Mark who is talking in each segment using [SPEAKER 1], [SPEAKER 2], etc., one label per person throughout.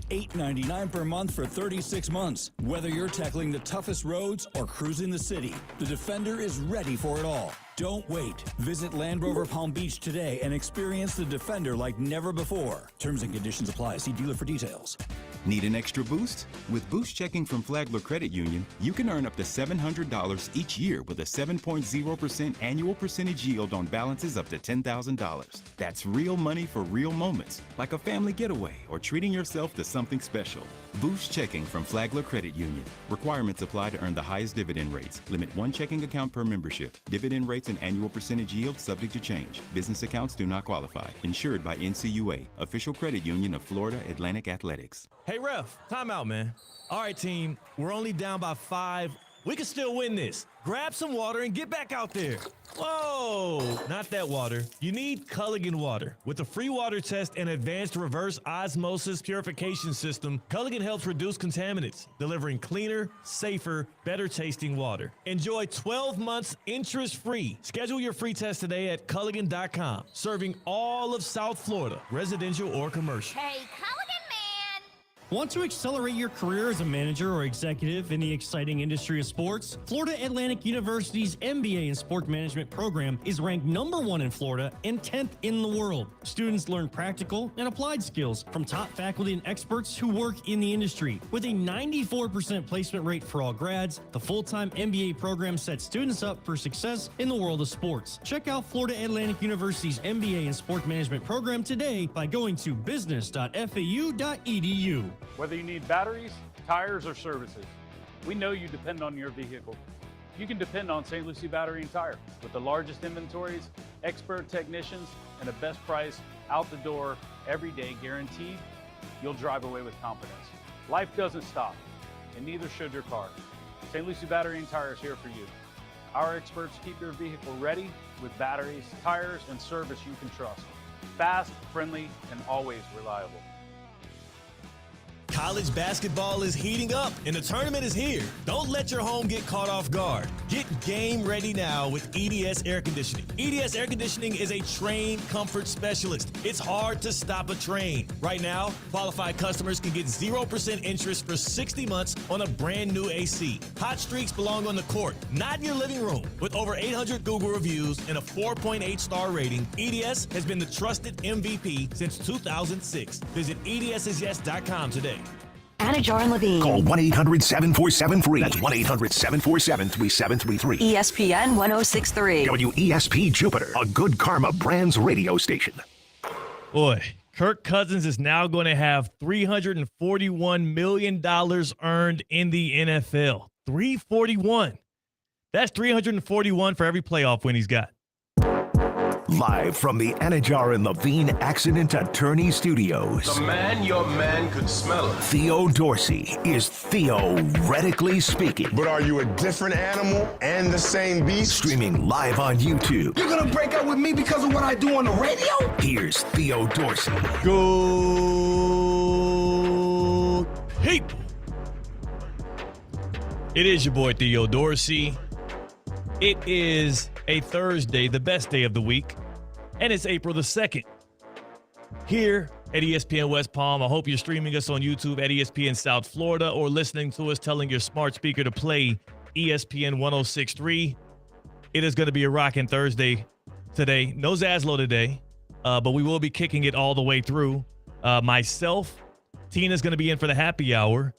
[SPEAKER 1] $8.99 per month for 36 months. Whether you're tackling the toughest roads or cruising the city, the Defender is ready for it all. Don't wait. Visit Land Rover Palm Beach today and experience the Defender like never before. Terms and conditions apply. See dealer for details.
[SPEAKER 2] Need an extra boost? With Boost Checking from Flagler Credit Union, you can earn up to $700 each year with a 7.0% annual percentage yield on balances up to $10,000. That's real money for real moments, like a family getaway or treating yourself to something special. Boost Checking from Flagler Credit Union. Requirements apply to earn the highest dividend rates. Limit one checking account per membership. Dividend rates and annual percentage yield subject to change. Business accounts do not qualify. Insured by NCUA, official credit union of Florida Atlantic Athletics.
[SPEAKER 3] Hey, ref, time out, man. All right, team, we're only down by 5. We can still win this. Grab some water and get back out there. Whoa, not that water. You need Culligan water. With the free water test and advanced reverse osmosis purification system, Culligan helps reduce contaminants, delivering cleaner, safer, better tasting water. Enjoy 12 months interest-free. Schedule your free test today at Culligan.com. Serving all of South Florida, residential or commercial.
[SPEAKER 4] Hey, Culligan man!
[SPEAKER 5] Want to accelerate your career as a manager or executive in the exciting industry of sports? Florida Atlantic University's MBA in Sport Management program is ranked #1 in Florida and 10th in the world. Students learn practical and applied skills from top faculty and experts who work in the industry. With a 94% placement rate for all grads, the full-time MBA program sets students up for success in the world of sports. Check out Florida Atlantic University's MBA in Sport Management program today by going to business.fau.edu.
[SPEAKER 6] Whether you need batteries, tires, or services, we know you depend on your vehicle. You can depend on St. Lucie Battery and Tire. With the largest inventories, expert technicians, and the best price out the door every day guaranteed, you'll drive away with confidence. Life doesn't stop, and neither should your car. St. Lucie Battery and Tire is here for you. Our experts keep your vehicle ready with batteries, tires, and service you can trust. Fast, friendly, and always reliable.
[SPEAKER 3] College basketball is heating up and the tournament is here. Don't let your home get caught off guard. Get game ready now with EDS Air Conditioning. EDS Air Conditioning is a trained comfort specialist. It's hard to stop a train. Right now, qualified customers can get 0% interest for 60 months on a brand new AC. Hot streaks belong on the court, not in your living room. With over 800 Google reviews and a 4.8 star rating, EDS has been the trusted MVP since 2006. Visit edsyes.com today.
[SPEAKER 7] Anna Jar and Levine.
[SPEAKER 8] Call 1-800-7473. That's 1-800-747-3733.
[SPEAKER 7] ESPN 1063.
[SPEAKER 8] WESP Jupiter, a Good Karma Brands radio station.
[SPEAKER 3] Boy, Kirk Cousins is now going to have $341 million earned in the NFL. 341. That's 341 for every playoff win he's got.
[SPEAKER 8] Live from the Anajar and Levine Accident Attorney Studios.
[SPEAKER 9] The man, your man could smell it.
[SPEAKER 8] Theo Dorsey is theoretically speaking.
[SPEAKER 9] But are you a different animal and the same beast?
[SPEAKER 8] Streaming live on YouTube.
[SPEAKER 9] You're gonna break up with me because of what I do on the radio?
[SPEAKER 8] Here's Theo Dorsey.
[SPEAKER 3] Good people. It is your boy Theo Dorsey. It is a Thursday, the best day of the week, and it's April the 2nd. Here at ESPN West Palm, I hope you're streaming us on YouTube at ESPN South Florida or listening to us telling your smart speaker to play ESPN 1063. It is going to be a rocking Thursday today. No Zaslow today, but we will be kicking it all the way through. Myself, Tina's going to be in for the happy hour,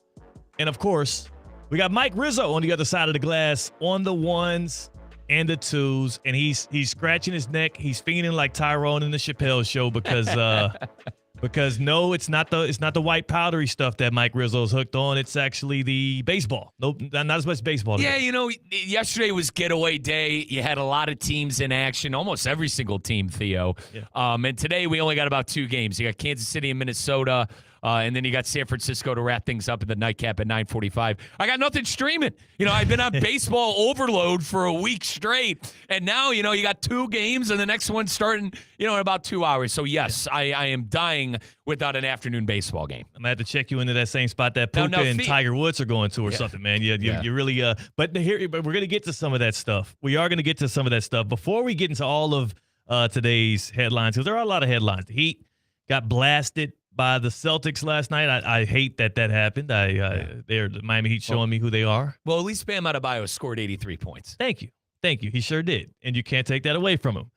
[SPEAKER 3] and of course, we got Mike Rizzo on the other side of the glass on the ones and the twos, and he's scratching his neck. He's feeling like Tyrone in the Chappelle Show because no, it's not the white powdery stuff that Mike Rizzo's hooked on. It's actually the baseball. Nope, not as much baseball today.
[SPEAKER 10] Yeah, you know, yesterday was getaway day. You had a lot of teams in action, almost every single team, Theo.
[SPEAKER 3] Yeah.
[SPEAKER 10] And today we only got about 2 games. You got Kansas City and Minnesota. And then you got San Francisco to wrap things up in the nightcap at 9:45. I got nothing streaming. You know, I've been on baseball overload for a week straight. And now, you know, you got 2 games and the next one's starting, you know, in about 2 hours. So, yes, I am dying without an afternoon baseball game.
[SPEAKER 3] I'm going to have to check you into that same spot that Puka and Tiger Woods are going to or something, man. You really but we're going to get to some of that stuff. We are going to get to some of that stuff. Before we get into all of today's headlines, because there are a lot of headlines. The Heat got blasted by the Celtics last night. I hate that happened. They're the Miami Heat showing me who they are.
[SPEAKER 10] Well, at least Bam Adebayo scored 83 points.
[SPEAKER 3] Thank you. He sure did, and you can't take that away from him.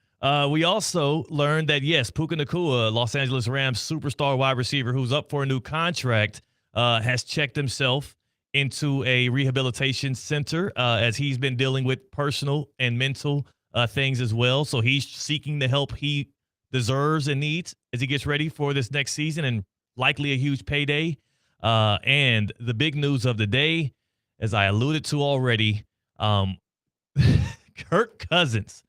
[SPEAKER 3] We also learned that, yes, Puka Nacua, Los Angeles Rams superstar wide receiver who's up for a new contract, has checked himself into a rehabilitation center as he's been dealing with personal and mental things as well. So he's seeking the help he deserves and needs as he gets ready for this next season and likely a huge payday. And the big news of the day, as I alluded to already, Kirk Cousins.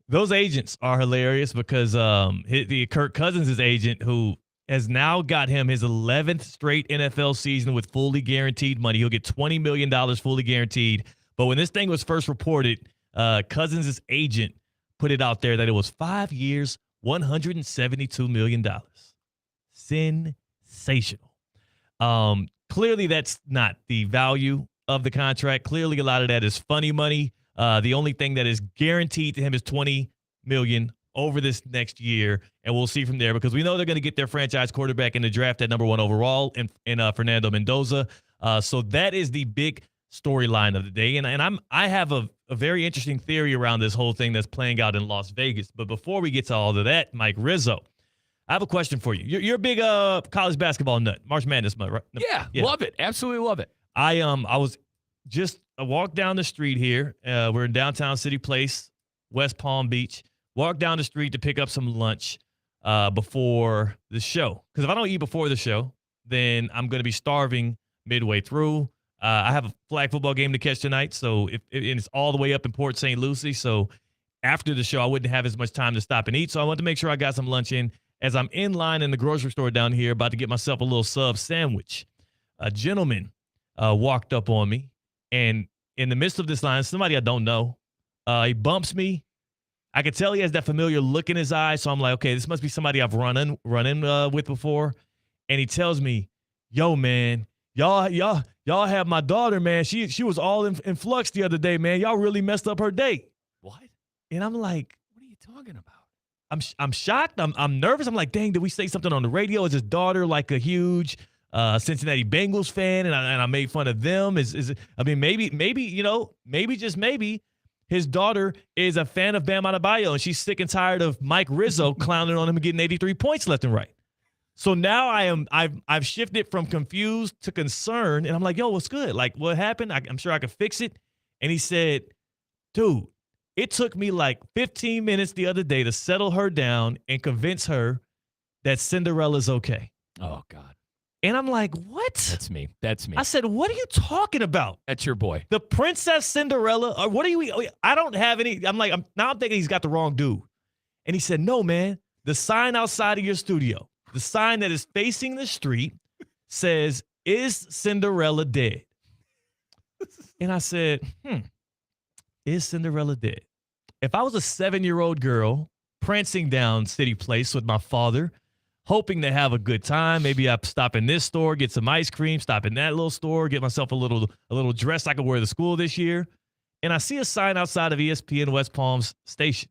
[SPEAKER 3] Those agents are hilarious because Kirk Cousins' agent, who has now got him his 11th straight NFL season with fully guaranteed money. He'll get $20 million fully guaranteed. But when this thing was first reported, Cousins' agent put it out there that it was 5 years, $172 million. Sensational. Clearly, that's not the value of the contract. Clearly, a lot of that is funny money. The only thing that is guaranteed to him is $20 million over this next year, and we'll see from there because we know they're going to get their franchise quarterback in the draft at number 1 overall in Fernando Mendoza. So that is the big storyline of the day, and I have a very interesting theory around this whole thing that's playing out in Las Vegas. But before we get to all of that, Mike Rizzo, I have a question for you. You're a big college basketball nut, March Madness nut, right?
[SPEAKER 10] Yeah, love it, absolutely love it.
[SPEAKER 3] I walked down the street here. We're in downtown City Place, West Palm Beach. Walked down the street to pick up some lunch before the show. Because if I don't eat before the show, then I'm going to be starving midway through. I have a flag football game to catch tonight, so it's all the way up in Port St. Lucie. So after the show, I wouldn't have as much time to stop and eat. So I wanted to make sure I got some lunch in. As I'm in line in the grocery store down here, about to get myself a little sub sandwich, a gentleman walked up on me. And in the midst of this line, somebody I don't know, he bumps me. I could tell he has that familiar look in his eyes, so I'm like, okay, this must be somebody I've run in with before. And he tells me, "Yo, man, y'all have my daughter, man. She was all in flux the other day, man. Y'all really messed up her date."
[SPEAKER 10] What?
[SPEAKER 3] And I'm like,
[SPEAKER 10] "What are you talking about?"
[SPEAKER 3] I'm shocked. I'm nervous. I'm like, dang, did we say something on the radio? Is his daughter like a huge Cincinnati Bengals fan, and I made fun of them? Maybe just maybe his daughter is a fan of Bam Adebayo, and she's sick and tired of Mike Rizzo clowning on him and getting 83 points left and right. So now I've shifted from confused to concerned, and I'm like, yo, what's good? Like, what happened? I'm sure I could fix it. And he said, dude, it took me like 15 minutes the other day to settle her down and convince her that Cinderella's okay.
[SPEAKER 10] Oh, God.
[SPEAKER 3] And I'm like, what?
[SPEAKER 10] That's me.
[SPEAKER 3] I said, what are you talking about?
[SPEAKER 10] That's your boy.
[SPEAKER 3] The Princess Cinderella? Or what are you? I don't have any. I'm thinking he's got the wrong dude. And he said, no, man. The sign outside of your studio, the sign that is facing the street says, "Is Cinderella dead?" And I said, is Cinderella dead? If I was a 7-year-old girl prancing down City Place with my father, hoping to have a good time. Maybe I stop in this store, get some ice cream, stop in that little store, get myself a little dress I could wear to school this year. And I see a sign outside of ESPN West Palm's station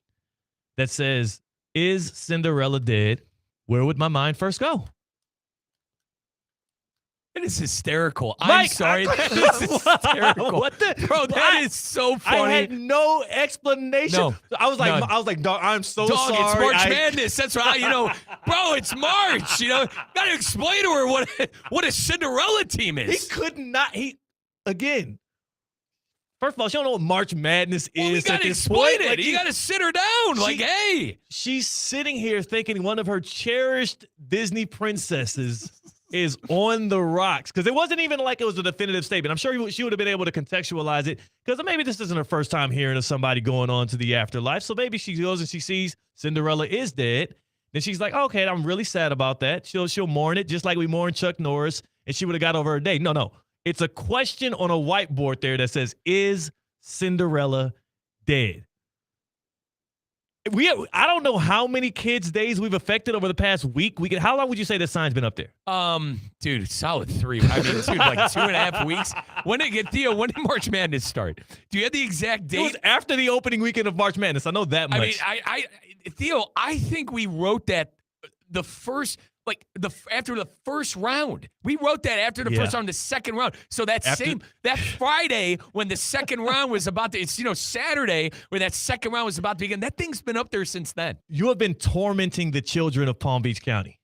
[SPEAKER 3] that says, "Is Cinderella dead?" Where would my mind first go?
[SPEAKER 10] It is hysterical.
[SPEAKER 3] Mike,
[SPEAKER 10] I'm sorry. That is hysterical.
[SPEAKER 3] What the?
[SPEAKER 10] Bro, that is so funny.
[SPEAKER 3] I had no explanation.
[SPEAKER 10] No,
[SPEAKER 3] I was like, dog, I'm so sorry.
[SPEAKER 10] It's March Madness. That's right. Bro, it's March. Got to explain to her what a Cinderella team is.
[SPEAKER 3] He could not. Again, first of all, she don't know what March Madness is.
[SPEAKER 10] You got to explain it. You got to sit her down. Hey.
[SPEAKER 3] She's sitting here thinking one of her cherished Disney princesses is on the rocks, because it wasn't even like it was a definitive statement. I'm sure she would have been able to contextualize it, because maybe this isn't her first time hearing of somebody going on to the afterlife. So maybe she goes and she sees Cinderella is dead. Then she's like, okay, I'm really sad about that. She'll mourn it just like we mourn Chuck Norris, and she would have got over her day. No. It's a question on a whiteboard there that says, "Is Cinderella dead?" I don't know how many kids' days we've affected over the past week. How long would you say this sign's been up there?
[SPEAKER 10] Dude, solid 3. I mean, dude, like 2.5 weeks. When did March Madness start? Do you have the exact date?
[SPEAKER 3] It was after the opening weekend of March Madness. I know that much.
[SPEAKER 10] I mean, Theo, I think we wrote that the first, like after the first round. We wrote that after the first round, the second round. So that Friday when the second round was about to, it's Saturday when that second round was about to begin. That thing's been up there since then.
[SPEAKER 3] You have been tormenting the children of Palm Beach County.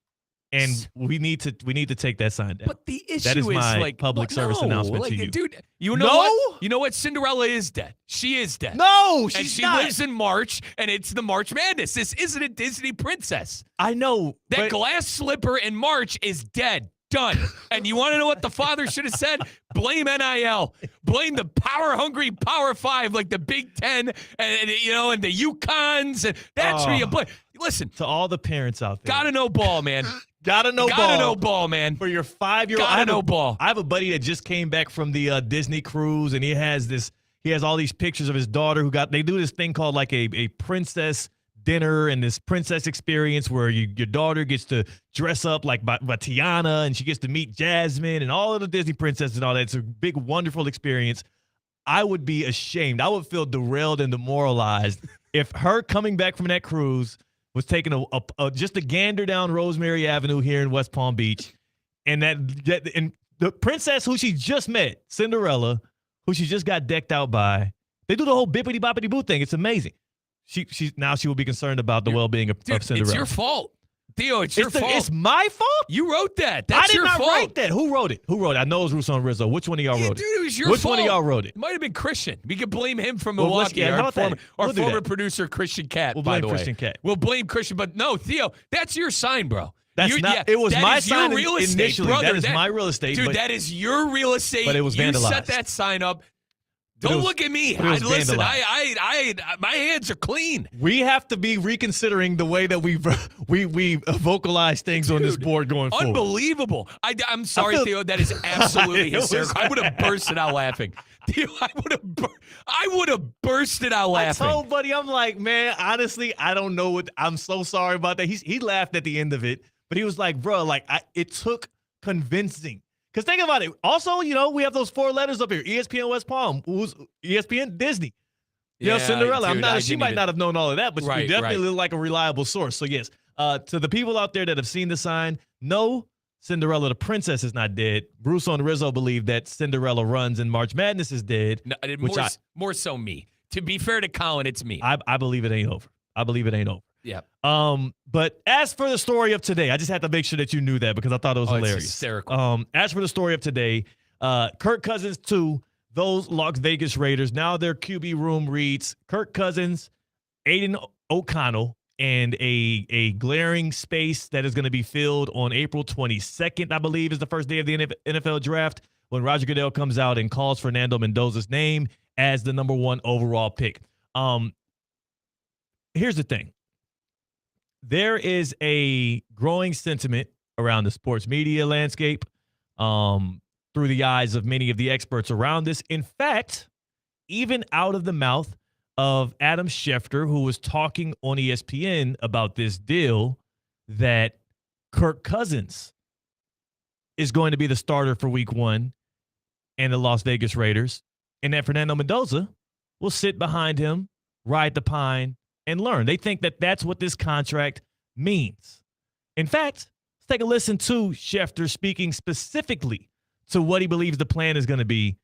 [SPEAKER 3] And we need to take that sign down.
[SPEAKER 10] But the issue
[SPEAKER 3] that is my
[SPEAKER 10] like
[SPEAKER 3] public service announcement to you.
[SPEAKER 10] Dude, you know what? You know what? Cinderella is dead. She is dead.
[SPEAKER 3] No, she's
[SPEAKER 10] and she
[SPEAKER 3] not.
[SPEAKER 10] lives in March, and it's the March Madness. This isn't a Disney princess.
[SPEAKER 3] I know.
[SPEAKER 10] That glass slipper in March is dead. Done. And you want to know what the father should have said? Blame NIL. Blame the power-hungry Power 5 like the Big Ten and the UConns. And that's who you blame. Listen.
[SPEAKER 3] To all the parents out there.
[SPEAKER 10] Gotta know ball, man.
[SPEAKER 3] Gotta know
[SPEAKER 10] ball, man.
[SPEAKER 3] For your 5-year-old.
[SPEAKER 10] Gotta know ball.
[SPEAKER 3] I have a buddy that just came back from the Disney cruise, and he has all these pictures of his daughter they do this thing called like a princess dinner and this princess experience where your daughter gets to dress up like by Tiana, and she gets to meet Jasmine and all of the Disney princesses and all that. It's a big, wonderful experience. I would be ashamed. I would feel derailed and demoralized if her coming back from that cruise was taking just a gander down Rosemary Avenue here in West Palm Beach, and and the princess who she just met, Cinderella, who she just got decked out by, they do the whole bippity boppity boo thing. It's amazing. She will be concerned about the well-being of Cinderella.
[SPEAKER 10] It's your fault. Theo, it's your fault.
[SPEAKER 3] It's my fault?
[SPEAKER 10] You wrote that. That's your fault.
[SPEAKER 3] I did not write that. Who wrote it? I know it was Russo and Rizzo. Which one of y'all wrote it?
[SPEAKER 10] Dude, it was your
[SPEAKER 3] Which
[SPEAKER 10] fault.
[SPEAKER 3] one of y'all wrote it?
[SPEAKER 10] It might have been Christian. We could blame him from Milwaukee.
[SPEAKER 3] Our
[SPEAKER 10] former producer, Christian Cat,
[SPEAKER 3] we'll
[SPEAKER 10] by
[SPEAKER 3] blame
[SPEAKER 10] the way.
[SPEAKER 3] Christian Cat.
[SPEAKER 10] We'll blame Christian. But no, Theo, that's your sign, bro.
[SPEAKER 3] It was my sign
[SPEAKER 10] real estate,
[SPEAKER 3] initially.
[SPEAKER 10] brother.
[SPEAKER 3] That is my real estate.
[SPEAKER 10] Dude, that is your real estate.
[SPEAKER 3] But it was vandalized.
[SPEAKER 10] You set that sign up. Don't look at me. Listen, my hands are clean.
[SPEAKER 3] We have to be reconsidering the way that we vocalize things on this board going forward.
[SPEAKER 10] Unbelievable. I'm sorry, Theo. That is absolutely hysterical. I would have bursted out laughing. Theo, I would have bursted out laughing.
[SPEAKER 3] I told Buddy, I'm like, man, honestly, I don't know what. I'm so sorry about that. He laughed at the end of it, but he was like, bro, it took convincing. Because think about it. Also, we have those 4 letters up here. ESPN West Palm. Who's ESPN Disney? Cinderella.
[SPEAKER 10] Dude,
[SPEAKER 3] she might not have known all of that, but she definitely looked like a reliable source. So, yes, to the people out there that have seen the sign, no, Cinderella the princess is not dead. Bruce and Rizzo believe that Cinderella runs and March Madness is dead.
[SPEAKER 10] No, more so me. To be fair to Colin, it's me.
[SPEAKER 3] I believe it ain't over.
[SPEAKER 10] Yeah.
[SPEAKER 3] But as for the story of today, I just had to make sure that you knew that because I thought it was hilarious.
[SPEAKER 10] It's hysterical.
[SPEAKER 3] As for the story of today, Kirk Cousins to those Las Vegas Raiders. Now their QB room reads Kirk Cousins, Aiden O'Connell, and a glaring space that is going to be filled on April 22nd, I believe, is the first day of the NFL draft when Roger Goodell comes out and calls Fernando Mendoza's name as the number 1 overall pick. Here's the thing. There is a growing sentiment around the sports media landscape through the eyes of many of the experts around this. In fact, even out of the mouth of Adam Schefter, who was talking on ESPN about this deal, that Kirk Cousins is going to be the starter for week 1 and the Las Vegas Raiders, and that Fernando Mendoza will sit behind him, ride the pine, and learn. They think that that's what this contract means. In fact, let's take a listen to Schefter speaking specifically to what he believes the plan is going to be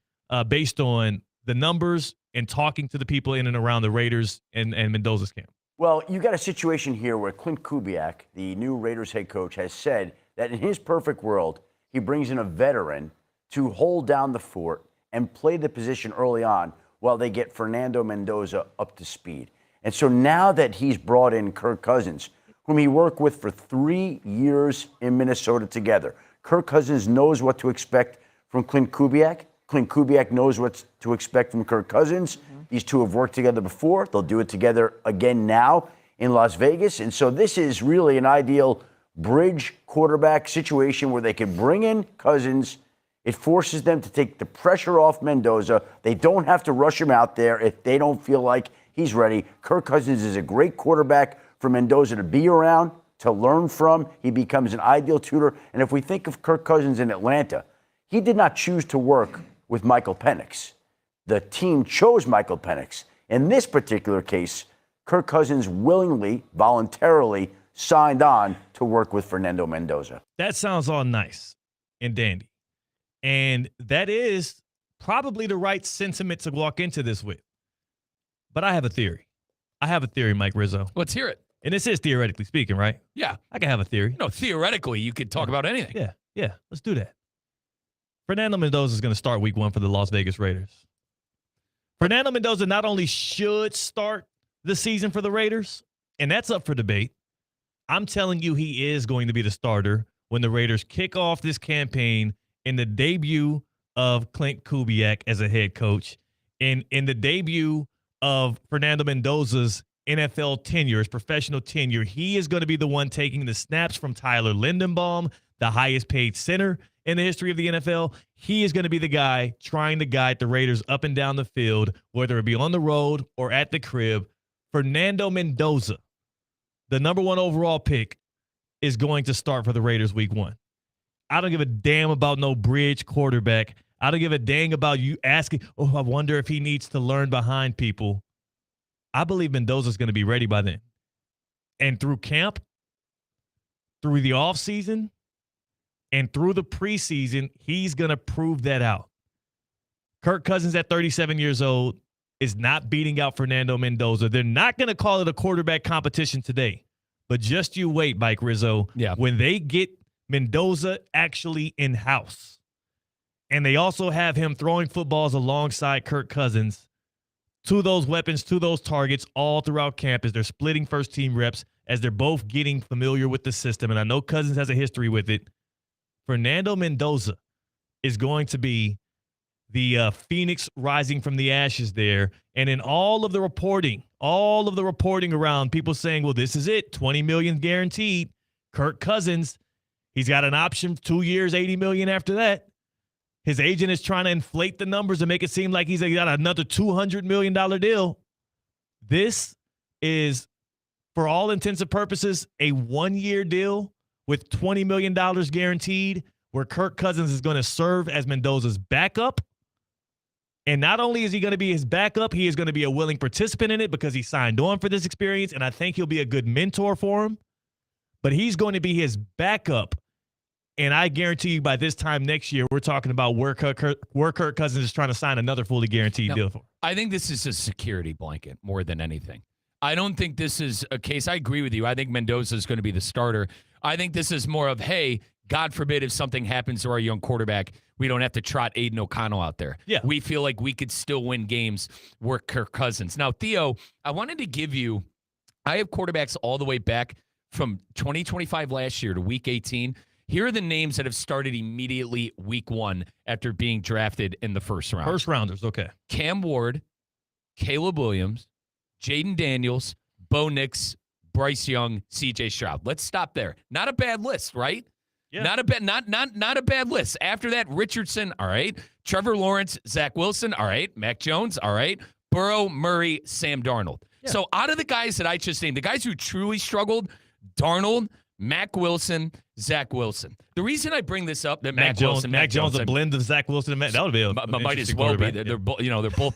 [SPEAKER 3] based on the numbers and talking to the people in and around the Raiders and Mendoza's camp.
[SPEAKER 4] Well, you got a situation here where Clint Kubiak, the new Raiders head coach, has said that in his perfect world, he brings in a veteran to hold down the fort and play the position early on while they get Fernando Mendoza up to speed. And so now that he's brought in Kirk Cousins, whom he worked with for 3 years in Minnesota together, Kirk Cousins knows what to expect from Clint Kubiak. Clint Kubiak knows what to expect from Kirk Cousins. These two have worked together before. They'll do it together again now in Las Vegas. And so this is really an ideal bridge quarterback situation where they can bring in Cousins. It forces them to take the pressure off Mendoza. They don't have to rush him out there if they don't feel like he's ready. Kirk Cousins is a great quarterback for Mendoza to be around, to learn from. He becomes an ideal tutor. And if we think of Kirk Cousins in Atlanta, he did not choose to work with Michael Penix. The team chose Michael Penix. In this particular case, Kirk Cousins willingly, voluntarily signed on to to work with Fernando Mendoza.
[SPEAKER 3] That sounds all nice and dandy. And that is probably the right sentiment to walk into this with. But I have a theory. Mike Rizzo.
[SPEAKER 10] Let's hear it.
[SPEAKER 3] And this is theoretically speaking, right?
[SPEAKER 10] Yeah.
[SPEAKER 3] I can have a theory.
[SPEAKER 10] No, theoretically, you could talk about anything.
[SPEAKER 3] Yeah. Let's do that. Fernando Mendoza is going to start week 1 for the Las Vegas Raiders. Fernando Mendoza not only should start the season for the Raiders, and that's up for debate. I'm telling you, he is going to be the starter when the Raiders kick off this campaign in the debut of Clint Kubiak as a head coach, and in the debut of Fernando Mendoza's NFL tenure, his professional tenure. He is going to be the one taking the snaps from Tyler Lindenbaum, the highest paid center in the history of the NFL. He is going to be the guy trying to guide the Raiders up and down the field, whether it be on the road or at the crib. Fernando Mendoza, the number 1 overall pick, is going to start for the Raiders week 1. I don't give a damn about no bridge quarterback. I don't give a dang about you asking, I wonder if he needs to learn behind people. I believe Mendoza's going to be ready by then. And through camp, through the offseason, and through the preseason, he's going to prove that out. Kirk Cousins at 37 years old is not beating out Fernando Mendoza. They're not going to call it a quarterback competition today. But just you wait, Mike Rizzo.
[SPEAKER 10] Yeah.
[SPEAKER 3] When they get Mendoza actually in-house, and they also have him throwing footballs alongside Kirk Cousins, to those weapons, to those targets all throughout camp as they're splitting first-team reps, as they're both getting familiar with the system. And I know Cousins has a history with it. Fernando Mendoza is going to be the phoenix rising from the ashes there. And in all of the reporting around, people saying, well, this is it, $20 million guaranteed. Kirk Cousins, he's got an option 2 years, $80 million after that. His agent is trying to inflate the numbers and make it seem like he's got another $200 million deal. This is, for all intents and purposes, a 1-year deal with $20 million guaranteed, where Kirk Cousins is going to serve as Mendoza's backup. And not only is he going to be his backup, he is going to be a willing participant in it because he signed on for this experience, and I think he'll be a good mentor for him. But he's going to be his backup. And I guarantee you by this time next year, we're talking about where Kirk Cousins is trying to sign another fully guaranteed deal for.
[SPEAKER 10] I think this is a security blanket more than anything. I don't think this is a case. I agree with you. I think Mendoza is going to be the starter. I think this is more of, hey, God forbid if something happens to our young quarterback, we don't have to trot Aiden O'Connell out there.
[SPEAKER 3] Yeah.
[SPEAKER 10] We feel like we could still win games with Kirk Cousins. Now, Theo, I wanted to give you, I have quarterbacks all the way back from 2025 last year to week 18. Here are the names that have started immediately week 1 after being drafted in the first round.
[SPEAKER 3] First rounders, okay.
[SPEAKER 10] Cam Ward, Caleb Williams, Jaden Daniels, Bo Nix, Bryce Young, C.J. Stroud. Let's stop there. Not a bad list, right?
[SPEAKER 3] Yeah.
[SPEAKER 10] Not a bad list. After that, Richardson, all right. Trevor Lawrence, Zach Wilson, all right. Mac Jones, all right. Burrow, Murray, Sam Darnold. Yeah. So out of the guys that I just named, the guys who truly struggled, Darnold, Mac Wilson, Zach Wilson. The reason I bring this up, that Mac Jones,
[SPEAKER 3] a blend of Zach Wilson and Mac. That would be
[SPEAKER 10] might as well be. They're both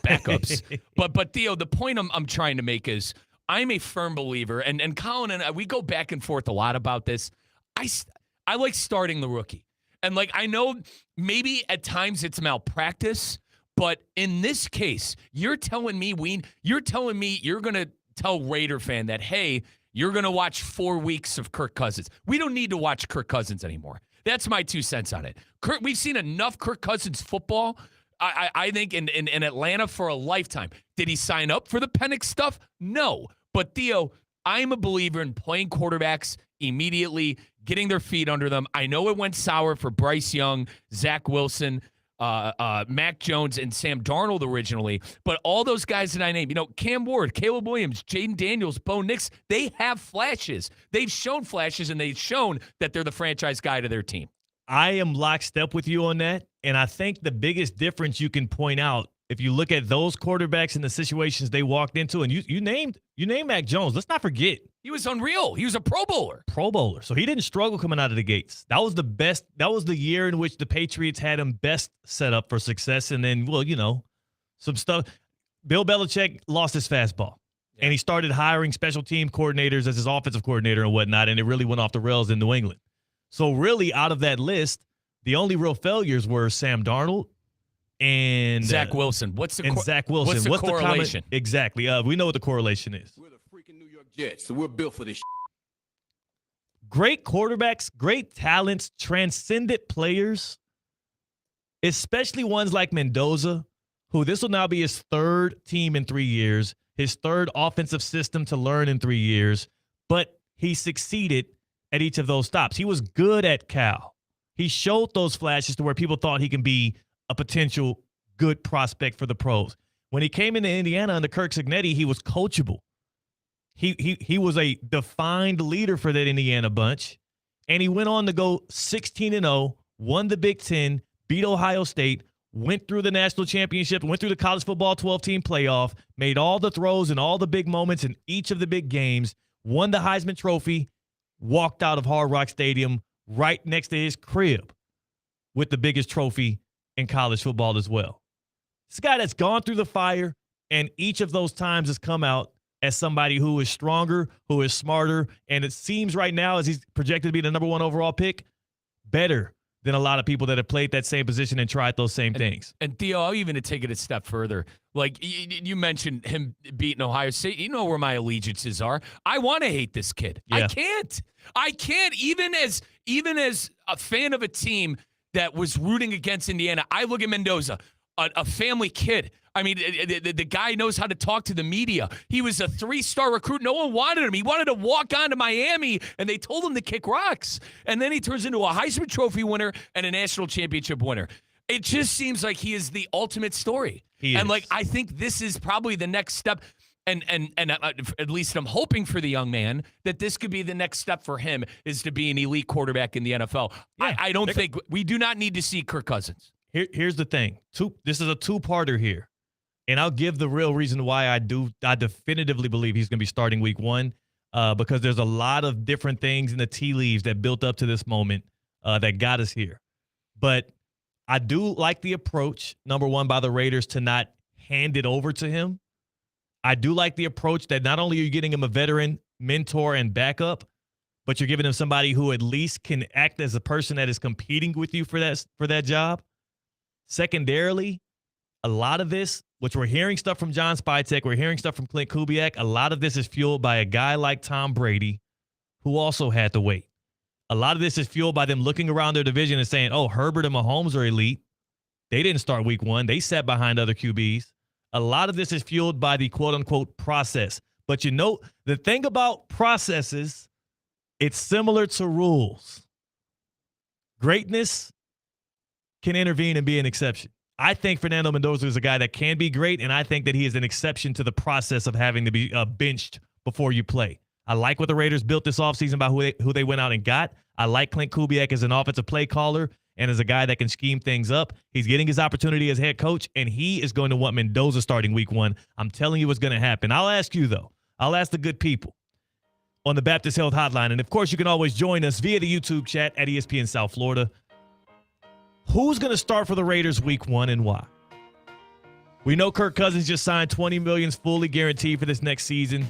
[SPEAKER 10] backups. but Theo, the point I'm trying to make is I'm a firm believer, and Colin and I, we go back and forth a lot about this. I like starting the rookie, and like I know maybe at times it's malpractice, but in this case, you're telling me you're going to tell Raider fan that, hey, you're going to watch 4 weeks of Kirk Cousins. We don't need to watch Kirk Cousins anymore. That's my 2 cents on it. We've seen enough Kirk Cousins football, I think, in Atlanta for a lifetime. Did he sign up for the Penix stuff? No. But, Theo, I'm a believer in playing quarterbacks immediately, getting their feet under them. I know it went sour for Bryce Young, Zach Wilson, Mac Jones, and Sam Darnold originally, but all those guys that I named, Cam Ward, Caleb Williams, Jaden Daniels, Bo Nix, they have flashes. They've shown flashes, and they've shown that they're the franchise guy to their team.
[SPEAKER 3] I am lockstep with you on that, and I think the biggest difference you can point out, if you look at those quarterbacks and the situations they walked into, and you named Mac Jones, let's not forget.
[SPEAKER 10] He was unreal. He was a Pro Bowler.
[SPEAKER 3] So he didn't struggle coming out of the gates. That was the best. That was the year in which the Patriots had him best set up for success. And then, some stuff. Bill Belichick lost his fastball. And he started hiring special team coordinators as his offensive coordinator and whatnot, and it really went off the rails in New England. So really, out of that list, the only real failures were Sam Darnold and
[SPEAKER 10] Zach Wilson.
[SPEAKER 3] Zach Wilson.
[SPEAKER 10] What's the correlation?
[SPEAKER 3] Exactly. We know what the correlation is.
[SPEAKER 9] We're the freaking New York Jets, so we're built for this.
[SPEAKER 3] Great quarterbacks, great talents, transcendent players, especially ones like Mendoza, who this will now be his third team in 3 years, his third offensive system to learn in 3 years, but he succeeded at each of those stops. He was good at Cal. He showed those flashes to where people thought he can be a potential good prospect for the pros. When he came into Indiana under Kirk Cignetti, he was coachable. He was a defined leader for that Indiana bunch, and he went on to go 16-0, won the Big Ten, beat Ohio State, went through the national championship, went through the college football 12-team playoff, made all the throws and all the big moments in each of the big games, won the Heisman Trophy, walked out of Hard Rock Stadium right next to his crib with the biggest trophy in college football as well. This guy that's gone through the fire, and each of those times has come out as somebody who is stronger, who is smarter, and it seems right now, as he's projected to be the number 1 overall pick, better than a lot of people that have played that same position and tried those same things.
[SPEAKER 10] And Theo, I'll even take it a step further. Like you mentioned him beating Ohio State. You know where my allegiances are. I want to hate this kid.
[SPEAKER 3] Yeah.
[SPEAKER 10] I can't. Even as a fan of a team that was rooting against Indiana, I look at Mendoza, a family kid. I mean, the guy knows how to talk to the media. He was a 3-star recruit. No one wanted him. He wanted to walk on to Miami, and they told him to kick rocks. And then he turns into a Heisman Trophy winner and a national championship winner. It just seems like he is the ultimate story. And, I think this is probably the next step. And at least I'm hoping for the young man that this could be the next step for him is to be an elite quarterback in the NFL. Yeah, I don't think we do not need to see Kirk Cousins.
[SPEAKER 3] Here's the thing. This is a two-parter here. And I'll give the real reason why I definitively believe he's going to be starting week 1 because there's a lot of different things in the tea leaves that built up to this moment that got us here. But I do like the approach, number one, by the Raiders to not hand it over to him. I do like the approach that not only are you getting him a veteran mentor and backup, but you're giving him somebody who at least can act as a person that is competing with you for that job. Secondarily, a lot of this, which we're hearing stuff from John Spytek, we're hearing stuff from Clint Kubiak, a lot of this is fueled by a guy like Tom Brady, who also had to wait. A lot of this is fueled by them looking around their division and saying, oh, Herbert and Mahomes are elite. They didn't start week 1. They sat behind other QBs. A lot of this is fueled by the quote-unquote process. But you know, the thing about processes, it's similar to rules. Greatness can intervene and be an exception. I think Fernando Mendoza is a guy that can be great, and I think that he is an exception to the process of having to be benched before you play. I like what the Raiders built this offseason by who they went out and got. I like Clint Kubiak as an offensive play caller and as a guy that can scheme things up. He's getting his opportunity as head coach, and he is going to want Mendoza starting week 1. I'm telling you what's going to happen. I'll ask you, though. I'll ask the good people on the Baptist Health Hotline. And, of course, you can always join us via the YouTube chat at ESPN South Florida. Who's going to start for the Raiders week 1 and why? We know Kirk Cousins just signed $20 million fully guaranteed for this next season.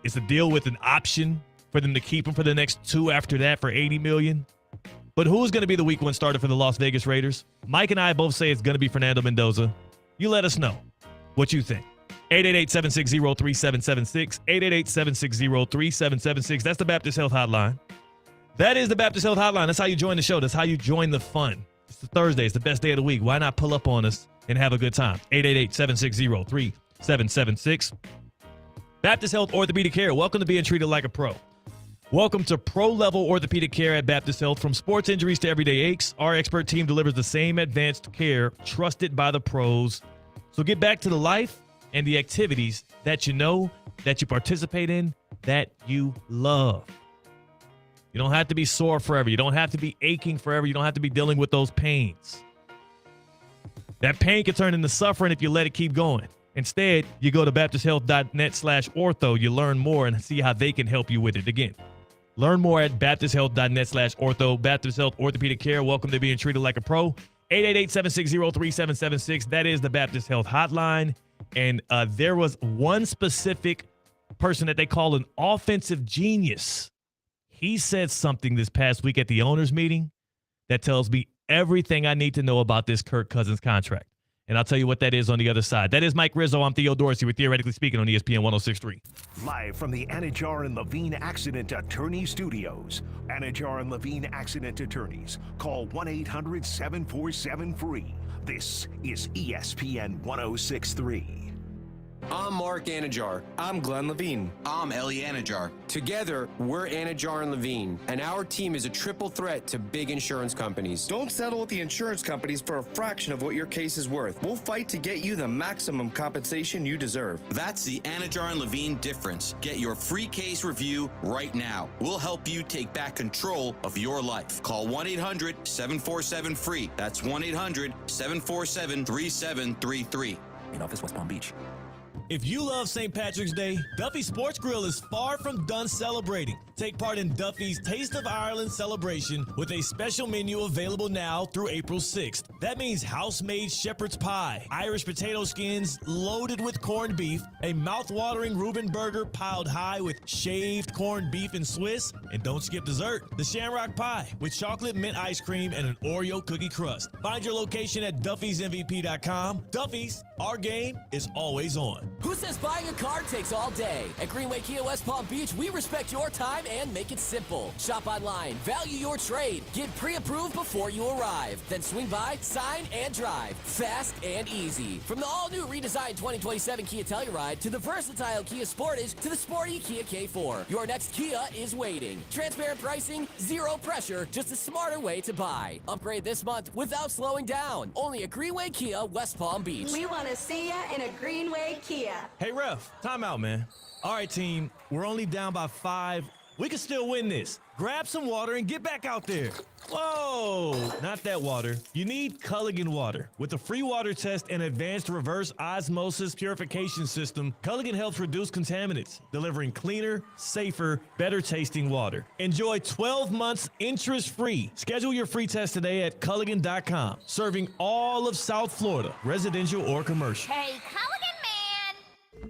[SPEAKER 3] It's a deal with an option for them to keep him for the next 2 after that for $80 million. But who's going to be the week 1 starter for the Las Vegas Raiders? Mike and I both say it's going to be Fernando Mendoza. You let us know what you think. 888-760-3776. 888-760-3776. That's the Baptist Health Hotline. That is the Baptist Health Hotline. That's how you join the show. That's how you join the fun. It's the Thursday. It's the best day of the week. Why not pull up on us and have a good time? 888-760-3776. Baptist Health Orthopedic Care. Welcome to being treated like a pro. Welcome to pro-level orthopedic care at Baptist Health. From sports injuries to everyday aches, our expert team delivers the same advanced care trusted by the pros. So get back to the life and the activities that you know, that you participate in, that you love. You don't have to be sore forever. You don't have to be aching forever. You don't have to be dealing with those pains. That pain can turn into suffering if you let it keep going. Instead, you go to baptisthealth.net/ortho. You learn more and see how they can help you with it. Again, learn more at baptisthealth.net/ortho. Baptist Health Orthopedic Care. Welcome to being treated like a pro. 888-760-3776. That is the Baptist Health Hotline. And there was one specific person that they call an offensive genius. He said something this past week at the owners' meeting that tells me everything I need to know about this Kirk Cousins contract. And I'll tell you what that is on the other side. That is Mike Rizzo. I'm Theo Dorsey with Theoretically Speaking on ESPN 106.3.
[SPEAKER 8] Live from the Anajar and Levine Accident Attorney Studios. Anajar and Levine Accident Attorneys. Call 1-800-747-FREE. This is ESPN 106.3.
[SPEAKER 11] I'm Mark Anajar. I'm Glenn Levine.
[SPEAKER 12] I'm Ellie Anajar.
[SPEAKER 11] Together, we're Anajar and Levine, and our team is a triple threat to big insurance companies.
[SPEAKER 13] Don't settle with the insurance companies for a fraction of what your case is worth. We'll fight to get you the maximum compensation you deserve.
[SPEAKER 12] That's the Anajar and Levine difference. Get your free case review right now. We'll help you take back control of your life. Call 1-800-747-FREE. That's 1-800-747-3733.
[SPEAKER 14] In office, West Palm Beach.
[SPEAKER 5] If you love St. Patrick's Day, Duffy Sports Grill is far from done celebrating. Take part in Duffy's Taste of Ireland celebration with a special menu available now through April 6th. That means house-made shepherd's pie, Irish potato skins loaded with corned beef, a mouth-watering Reuben burger piled high with shaved corned beef and Swiss, and don't skip dessert, the Shamrock Pie with chocolate mint ice cream and an Oreo cookie crust. Find your location at Duffy'sMVP.com. Duffy's, our game is always on.
[SPEAKER 15] Who says buying a car takes all day? At Greenway Kia West Palm Beach, we respect your time and make it simple. Shop online, value your trade, get pre-approved before you arrive. Then swing by, sign, and drive. Fast and easy. From the all-new redesigned 2027 Kia Telluride to the versatile Kia Sportage to the sporty Kia K4. Your next Kia is waiting. Transparent pricing, zero pressure, just a smarter way to buy. Upgrade this month without slowing down. Only at Greenway Kia West Palm Beach.
[SPEAKER 16] We want to see ya in a Greenway Kia.
[SPEAKER 5] Hey, ref, time out, man. All right, team, we're only down by 5. We can still win this. Grab some water and get back out there. Whoa, not that water. You need Culligan water. With a free water test and advanced reverse osmosis purification system, Culligan helps reduce contaminants, delivering cleaner, safer, better tasting water. Enjoy 12 months interest-free. Schedule your free test today at Culligan.com. Serving all of South Florida, residential or commercial.
[SPEAKER 16] Hey, Culligan man!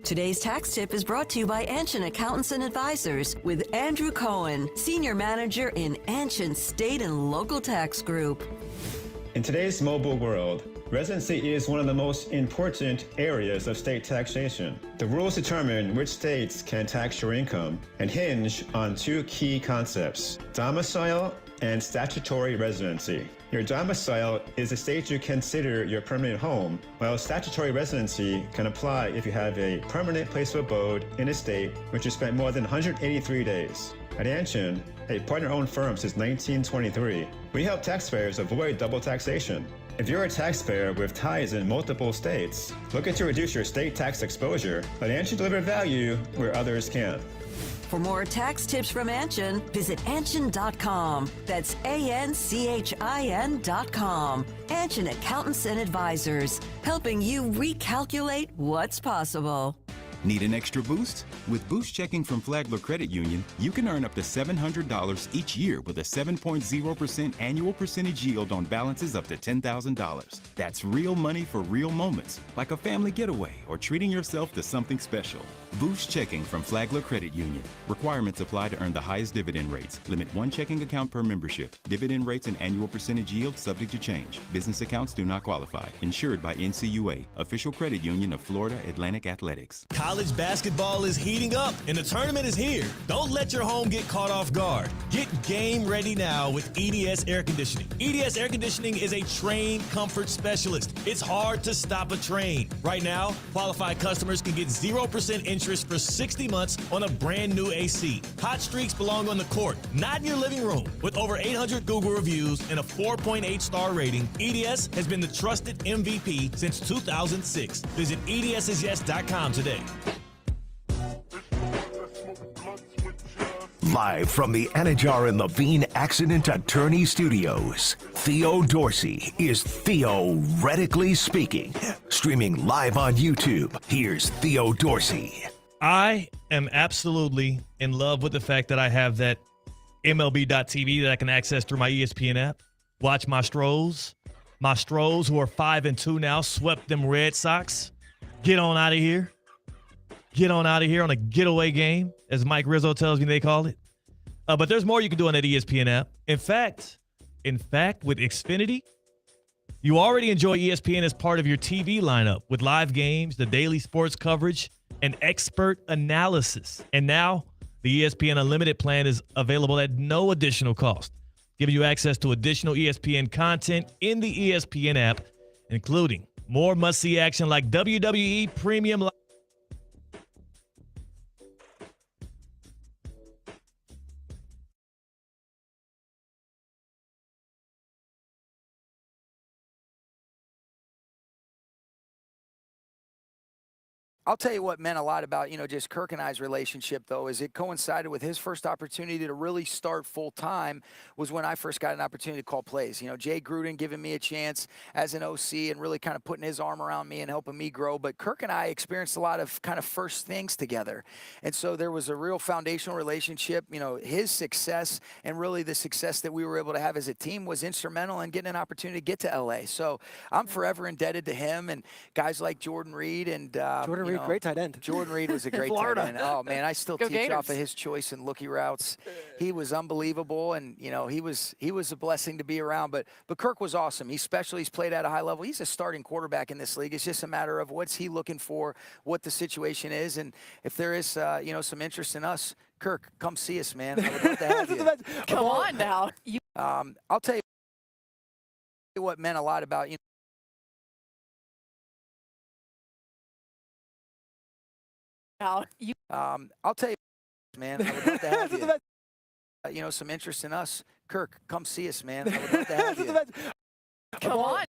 [SPEAKER 7] Today's tax tip is brought to you by Anshin Accountants and Advisors with Andrew Cohen, Senior Manager in Anshin State and Local Tax Group.
[SPEAKER 17] In today's mobile world, residency is one of the most important areas of state taxation. The rules determine which states can tax your income and hinge on two key concepts: domicile and statutory residency. Your domicile is the state you consider your permanent home, while statutory residency can apply if you have a permanent place of abode in a state which you spent more than 183 days. At Anshin, a partner-owned firm since 1923, we help taxpayers avoid double taxation. If you're a taxpayer with ties in multiple states, looking to reduce your state tax exposure, let Anshin deliver value where others can't.
[SPEAKER 7] For more tax tips from Anshin, visit Anshin.com. That's ANCHIN.com. Anshin Accountants and Advisors, helping you recalculate what's possible.
[SPEAKER 2] Need an extra boost? With Boost Checking from Flagler Credit Union, you can earn up to $700 each year with a 7.0% annual percentage yield on balances up to $10,000. That's real money for real moments, like a family getaway or treating yourself to something special. Boost Checking from Flagler Credit Union. Requirements apply to earn the highest dividend rates. Limit one checking account per membership. Dividend rates and annual percentage yield subject to change. Business accounts do not qualify. Insured by NCUA, official credit union of Florida Atlantic Athletics.
[SPEAKER 5] College basketball is heating up, and the tournament is here. Don't let your home get caught off guard. Get game ready now with EDS Air Conditioning. EDS Air Conditioning is a trained comfort specialist. It's hard to stop a train. Right now, qualified customers can get 0% interest for 60 months on a brand new AC. Hot streaks belong on the court, not in your living room. With over 800 Google reviews and a 4.8 star rating, EDS has been the trusted MVP since 2006. Visit EDSisyes.com today.
[SPEAKER 8] Live from the Anajar and Levine Accident Attorney Studios, Theo Dorsey is Theoretically Speaking. Streaming live on YouTube, here's Theo Dorsey.
[SPEAKER 3] I am absolutely in love with the fact that I have that MLB.TV that I can access through my ESPN app. Watch my Stros. My Stros, who are 5-2 now, swept them Red Sox. Get on out of here. get on out of here on a getaway game, as Mike Rizzo tells me they call it. But there's more you can do on that ESPN app. In fact, with Xfinity, you already enjoy ESPN as part of your TV lineup with live games, the daily sports coverage, and expert analysis. And now the ESPN Unlimited plan is available at no additional cost, giving you access to additional ESPN content in the ESPN app, including more must-see action like WWE Premium.
[SPEAKER 14] I'll tell you what meant a lot about, just Kirk and I's relationship, though, is it coincided with his first opportunity to really start full-time was when I first got an opportunity to call plays. Jay Gruden giving me a chance as an OC and really kind of putting his arm around me and helping me grow. But Kirk and I experienced a lot of kind of first things together. And so there was a real foundational relationship. His success and really the success that we were able to have as a team was instrumental in getting an opportunity to get to L.A. So I'm forever indebted to him and guys like Jordan Reed and
[SPEAKER 18] Jordan Reed, great tight end.
[SPEAKER 14] Jordan Reed was a great tight end. Oh, man, I still teach off of his choice and looky routes. He was unbelievable, and, he was a blessing to be around. But Kirk was awesome. He's special. He's played at a high level. He's a starting quarterback in this league. It's just a matter of what's he looking for, what the situation is. And if there is, some interest in us, Kirk, come see us, man. I would love to have you.
[SPEAKER 18] Come on now.
[SPEAKER 14] I'll tell you what meant a lot about, I'll tell you, man, I would love to have you. Some interest in us. Kirk, come see us, man. I would love to have you.
[SPEAKER 18] Come on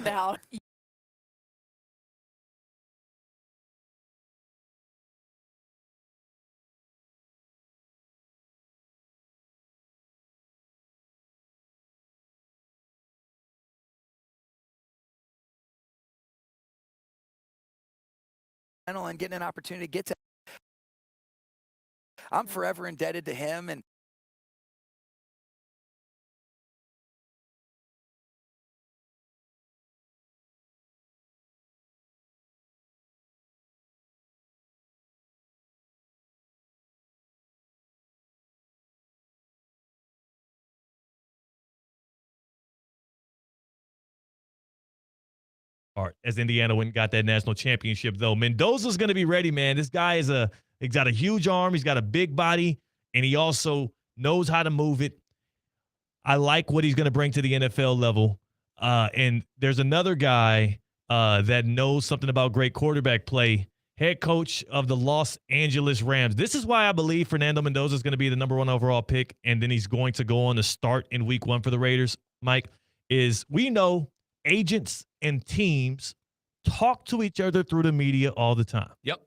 [SPEAKER 18] now.
[SPEAKER 14] And getting an opportunity to get to. I'm forever indebted to him and.
[SPEAKER 3] As Indiana went and got that national championship, though. Mendoza's going to be ready, man. This guy he's got a huge arm. He's got a big body, and he also knows how to move it. I like what he's going to bring to the NFL level. And there's another guy that knows something about great quarterback play, head coach of the Los Angeles Rams. This is why I believe Fernando Mendoza is going to be the number 1 overall pick, and then he's going to go on to start in week 1 for the Raiders, Mike, is we know agents and teams talk to each other through the media all the time.
[SPEAKER 10] Yep.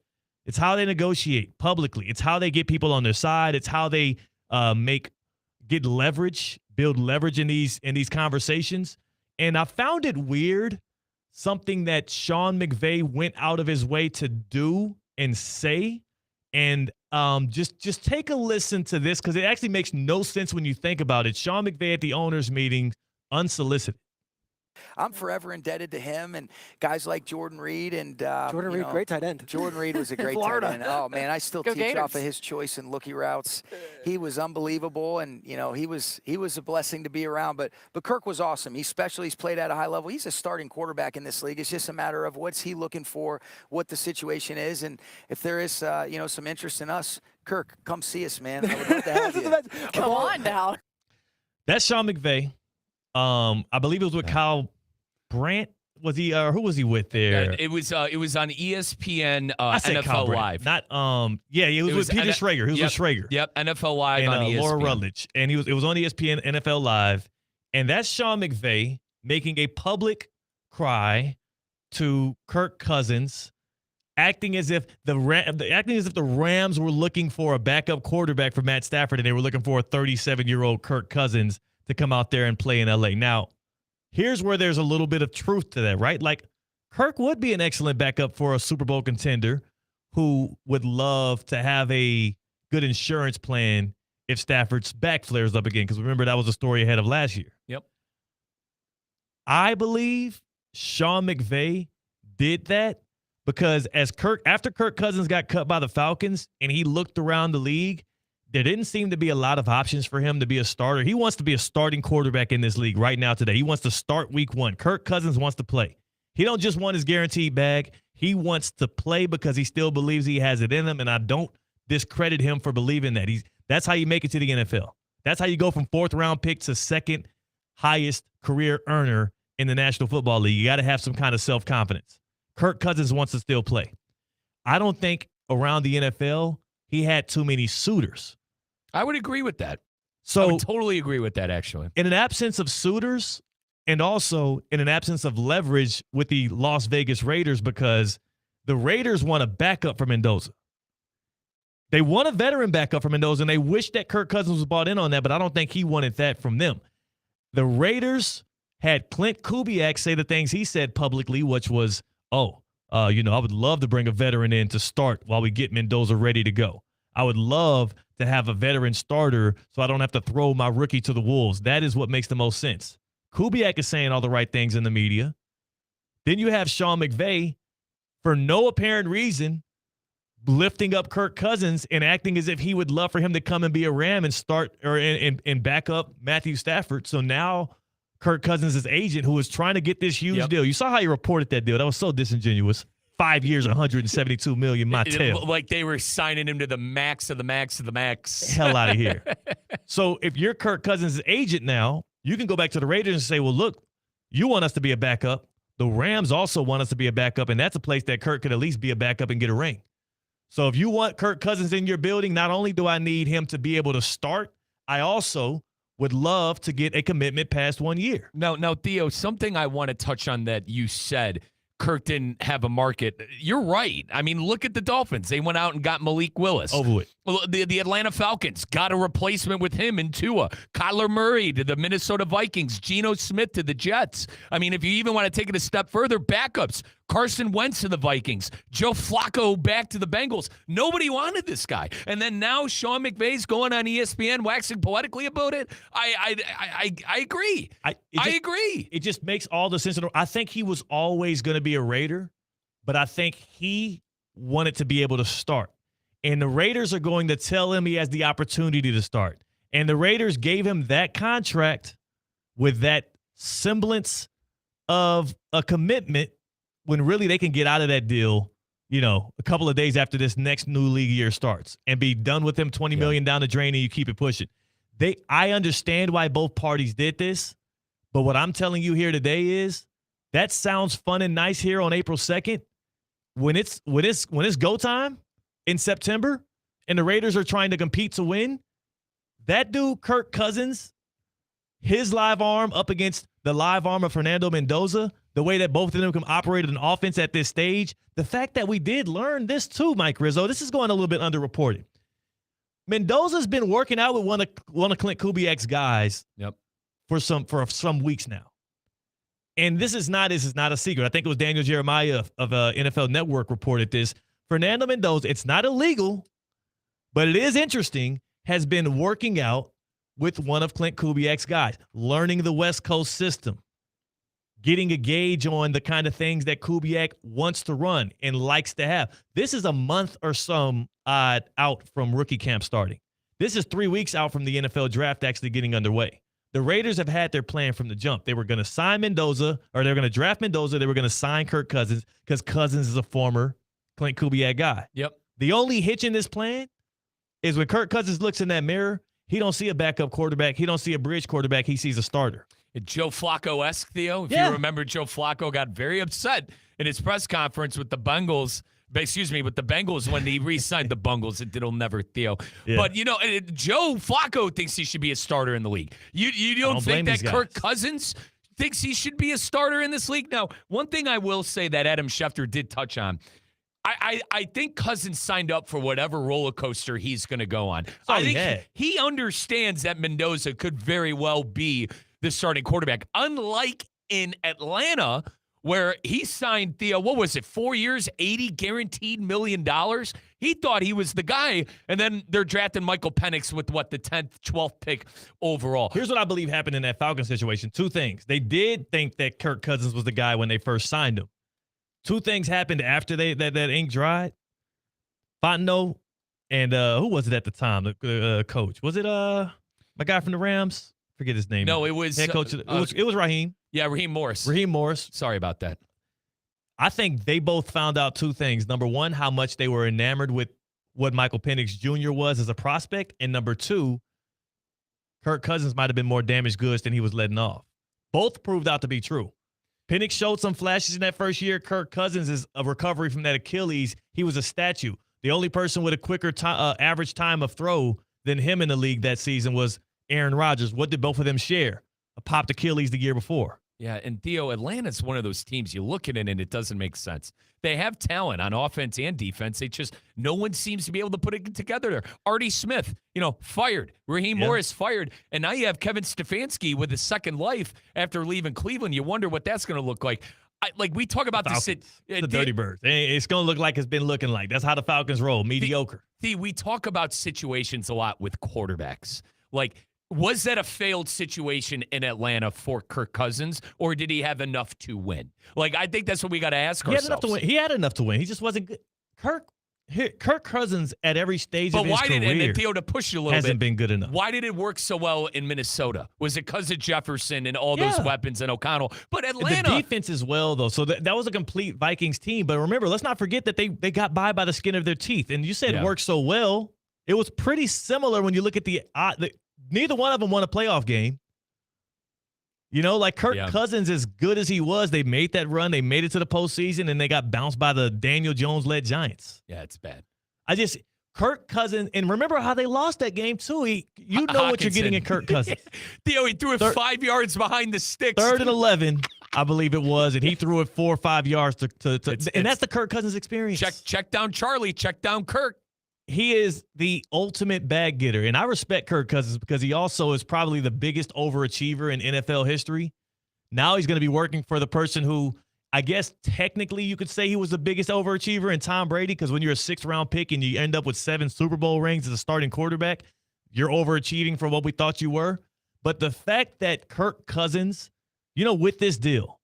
[SPEAKER 3] It's how they negotiate publicly. It's how they get people on their side. It's how they get leverage, build leverage in these conversations. And I found it weird, something that Sean McVay went out of his way to do and say. And just take a listen to this, because it actually makes no sense when you think about it. Sean McVay at the owners' meeting, unsolicited.
[SPEAKER 14] I'm forever indebted to him and guys like Jordan Reed and
[SPEAKER 18] Jordan Reed, great tight end.
[SPEAKER 14] Jordan Reed was a great tight end. Oh man, I still teach
[SPEAKER 18] Gators.
[SPEAKER 14] off of his choice and looky routes. He was unbelievable, and he was a blessing to be around. But Kirk was awesome. He's special. He's played at a high level. He's a starting quarterback in this league. It's just a matter of what's he looking for, what the situation is, and if there is some interest in us, Kirk, come see us, man. I would love to have you.
[SPEAKER 18] Come on now.
[SPEAKER 3] That's Sean McVay. I believe it was with Kyle Brandt. Was he? Who was he with there?
[SPEAKER 10] It was on ESPN
[SPEAKER 3] I said
[SPEAKER 10] NFL
[SPEAKER 3] Kyle Brandt,
[SPEAKER 10] Live.
[SPEAKER 3] Not it was with Peter Schrager. He was with Schrager.
[SPEAKER 10] Yep, NFL Live
[SPEAKER 3] and
[SPEAKER 10] on ESPN.
[SPEAKER 3] Laura Rutledge, and it was on ESPN NFL Live, and that's Sean McVay making a public cry to Kirk Cousins, acting as if the Rams were looking for a backup quarterback for Matt Stafford, and they were looking for a 37-year-old Kirk Cousins to come out there and play in LA. Now, here's where there's a little bit of truth to that, right? Like, Kirk would be an excellent backup for a Super Bowl contender who would love to have a good insurance plan if Stafford's back flares up again, because remember, that was the story ahead of last year.
[SPEAKER 10] Yep.
[SPEAKER 3] I believe Sean McVay did that because after Kirk Cousins got cut by the Falcons and he looked around the league, there didn't seem to be a lot of options for him to be a starter. He wants to be a starting quarterback in this league right now today. He wants to start week 1. Kirk Cousins wants to play. He don't just want his guaranteed bag. He wants to play because he still believes he has it in him, and I don't discredit him for believing that. That's how you make it to the NFL. That's how you go from 4th-round pick to 2nd highest career earner in the National Football League. You got to have some kind of self-confidence. Kirk Cousins wants to still play. I don't think around the NFL he had too many suitors.
[SPEAKER 10] I would agree with that.
[SPEAKER 3] So,
[SPEAKER 10] I would totally agree with that, actually.
[SPEAKER 3] In an absence of suitors and also in an absence of leverage with the Las Vegas Raiders, because the Raiders want a backup for Mendoza. They want a veteran backup for Mendoza, and they wish that Kirk Cousins was bought in on that, but I don't think he wanted that from them. The Raiders had Clint Kubiak say the things he said publicly, which was, I would love to bring a veteran in to start while we get Mendoza ready to go. I would love to have a veteran starter so I don't have to throw my rookie to the wolves. That is what makes the most sense. Kubiak is saying all the right things in the media. Then you have Sean McVay, for no apparent reason, lifting up Kirk Cousins and acting as if he would love for him to come and be a Ram and start and back up Matthew Stafford. So now Kirk Cousins' agent, who was trying to get this huge deal. You saw how he reported that deal. That was so disingenuous. 5 years, $172 million, my tail.
[SPEAKER 10] Like they were signing him to the max of the max of the max.
[SPEAKER 3] Hell out of here. So if you're Kirk Cousins' agent now, you can go back to the Raiders and say, well, look, you want us to be a backup. The Rams also want us to be a backup, and that's a place that Kirk could at least be a backup and get a ring. So if you want Kirk Cousins in your building, not only do I need him to be able to start, I also would love to get a commitment past 1 year.
[SPEAKER 10] Now, Theo, something I want to touch on that you said, Kirk didn't have a market. You're right. I mean, look at the Dolphins. They went out and got Malik Willis.
[SPEAKER 3] Over with.
[SPEAKER 10] Well, the Atlanta Falcons got a replacement with him in Tua. Kyler Murray to the Minnesota Vikings. Geno Smith to the Jets. I mean, if you even want to take it a step further, backups. Carson Wentz to the Vikings. Joe Flacco back to the Bengals. Nobody wanted this guy. And then now Sean McVay's going on ESPN waxing poetically about it. I agree. I agree.
[SPEAKER 3] It just makes all the sense in the world. I think he was always going to be a Raider, but I think he wanted to be able to start. And the Raiders are going to tell him he has the opportunity to start. And the Raiders gave him that contract with that semblance of a commitment when really they can get out of that deal, a couple of days after this next new league year starts and be done with him $20 million down the drain and you keep it pushing. I understand why both parties did this, but what I'm telling you here today is that sounds fun and nice here on April 2nd. When it's go time in September and the Raiders are trying to compete to win, that dude, Kirk Cousins, his live arm up against the live arm of Fernando Mendoza, the way that both of them can operate an offense at this stage, the fact that we did learn this too, Mike Rizzo, this is going a little bit underreported. Mendoza's been working out with one of Clint Kubiak's guys for some weeks now. And this is not a secret. I think it was Daniel Jeremiah of NFL Network reported this. Fernando Mendoza, it's not illegal, but it is interesting, has been working out with one of Clint Kubiak's guys, learning the West Coast system, getting a gauge on the kind of things that Kubiak wants to run and likes to have. This is a month or so out from rookie camp starting. This is 3 weeks out from the NFL draft actually getting underway. The Raiders have had their plan from the jump. They were going to sign Mendoza, or they were going to draft Mendoza. They were going to sign Kirk Cousins because Cousins is a former Clint Kubiak guy.
[SPEAKER 10] Yep.
[SPEAKER 3] The only hitch in this plan is when Kirk Cousins looks in that mirror, he don't see a backup quarterback. He don't see a bridge quarterback. He sees a starter.
[SPEAKER 10] Joe Flacco-esque, Theo. If you remember, Joe Flacco got very upset in his press conference with the Bengals. With the Bengals when he re-signed the Bungles. It'll never, Theo. Yeah. But, Joe Flacco thinks he should be a starter in the league. You don't think that Kirk Cousins thinks he should be a starter in this league? Now, one thing I will say that Adam Schefter did touch on, I think Cousins signed up for whatever roller coaster he's going to go on. I think he understands that Mendoza could very well be the starting quarterback. Unlike in Atlanta, where he signed, Theo, 4 years, $80 guaranteed million? He thought he was the guy, and then they're drafting Michael Penix with, the 10th, 12th pick overall.
[SPEAKER 3] Here's what I believe happened in that Falcons situation. Two things. They did think that Kirk Cousins was the guy when they first signed him. two things happened after that ink dried. Fontenot and who was it at the time? The coach. Was it my guy from the Rams? Forget his name.
[SPEAKER 10] No, it was
[SPEAKER 3] head coach. It was Raheem.
[SPEAKER 10] Yeah, Raheem Morris.
[SPEAKER 3] Raheem Morris.
[SPEAKER 10] Sorry about that.
[SPEAKER 3] I think they both found out two things. Number one, how much they were enamored with what Michael Penix Jr. was as a prospect. And number two, Kirk Cousins might have been more damaged goods than he was letting off. Both proved out to be true. Penix showed some flashes in that first year. Kirk Cousins is a recovery from that Achilles. He was a statue. The only person with a quicker average time of throw than him in the league that season was Aaron Rodgers. What did both of them share? A popped Achilles the year before.
[SPEAKER 10] Yeah, and Theo, Atlanta's one of those teams you look at it and it doesn't make sense. They have talent on offense and defense. They just, no one seems to be able to put it together there. Artie Smith, fired. Raheem Morris fired. And now you have Kevin Stefanski with his second life after leaving Cleveland. You wonder what that's going to look like. We talk about the
[SPEAKER 3] Dirty Birds. It's going to look like it's been looking like. That's how the Falcons roll, mediocre.
[SPEAKER 10] We talk about situations a lot with quarterbacks. Was that a failed situation in Atlanta for Kirk Cousins, or did he have enough to win? I think that's what we got to ask ourselves.
[SPEAKER 3] He had enough to win. He just wasn't good. Kirk Cousins at every stage of his career
[SPEAKER 10] and then Theo, to push you a little
[SPEAKER 3] hasn't been good enough.
[SPEAKER 10] Why did it work so well in Minnesota? Was it because of Jefferson and all those weapons and O'Connell? But Atlanta,
[SPEAKER 3] the defense as well, though. So that was a complete Vikings team. But remember, let's not forget that they got by the skin of their teeth. And you said it worked so well. It was pretty similar when you look at the neither one of them won a playoff game. Kirk Cousins, as good as he was, they made that run. They made it to the postseason, and they got bounced by the Daniel Jones-led Giants.
[SPEAKER 10] Yeah, it's bad.
[SPEAKER 3] Kirk Cousins, and remember how they lost that game, too. You know what you're getting in Kirk Cousins.
[SPEAKER 10] Theo, he threw it 5 yards behind the sticks.
[SPEAKER 3] 3rd and 11, I believe it was, and he threw it 4 or 5 yards and that's the Kirk Cousins experience.
[SPEAKER 10] Check down Charlie, check down Kirk.
[SPEAKER 3] He is the ultimate bag getter, and I respect Kirk Cousins because he also is probably the biggest overachiever in NFL history. Now he's going to be working for the person who, I guess technically you could say he was the biggest overachiever in Tom Brady, because when you're a 6th-round pick and you end up with 7 Super Bowl rings as a starting quarterback, you're overachieving for what we thought you were. But the fact that Kirk Cousins, with this deal,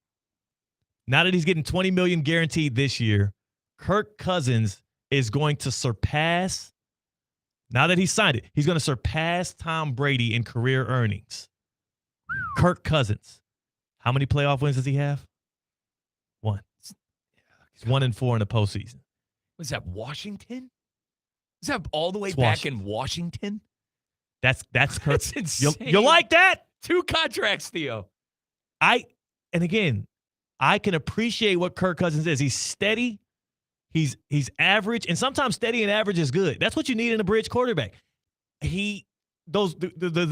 [SPEAKER 3] now that he's getting $20 million guaranteed this year, Kirk Cousins is going to surpass, now that he signed it, he's going to surpass Tom Brady in career earnings. Kirk Cousins, how many playoff wins does he have? 1. He's 1-4 in the postseason.
[SPEAKER 10] Was that Washington? Is that all the way back in Washington?
[SPEAKER 3] That's Kirk.
[SPEAKER 10] That's insane.
[SPEAKER 3] You like that?
[SPEAKER 10] 2 contracts, Theo.
[SPEAKER 3] And again, I can appreciate what Kirk Cousins is. He's steady. He's average, and sometimes steady and average is good. That's what you need in a bridge quarterback. The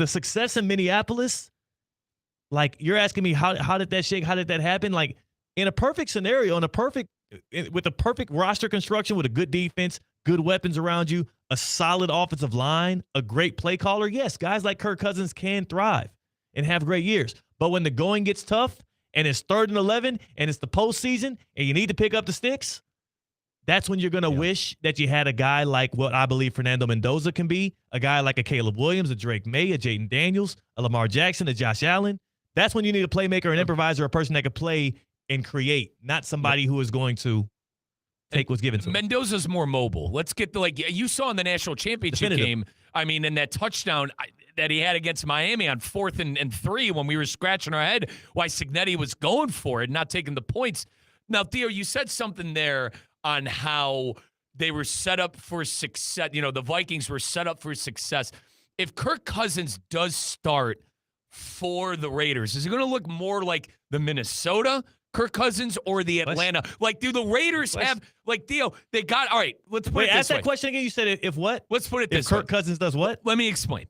[SPEAKER 3] success in Minneapolis, you're asking me how did that shake? How did that happen? In a perfect scenario, with a perfect roster construction, with a good defense, good weapons around you, a solid offensive line, a great play caller, yes, guys like Kirk Cousins can thrive and have great years. But when the going gets tough and it's 3rd and 11 and it's the postseason and you need to pick up the sticks, that's when you're going to wish that you had a guy like what I believe Fernando Mendoza can be, a guy like a Caleb Williams, a Drake May, a Jaden Daniels, a Lamar Jackson, a Josh Allen. That's when you need a playmaker, an improviser, a person that can play and create, not somebody who is going to take what's given to him.
[SPEAKER 10] Mendoza's more mobile. Let's get you saw in the national championship game, in that touchdown that he had against Miami on 4th and 3 when we were scratching our head why Cignetti was going for it, not taking the points. Now, Theo, you said something there on how they were set up for success. The Vikings were set up for success. If Kirk Cousins does start for the Raiders, is it going to look more like the Minnesota Kirk Cousins or the Atlanta? Do the Raiders have, Theo, they got, all right, let's put it this way.
[SPEAKER 3] Ask that question again. You said if what?
[SPEAKER 10] Let's put it this
[SPEAKER 3] way. If Kirk Cousins does what?
[SPEAKER 10] Let me explain.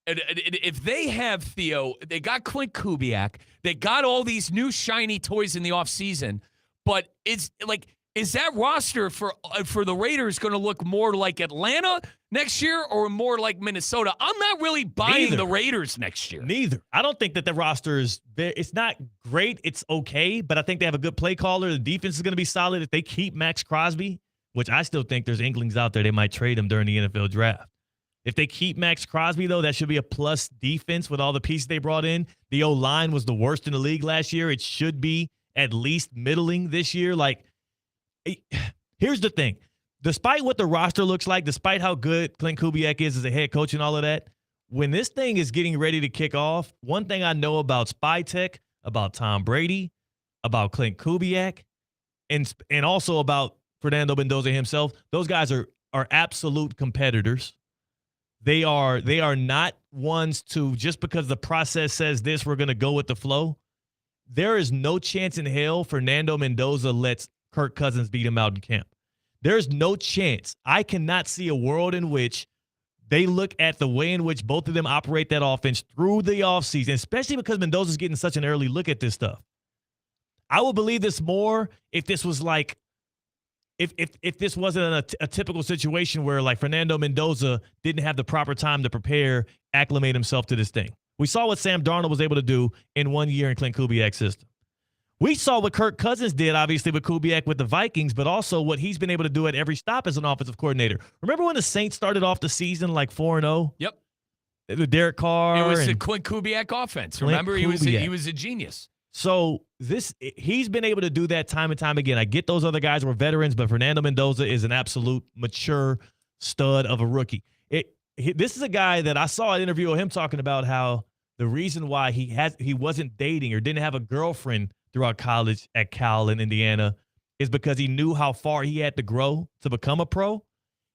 [SPEAKER 10] If they have, Theo, they got Clint Kubiak, they got all these new shiny toys in the offseason, but it's is that roster for the Raiders going to look more like Atlanta next year or more like Minnesota? I'm not really buying the Raiders next year.
[SPEAKER 3] Neither. I don't think that the roster it's not great. It's okay, but I think they have a good play caller. The defense is going to be solid. If they keep Max Crosby, which I still think there's inklings out there, they might trade him during the NFL draft. If they keep Max Crosby, though, that should be a plus defense with all the pieces they brought in. The O-line was the worst in the league last year. It should be at least middling this year. here's the thing. Despite what the roster looks like, despite how good Clint Kubiak is as a head coach and all of that, when this thing is getting ready to kick off, one thing I know about Spy Tech, about Tom Brady, about Clint Kubiak, and also about Fernando Mendoza himself, those guys are absolute competitors. They are not ones to, just because the process says this, we're going to go with the flow. There is no chance in hell Fernando Mendoza lets Kirk Cousins beat him out in camp. There's no chance. I cannot see a world in which they look at the way in which both of them operate that offense through the offseason, especially because Mendoza's getting such an early look at this stuff. I would believe this more if this was like, if this wasn't a typical situation where like Fernando Mendoza didn't have the proper time to prepare, acclimate himself to this thing. We saw what Sam Darnold was able to do in 1 year in Clint Kubiak's system. We saw what Kirk Cousins did, obviously, with Kubiak with the Vikings, but also what he's been able to do at every stop as an offensive coordinator. Remember when the Saints started off the season like 4-0?
[SPEAKER 10] Yep.
[SPEAKER 3] With Derek Carr.
[SPEAKER 10] It was the Clint Kubiak offense. Remember, he was a genius.
[SPEAKER 3] So he's been able to do that time and time again. I get those other guys were veterans, but Fernando Mendoza is an absolute mature stud of a rookie. This is a guy that I saw an interview of him talking about how the reason why he wasn't dating or didn't have a girlfriend throughout college at Cal in Indiana is because he knew how far he had to grow to become a pro.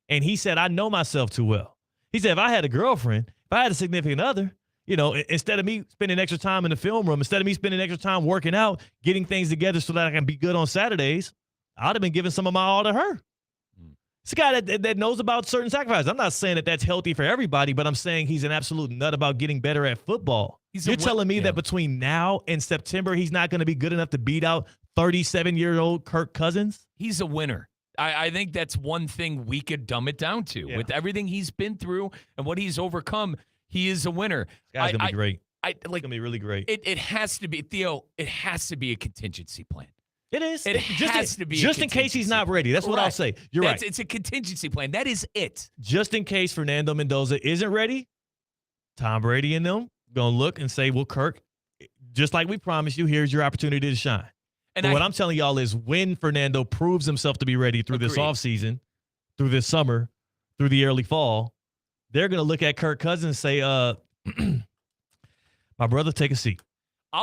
[SPEAKER 3] And he said, I know myself too well. He said, if I had a girlfriend, if I had a significant other, instead of me spending extra time in the film room, instead of me spending extra time working out, getting things together so that I can be good on Saturdays, I'd have been giving some of my all to her. It's a guy that knows about certain sacrifices. I'm not saying that that's healthy for everybody, but I'm saying he's an absolute nut about getting better at football. You're telling me that between now and September, he's not going to be good enough to beat out 37-year-old Kirk Cousins?
[SPEAKER 10] He's a winner. I think that's one thing we could dumb it down to. Yeah. With everything he's been through and what he's overcome, he is a winner.
[SPEAKER 3] This guy's going to be great. It's
[SPEAKER 10] going
[SPEAKER 3] to be really great.
[SPEAKER 10] It has to be, Theo, it has to be a contingency plan.
[SPEAKER 3] It is.
[SPEAKER 10] It has to be
[SPEAKER 3] just in case he's not ready. That's what I'll say. You're right.
[SPEAKER 10] It's a contingency plan. That is it.
[SPEAKER 3] Just in case Fernando Mendoza isn't ready, Tom Brady and them going to look and say, well, Kirk, just like we promised you, here's your opportunity to shine. And what I'm telling y'all is when Fernando proves himself to be ready through this offseason, through this summer, through the early fall, they're going to look at Kirk Cousins and say, my brother, take a seat.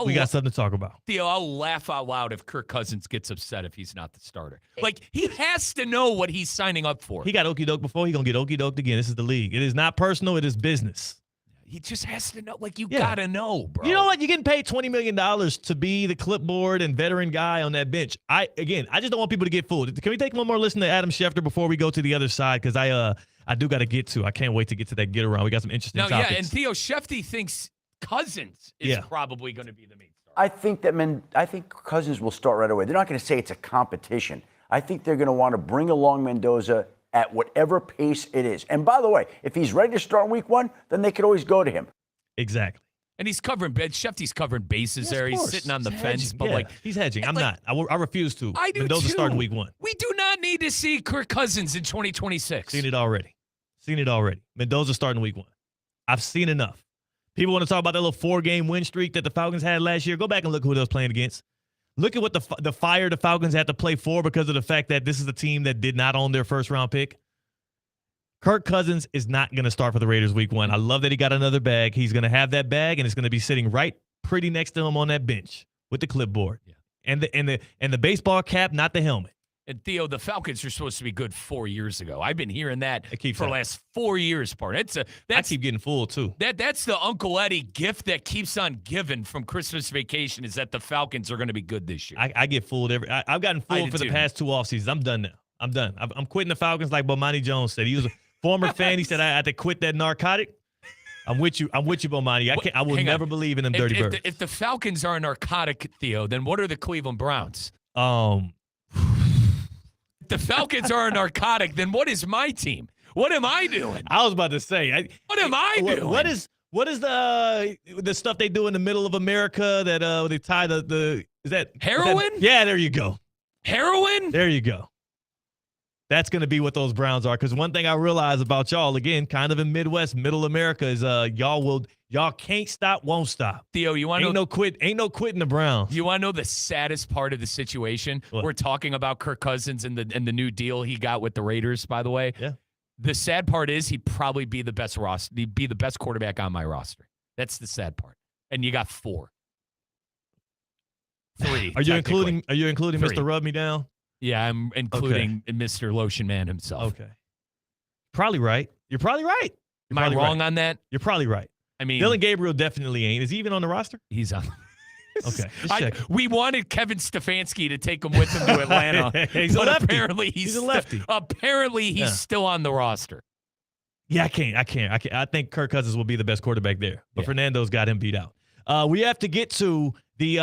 [SPEAKER 3] We got something to talk about.
[SPEAKER 10] Theo, I'll laugh out loud if Kirk Cousins gets upset if he's not the starter. Like, he has to know what he's signing up for.
[SPEAKER 3] He got okey-doke before. He's going to get okey-doked again. This is the league. It is not personal. It is business.
[SPEAKER 10] He just has to know. Like, you got to know, bro.
[SPEAKER 3] You know what? You're getting paid $20 million to be the clipboard and veteran guy on that bench. I just don't want people to get fooled. Can we take one more listen to Adam Schefter before we go to the other side? Because I do got to get to. I can't wait to get to that get-around. We got some interesting topics.
[SPEAKER 10] Yeah, and Theo Schefter thinks Cousins is probably going to be the main star.
[SPEAKER 4] I think Cousins will start right away. They're not going to say it's a competition. I think they're going to want to bring along Mendoza at whatever pace it is. And by the way, if he's ready to start week 1, then they could always go to him.
[SPEAKER 3] Exactly.
[SPEAKER 10] And he's covering Schefter's covering bases there. He's sitting on the fence, but
[SPEAKER 3] he's hedging. I'm not. I refuse to.
[SPEAKER 10] I do
[SPEAKER 3] Mendoza
[SPEAKER 10] too.
[SPEAKER 3] starting week 1.
[SPEAKER 10] We do not need to see Kirk Cousins in 2026.
[SPEAKER 3] Seen it already. Mendoza starting week 1. I've seen enough. People want to talk about that little 4-game win streak that the Falcons had last year. Go back and look who they was playing against. Look at what the fire the Falcons had to play for because of the fact that this is a team that did not own their first-round pick. Kirk Cousins is not going to start for the Raiders week 1. I love that he got another bag. He's going to have that bag, and it's going to be sitting right pretty next to him on that bench with the clipboard. Yeah. And the baseball cap, not the helmet.
[SPEAKER 10] And Theo, the Falcons are supposed to be good 4 years ago. I've been hearing that for the last 4 years. I
[SPEAKER 3] keep getting fooled too.
[SPEAKER 10] That's the Uncle Eddie gift that keeps on giving from Christmas vacation is that the Falcons are going to be good this year.
[SPEAKER 3] I get fooled I've gotten fooled for the past 2 off seasons. I'm done now. I'm done. I'm quitting the Falcons like Bomani Jones said. He was a former fan. He said I had to quit that narcotic. I'm with you, Bomani. I will never believe in them dirty birds.
[SPEAKER 10] If the Falcons are a narcotic, Theo, then what are the Cleveland Browns? The Falcons are a narcotic, then what is my team? What am I doing?
[SPEAKER 3] I was about to say.
[SPEAKER 10] What am I doing?
[SPEAKER 3] What is the stuff they do in the middle of America that they tie the is that
[SPEAKER 10] heroin?
[SPEAKER 3] Yeah, there you go.
[SPEAKER 10] Heroin?
[SPEAKER 3] There you go. That's going to be what those Browns are. Because one thing I realize about y'all, again, kind of in Midwest, Middle America, is y'all can't stop, won't stop.
[SPEAKER 10] Theo, you want to
[SPEAKER 3] know? Ain't no quitting the Browns.
[SPEAKER 10] You want to know the saddest part of the situation?
[SPEAKER 3] What?
[SPEAKER 10] We're talking about Kirk Cousins and the new deal he got with the Raiders. By the way,
[SPEAKER 3] yeah.
[SPEAKER 10] The sad part is he'd probably be the best roster. He'd be the best quarterback on my roster. That's the sad part. And you got 4. 3.
[SPEAKER 3] Are you including
[SPEAKER 10] Three.
[SPEAKER 3] Mr. Rub Me Down?
[SPEAKER 10] Yeah, I'm including Mr. Lotion Man himself.
[SPEAKER 3] Okay. Probably right. You're probably right.
[SPEAKER 10] Am I wrong on that?
[SPEAKER 3] You're probably right.
[SPEAKER 10] I mean,
[SPEAKER 3] Dylan Gabriel definitely ain't. Is he even on the roster?
[SPEAKER 10] He's on.
[SPEAKER 3] Okay.
[SPEAKER 10] We wanted Kevin Stefanski to take him with him to Atlanta.
[SPEAKER 3] He's a lefty.
[SPEAKER 10] Apparently
[SPEAKER 3] he's a lefty.
[SPEAKER 10] Apparently he's still on the roster.
[SPEAKER 3] Yeah, I can't. I think Kirk Cousins will be the best quarterback there, but Fernando's got him beat out. We have to get to the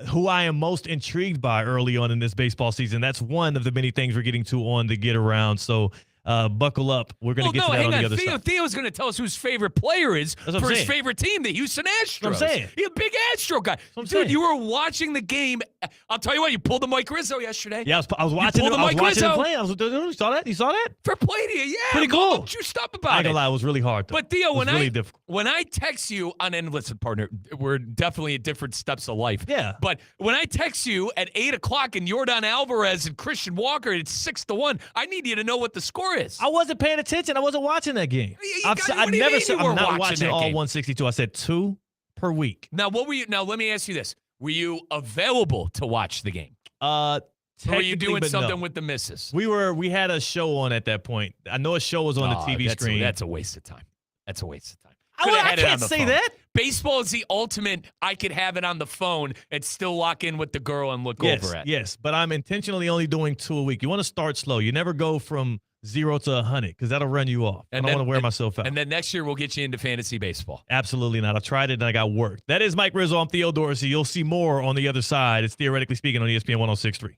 [SPEAKER 3] who I am most intrigued by early on in this baseball season. That's one of the many things we're getting to on the Get Around. So buckle up. We're going to get to that on the other side.
[SPEAKER 10] Theo's going to tell us who his favorite player is for his favorite team, the Houston Astros.
[SPEAKER 3] That's what I'm saying.
[SPEAKER 10] He's a big Astro guy.
[SPEAKER 3] Dude,
[SPEAKER 10] you were watching the game. I'll tell you what, you pulled the Mike Rizzo yesterday.
[SPEAKER 3] Yeah, I was watching it. I was watching it play. You saw that? You saw that?
[SPEAKER 10] For play to you, yeah.
[SPEAKER 3] Pretty cool.
[SPEAKER 10] Don't you stop about
[SPEAKER 3] I ain't gonna lie, it was really hard, though.
[SPEAKER 10] But Theo,
[SPEAKER 3] difficult.
[SPEAKER 10] when I text you and listen, partner, we're definitely at different steps of life.
[SPEAKER 3] Yeah.
[SPEAKER 10] But when I text you at 8:00 and Yordan Alvarez and Christian Walker, it's 6-1. I need you to know what the score is.
[SPEAKER 3] I wasn't paying attention. I wasn't watching that game.
[SPEAKER 10] I'm
[SPEAKER 3] not watching all 162. I said 2 per week.
[SPEAKER 10] Now, what were you? Now, let me ask you this: were you available to watch the game? Or were you doing something with the missus?
[SPEAKER 3] We had a show on at that point. I know a show was on the TV screen.
[SPEAKER 10] That's a waste of time. That's a waste of time.
[SPEAKER 3] I can't say that.
[SPEAKER 10] Baseball is the ultimate. I could have it on the phone and still lock in with the girl and look over it.
[SPEAKER 3] Yes, but I'm intentionally only doing 2 a week. You want to start slow. You never go from 0 to 100 because that'll run you off. I don't want to wear myself out.
[SPEAKER 10] And then next year we'll get you into fantasy baseball.
[SPEAKER 3] Absolutely not. I tried it and I got worked. That is Mike Rizzo. I'm Theo Dorsey. You'll see more on the other side. It's Theoretically Speaking on ESPN 106.3.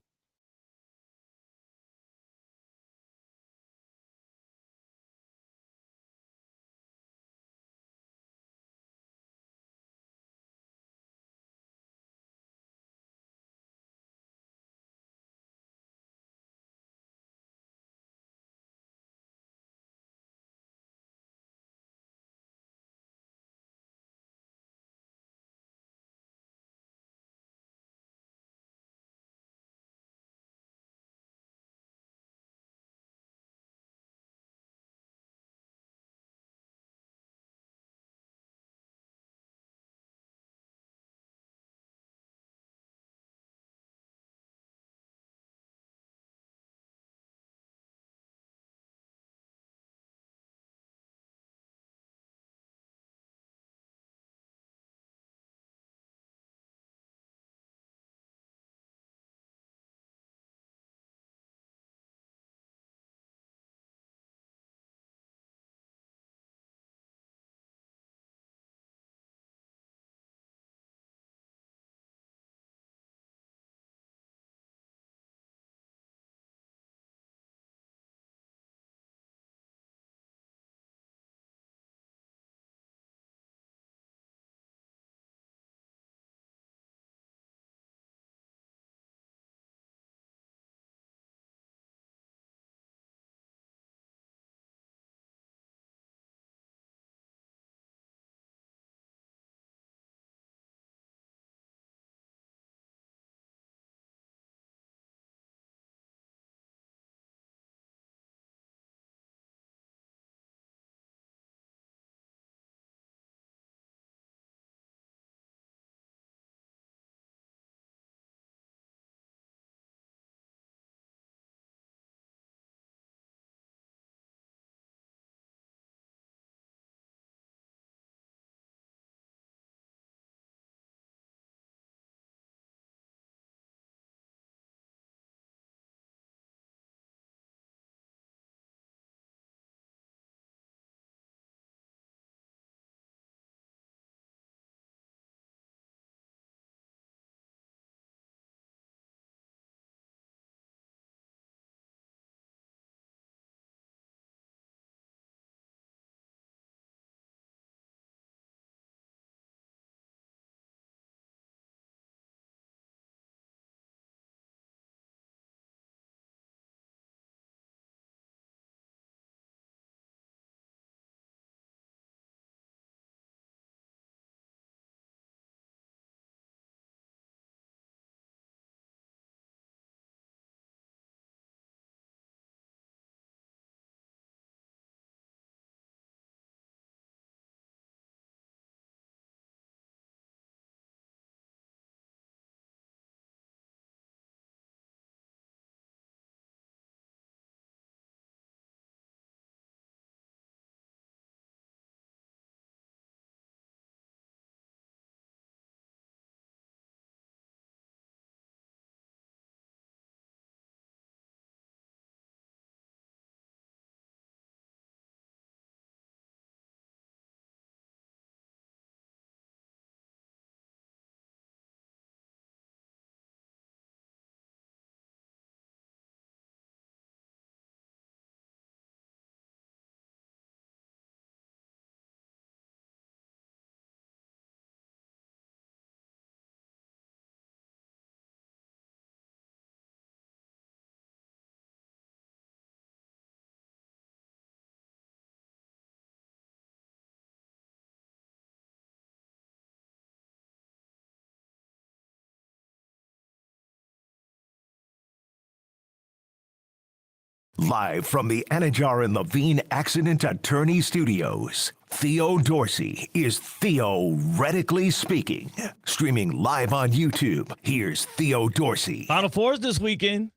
[SPEAKER 8] Live from the Anajar and Levine Accident Attorney Studios, Theo Dorsey is theoretically speaking. Streaming live on YouTube, here's Theo Dorsey.
[SPEAKER 3] Final Fours this weekend.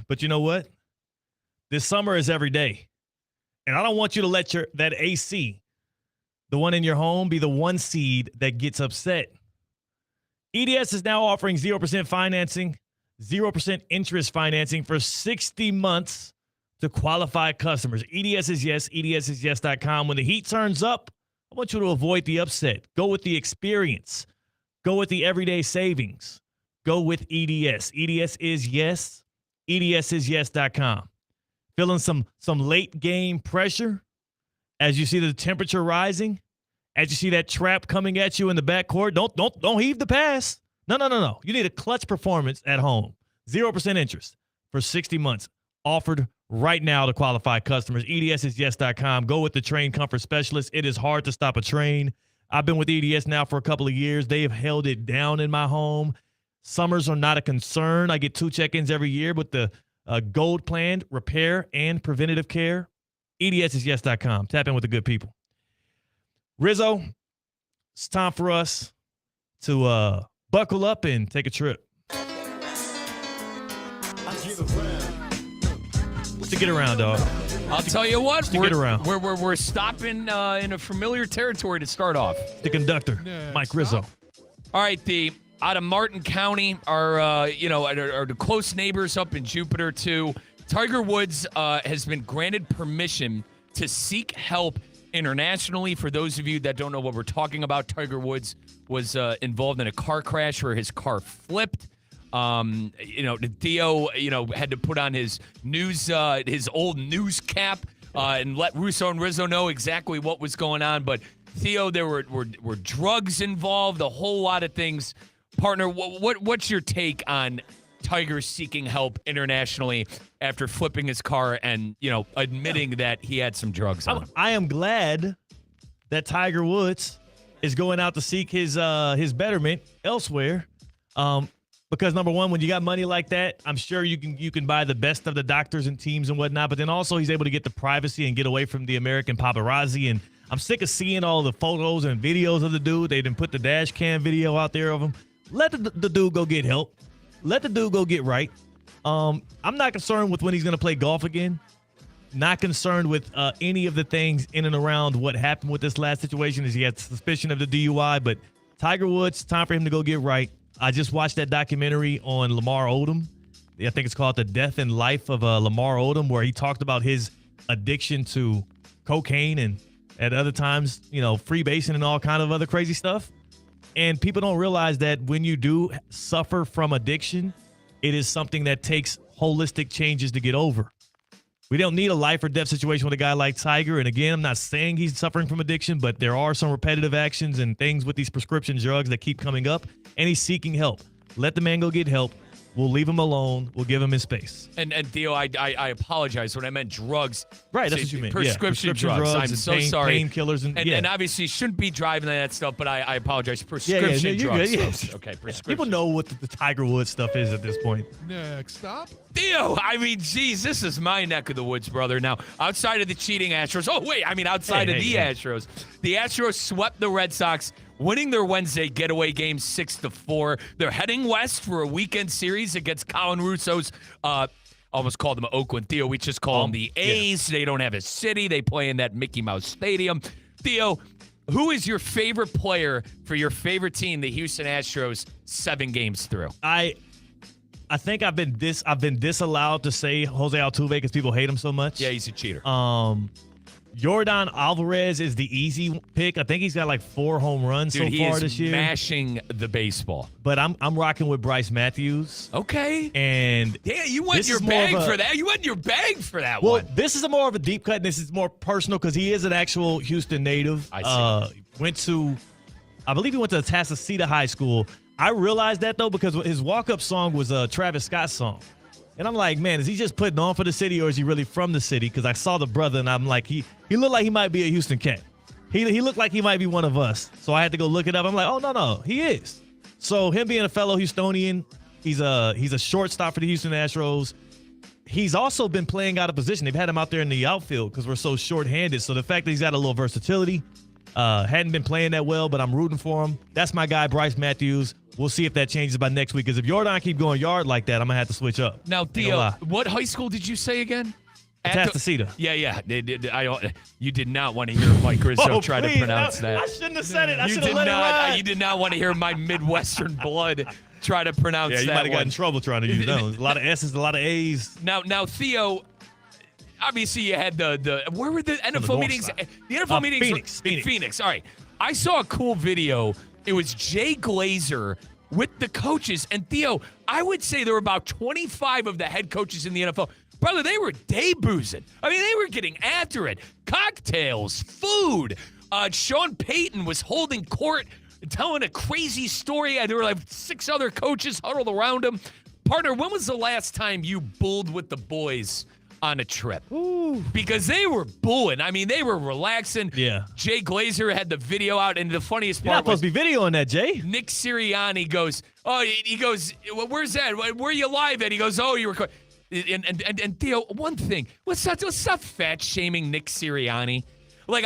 [SPEAKER 3] But you know what? This summer is every day. And I don't want you to let that AC, the one in your home, be the one seed that gets upset. EDS is now offering 0% financing, 0% interest financing for 60 months to qualified customers. EDS is yes, EDSisyes.com. When the heat turns up, I want you to avoid the upset. Go with the experience. Go with the everyday savings. Go with EDS. EDS is yes, EDSisyes.com. Feeling some late game pressure as you see the temperature rising, as you see that trap coming at you in the backcourt. Don't heave the pass. No. You need a clutch performance at home. 0% interest for 60 months. Offered right now to qualified customers. EDSisyes.com. Go with the train comfort specialist. It is hard to stop a train. I've been with EDS now for a couple of years. They have held it down in my home. Summers are not a concern. I get 2 check-ins every year with the gold plan, repair, and preventative care. EDSisyes.com. Tap in with the good people. Rizzo, it's time for us to buckle up and take a trip. To get around, dog.
[SPEAKER 10] I'll tell you what,
[SPEAKER 3] get around.
[SPEAKER 10] We're stopping in a familiar territory to start off.
[SPEAKER 3] The conductor, Mike Rizzo.
[SPEAKER 10] All right, out of Martin County, our the close neighbors up in Jupiter too. Tiger Woods has been granted permission to seek help internationally. For those of you that don't know what we're talking about, Tiger Woods was involved in a car crash where his car flipped. Theo, had to put on his old news cap and let Russo and Rizzo know exactly what was going on. But Theo, there were drugs involved, a whole lot of things. Partner, what's your take on Tiger seeking help internationally after flipping his car and, admitting that he had some drugs on him?
[SPEAKER 3] I am glad that Tiger Woods is going out to seek his betterment elsewhere. Because number one, when you got money like that, I'm sure you can buy the best of the doctors and teams and whatnot. But then also he's able to get the privacy and get away from the American paparazzi. And I'm sick of seeing all the photos and videos of the dude. They didn't put the dash cam video out there of him. Let the dude go get help. Let the dude go get right. I'm not concerned with when he's going to play golf again. Not concerned with any of the things in and around what happened with this last situation as he had suspicion of the DUI. But Tiger Woods, time for him to go get right. I just watched that documentary on Lamar Odom. I think it's called The Death and Life of Lamar Odom, where he talked about his addiction to cocaine and at other times, freebasing and all kind of other crazy stuff. And people don't realize that when you do suffer from addiction, it is something that takes holistic changes to get over. We don't need a life or death situation with a guy like Tiger. And again, I'm not saying he's suffering from addiction, but there are some repetitive actions and things with these prescription drugs that keep coming up, and he's seeking help. Let the man go get help. We'll leave him alone. We'll give him his space.
[SPEAKER 10] And Theo, I apologize when I meant drugs.
[SPEAKER 3] Right, that's what you meant.
[SPEAKER 10] Prescription drugs. I'm so sorry.
[SPEAKER 3] Painkillers
[SPEAKER 10] and obviously shouldn't be driving that stuff, but I apologize. Prescription drugs.
[SPEAKER 3] Good.
[SPEAKER 10] Okay, prescription.
[SPEAKER 3] People know what the Tiger Woods stuff is at this point.
[SPEAKER 19] Next up.
[SPEAKER 10] Theo, geez, this is my neck of the woods, brother. Now, outside of the cheating Astros. Oh, wait, outside of the Astros. The Astros swept the Red Sox, winning their Wednesday getaway game 6-4. They're heading west for a weekend series against Colin Russo's, almost called them Oakland. Theo, we just call them the A's. Yeah. They don't have a city. They play in that Mickey Mouse Stadium. Theo, who is your favorite player for your favorite team, the Houston Astros, 7 games through?
[SPEAKER 3] I think I've been disallowed to say Jose Altuve because people hate him so much.
[SPEAKER 10] Yeah, he's a cheater.
[SPEAKER 3] Yordan Alvarez is the easy pick. I think he's got like 4 home runs so far this year.
[SPEAKER 10] Smashing the baseball.
[SPEAKER 3] But I'm rocking with Bryce Matthews.
[SPEAKER 10] Okay.
[SPEAKER 3] And
[SPEAKER 10] yeah, you went your bag for that. You went your bag for that one.
[SPEAKER 3] Well, this is more of a deep cut, and this is more personal because he is an actual Houston native.
[SPEAKER 10] I see.
[SPEAKER 3] I believe he went to Atascocita High School. I realized that, though, because his walk-up song was a Travis Scott song. And I'm like, man, is he just putting on for the city or is he really from the city? Because I saw the brother, and I'm like, he looked like he might be a Houston cat. He looked like he might be one of us. So I had to go look it up. I'm like, oh, no, he is. So him being a fellow Houstonian, he's a shortstop for the Houston Astros. he's also been playing out of position. They've had him out there in the outfield because we're so shorthanded. So the fact that he's got a little versatility, hadn't been playing that well, but I'm rooting for him. That's my guy, Bryce Matthews. We'll see if that changes by next week. Because if Jordan keep going yard like that, I'm gonna have to switch up.
[SPEAKER 10] Now, Theo, what high school did you say again?
[SPEAKER 3] Atascocita.
[SPEAKER 10] Yeah. You did not want to hear Mike Rizzo try to pronounce that.
[SPEAKER 3] I shouldn't have said it. I should have let it ride.
[SPEAKER 10] You did not want to hear my Midwestern blood try to pronounce that.
[SPEAKER 3] Yeah, you might have got in trouble trying to use that one. A lot of S's, a lot of A's.
[SPEAKER 10] Now, Theo, obviously you had the where were the NFL meetings? The NFL meetings in Phoenix. All right. I saw a cool video. It was Jay Glazer with the coaches. And Theo, I would say there were about 25 of the head coaches in the NFL. Brother, they were day boozing. I mean, they were getting after it. Cocktails, food. Sean Payton was holding court, telling a crazy story. There were like 6 other coaches huddled around him. Partner, when was the last time you bulled with the boys on a trip?
[SPEAKER 3] Ooh.
[SPEAKER 10] Because they were bulling. I mean, they were relaxing.
[SPEAKER 3] Yeah.
[SPEAKER 10] Jay Glazer had the video out, and the funniest
[SPEAKER 3] You're
[SPEAKER 10] part
[SPEAKER 3] not supposed to be videoing that, Jay.
[SPEAKER 10] Nick Sirianni goes, he goes, well, where's that? Where are you live at? He goes, you were. And Theo, one thing, let's not fat shaming Nick Sirianni. Like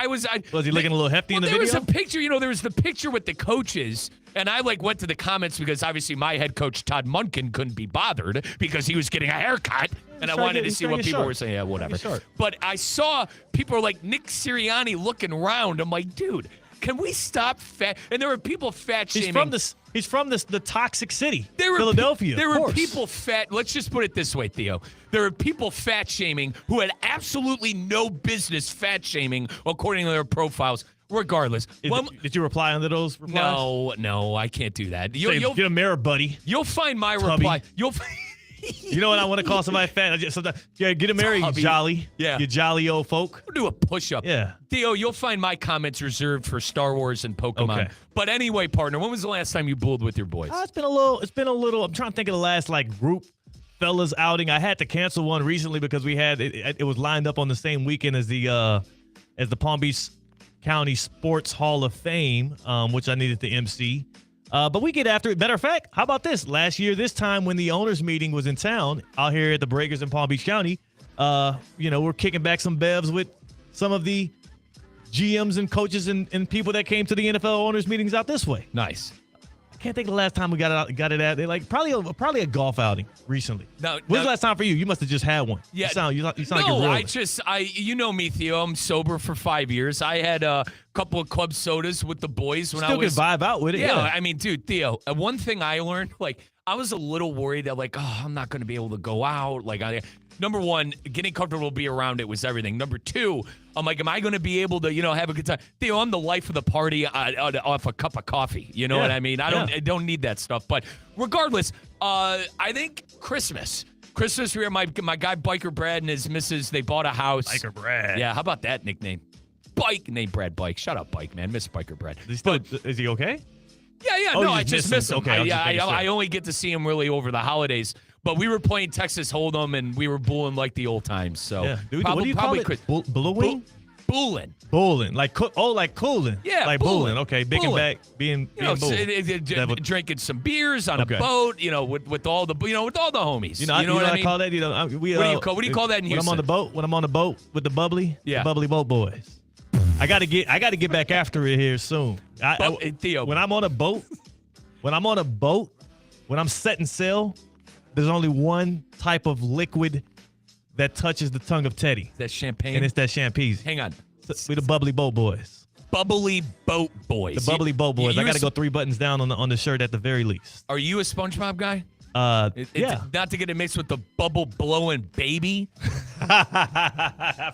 [SPEAKER 10] was
[SPEAKER 3] he looking a little hefty in the video?
[SPEAKER 10] There was a picture, there was the picture with the coaches, and I went to the comments because obviously my head coach Todd Monken couldn't be bothered because he was getting a haircut, and I wanted to see what people were saying. Yeah, whatever. But I saw people like Nick Sirianni looking around. I'm like, dude, can we stop fat? And there were people fat shaming.
[SPEAKER 3] He's from the toxic city,
[SPEAKER 10] Philadelphia. There were
[SPEAKER 3] course.
[SPEAKER 10] people fat. Let's just put it this way, Theo. There were people fat shaming who had absolutely no business fat shaming, according to their profiles. Regardless,
[SPEAKER 3] did you reply under those replies?
[SPEAKER 10] No, I can't do that.
[SPEAKER 3] Get a mirror, buddy.
[SPEAKER 10] You'll find my reply.
[SPEAKER 3] You know what I want to call somebody fat? Get a mirror, you jolly.
[SPEAKER 10] Yeah.
[SPEAKER 3] You jolly old folk.
[SPEAKER 10] We'll do a push-up.
[SPEAKER 3] Yeah.
[SPEAKER 10] Theo, you'll find my comments reserved for Star Wars and Pokemon.
[SPEAKER 3] Okay.
[SPEAKER 10] But anyway, partner, when was the last time you bulled with your boys?
[SPEAKER 3] It's been a little. I'm trying to think of the last group fellas outing. I had to cancel one recently because we had it was lined up on the same weekend as the Palm Beach County Sports Hall of Fame, which I needed to MC. But we get after it. Matter of fact, how about this? Last year, this time when the owners meeting was in town out here at the Breakers in Palm Beach County, we're kicking back some bevs with some of the GMs and coaches and people that came to the NFL owners meetings out this way.
[SPEAKER 10] Nice.
[SPEAKER 3] I can't think of the last time we got it at. They probably a golf outing recently. When's the last time for you? You must have just had one.
[SPEAKER 10] Yeah.
[SPEAKER 3] You sound like you're rolling.
[SPEAKER 10] You know me, Theo. I'm sober for 5 years. I had a couple of club sodas with the boys when I was.
[SPEAKER 3] Still can vibe out with it.
[SPEAKER 10] Yeah, I mean, dude, Theo, one thing I learned, I was a little worried that, I'm not going to be able to go out. Number one, getting comfortable to be around it was everything. Number two, I'm like, am I going to be able to, have a good time? Theo, I'm the life of the party off a cup of coffee. You know what I mean? I don't need that stuff. But regardless, I think Christmas, we my guy Biker Brad and his missus, they bought a house.
[SPEAKER 3] Biker Brad.
[SPEAKER 10] Yeah, how about that nickname? Bike, named Brad Bike. Shut up, Bike, man. Miss Biker Brad.
[SPEAKER 3] Is he okay?
[SPEAKER 10] Yeah.
[SPEAKER 3] Oh,
[SPEAKER 10] no, I just miss him.
[SPEAKER 3] Okay,
[SPEAKER 10] I only get to see him really over the holidays. But we were playing Texas Hold'em, and we were bulling like the old times. So
[SPEAKER 3] yeah. What do you call it? Booling?
[SPEAKER 10] Booling.
[SPEAKER 3] Like cooling.
[SPEAKER 10] Yeah,
[SPEAKER 3] like booling. Okay, big and back, being
[SPEAKER 10] drinking some beers on a boat. With all the with all the homies. You know what I mean?
[SPEAKER 3] Call that?
[SPEAKER 10] What do you call that in Houston?
[SPEAKER 3] When I'm on the boat with the bubbly,
[SPEAKER 10] the
[SPEAKER 3] bubbly boat boys. I gotta get back after it here soon.
[SPEAKER 10] Theo,
[SPEAKER 3] when I'm on a boat, when I'm setting sail, there's only one type of liquid that touches the tongue of Teddy.
[SPEAKER 10] That's champagne?
[SPEAKER 3] And it's that champagne.
[SPEAKER 10] Hang on.
[SPEAKER 3] We the bubbly boat boys.
[SPEAKER 10] Bubbly boat boys.
[SPEAKER 3] The bubbly boat boys. I got to go 3 buttons down on the shirt at the very least.
[SPEAKER 10] Are you a SpongeBob guy?
[SPEAKER 3] Yeah.
[SPEAKER 10] Not to get it mixed with the bubble blowing baby.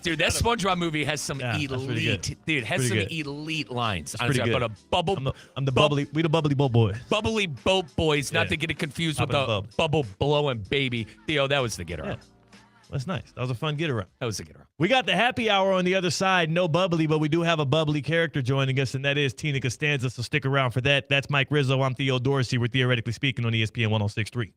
[SPEAKER 10] Dude, that SpongeBob movie has some elite. Dude, has some elite lines.
[SPEAKER 3] Honestly,
[SPEAKER 10] but a bubble.
[SPEAKER 3] I'm the bubbly. We the bubbly boat boys.
[SPEAKER 10] Bubbly boat boys. Not to get it confused with the bubble blowing baby. Theo, that was the get around.
[SPEAKER 3] That's nice. That was a fun get around.
[SPEAKER 10] That was a get around.
[SPEAKER 3] We got the happy hour on the other side. No bubbly, but we do have a bubbly character joining us, and that is Tina Costanza. So stick around for that. That's Mike Rizzo. I'm Theo Dorsey. We're theoretically speaking on ESPN 106.3.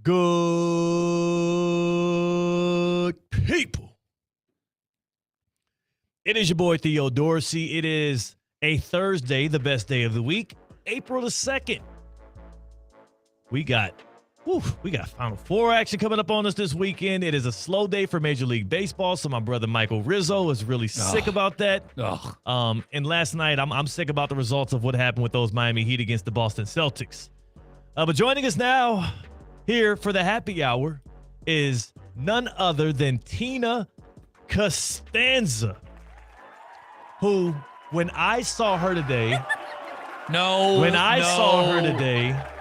[SPEAKER 3] Good people. It is your boy Theo Dorsey. It is a Thursday, the best day of the week, April the 2nd. We got Final Four action coming up on us this weekend. It is a slow day for Major League Baseball, so my brother Michael Rizzo is really sick about that. And last night, I'm sick about the results of what happened with those Miami Heat against the Boston Celtics. But joining us now here for the happy hour is none other than Tina Costanza, who, when I saw her today,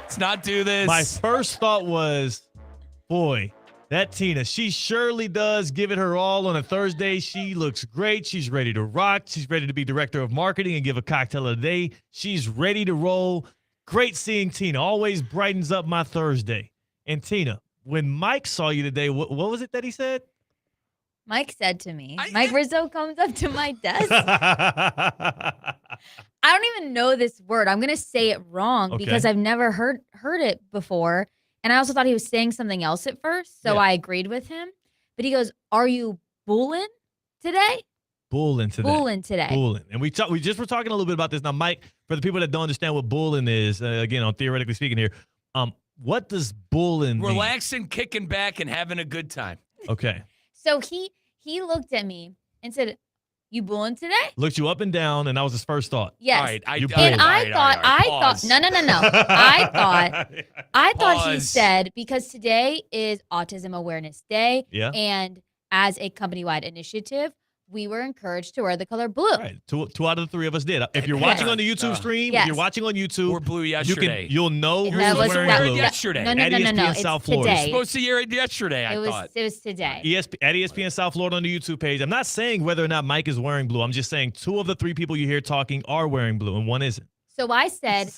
[SPEAKER 10] let's not do this.
[SPEAKER 3] My first thought was, boy, that Tina, she surely does give it her all on a Thursday. She looks great. She's ready to rock. She's ready to be director of marketing and give a cocktail a day. She's ready to roll. Great seeing Tina. Always brightens up my Thursday. And Tina, when Mike saw you today, what was it that he said?
[SPEAKER 19] Mike said to me, Mike Rizzo comes up to my desk. I don't even know this word. I'm going to say it wrong because I've never heard it before. And I also thought he was saying something else at first, so I agreed with him. But he goes, "Are you bullin' today?"
[SPEAKER 3] Bullin' today.
[SPEAKER 19] Bullin'.
[SPEAKER 3] And we just were talking a little bit about this. Now, Mike, for the people that don't understand what bullin' is, again, on theoretically speaking here, what does bullin' mean?
[SPEAKER 10] Relaxing, kicking back, and having a good time.
[SPEAKER 3] Okay.
[SPEAKER 19] So he looked at me and said, "You bullin' today?"
[SPEAKER 3] Looked you up and down, and that was his first thought.
[SPEAKER 19] Yes.
[SPEAKER 10] All right.
[SPEAKER 19] I thought, no. I thought he said, because today is Autism Awareness Day.
[SPEAKER 3] Yeah.
[SPEAKER 19] And as a company-wide initiative, we were encouraged to wear the color blue.
[SPEAKER 3] Right. Two out of the three of us did. If you're watching on the YouTube stream,
[SPEAKER 19] Yes.
[SPEAKER 3] if you're watching on YouTube,
[SPEAKER 10] We're blue yesterday.
[SPEAKER 3] You'll know who's
[SPEAKER 19] was
[SPEAKER 3] wearing
[SPEAKER 19] that-
[SPEAKER 3] blue.
[SPEAKER 10] yesterday.
[SPEAKER 19] No.
[SPEAKER 3] At ESPN
[SPEAKER 19] It's
[SPEAKER 3] South Florida.
[SPEAKER 19] today.
[SPEAKER 10] Supposed to hear it yesterday, I
[SPEAKER 19] It
[SPEAKER 10] thought.
[SPEAKER 19] was today.
[SPEAKER 3] At ESPN South Florida on the YouTube page. I'm not saying whether or not Mike is wearing blue. I'm just saying two of the three people you hear talking are wearing blue, and one isn't.
[SPEAKER 19] So I said,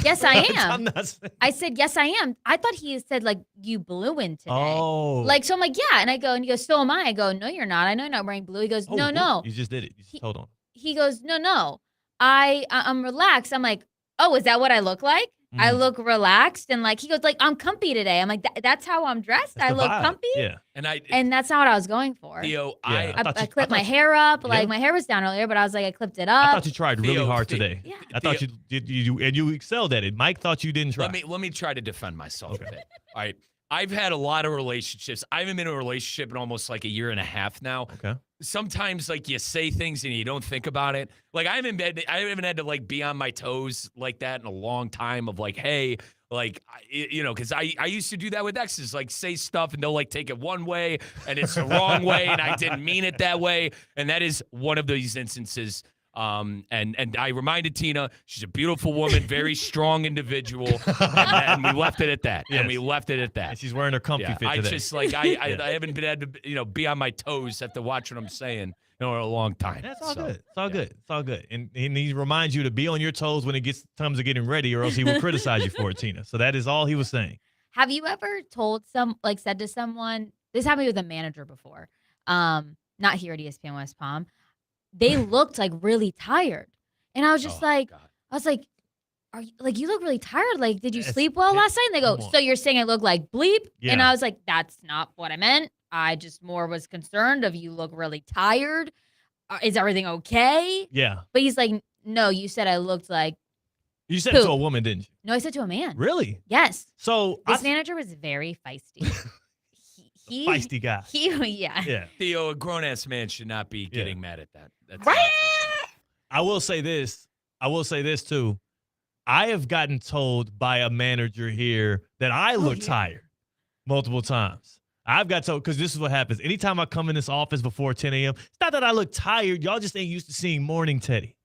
[SPEAKER 19] "Yes, I am."
[SPEAKER 3] I'm not saying.
[SPEAKER 19] I said, "Yes, I am." I thought he said, like, "You blew in today."
[SPEAKER 3] Oh.
[SPEAKER 19] So I'm like, "Yeah." And I go, and he goes, "So am I." I go, "No, you're not. I know you're not wearing blue." He goes, No.
[SPEAKER 3] You just did it. Hold on.
[SPEAKER 19] He goes, No. I'm relaxed. I'm like, "Oh, is that what I look like?" I look relaxed, and like he goes, like, "I'm comfy today." I'm like, "That's how I'm dressed.
[SPEAKER 3] That's
[SPEAKER 19] I
[SPEAKER 3] the
[SPEAKER 19] look
[SPEAKER 3] vibe.
[SPEAKER 19] comfy."
[SPEAKER 3] Yeah.
[SPEAKER 19] And that's not what I was going for.
[SPEAKER 10] Theo,
[SPEAKER 19] I clipped my hair up. Like my hair was down earlier, but I was like, I clipped it up.
[SPEAKER 3] I thought you tried really hard today.
[SPEAKER 19] Yeah.
[SPEAKER 3] I thought you excelled at it. Mike thought you didn't try.
[SPEAKER 10] Let me try to defend myself a bit. All right. I've had a lot of relationships. I haven't been in a relationship in almost like a year and a half now.
[SPEAKER 3] Okay.
[SPEAKER 10] Sometimes like you say things and you don't think about it. Like I haven't had to like be on my toes like that in a long time of like, hey, like, because I used to do that with exes, like say stuff and they'll like take it one way and it's the wrong way and I didn't mean it that way. And that is one of these instances. And I reminded Tina, she's a beautiful woman, very strong individual, and we left it at that.
[SPEAKER 3] Yes.
[SPEAKER 10] And we left it at that.
[SPEAKER 3] And she's wearing her comfy fit
[SPEAKER 10] I
[SPEAKER 3] today.
[SPEAKER 10] just like I haven't been able to be on my toes, have to watch what I'm saying in a long time.
[SPEAKER 3] That's all good. It's all good. It's all good. And he reminds you to be on your toes when it gets times of getting ready, or else he will criticize you for it, Tina. So that is all he was saying.
[SPEAKER 19] Have you ever said to someone, this happened with a manager before, not here at ESPN West Palm, they looked like really tired. And I was just are you like, you look really tired. Like, did you sleep well last night? And they go, so you're saying I look like bleep?
[SPEAKER 3] Yeah.
[SPEAKER 19] And I was like, that's not what I meant. I just more was concerned of you look really tired. Is everything okay?
[SPEAKER 3] Yeah.
[SPEAKER 19] But he's like, no, you said I looked like
[SPEAKER 3] You said
[SPEAKER 19] poop.
[SPEAKER 3] it to a woman, didn't you?
[SPEAKER 19] No, I said to a man.
[SPEAKER 3] Really?
[SPEAKER 19] Yes.
[SPEAKER 3] So
[SPEAKER 19] this manager was very feisty.
[SPEAKER 3] Feisty guy.
[SPEAKER 19] Yeah.
[SPEAKER 10] Theo, a grown-ass man should not be getting mad at that. That's
[SPEAKER 19] Right?
[SPEAKER 3] I will say this too. I have gotten told by a manager here that I look tired multiple times. I've got told, because this is what happens. Anytime I come in this office before 10 a.m., it's not that I look tired. Y'all just ain't used to seeing morning Teddy.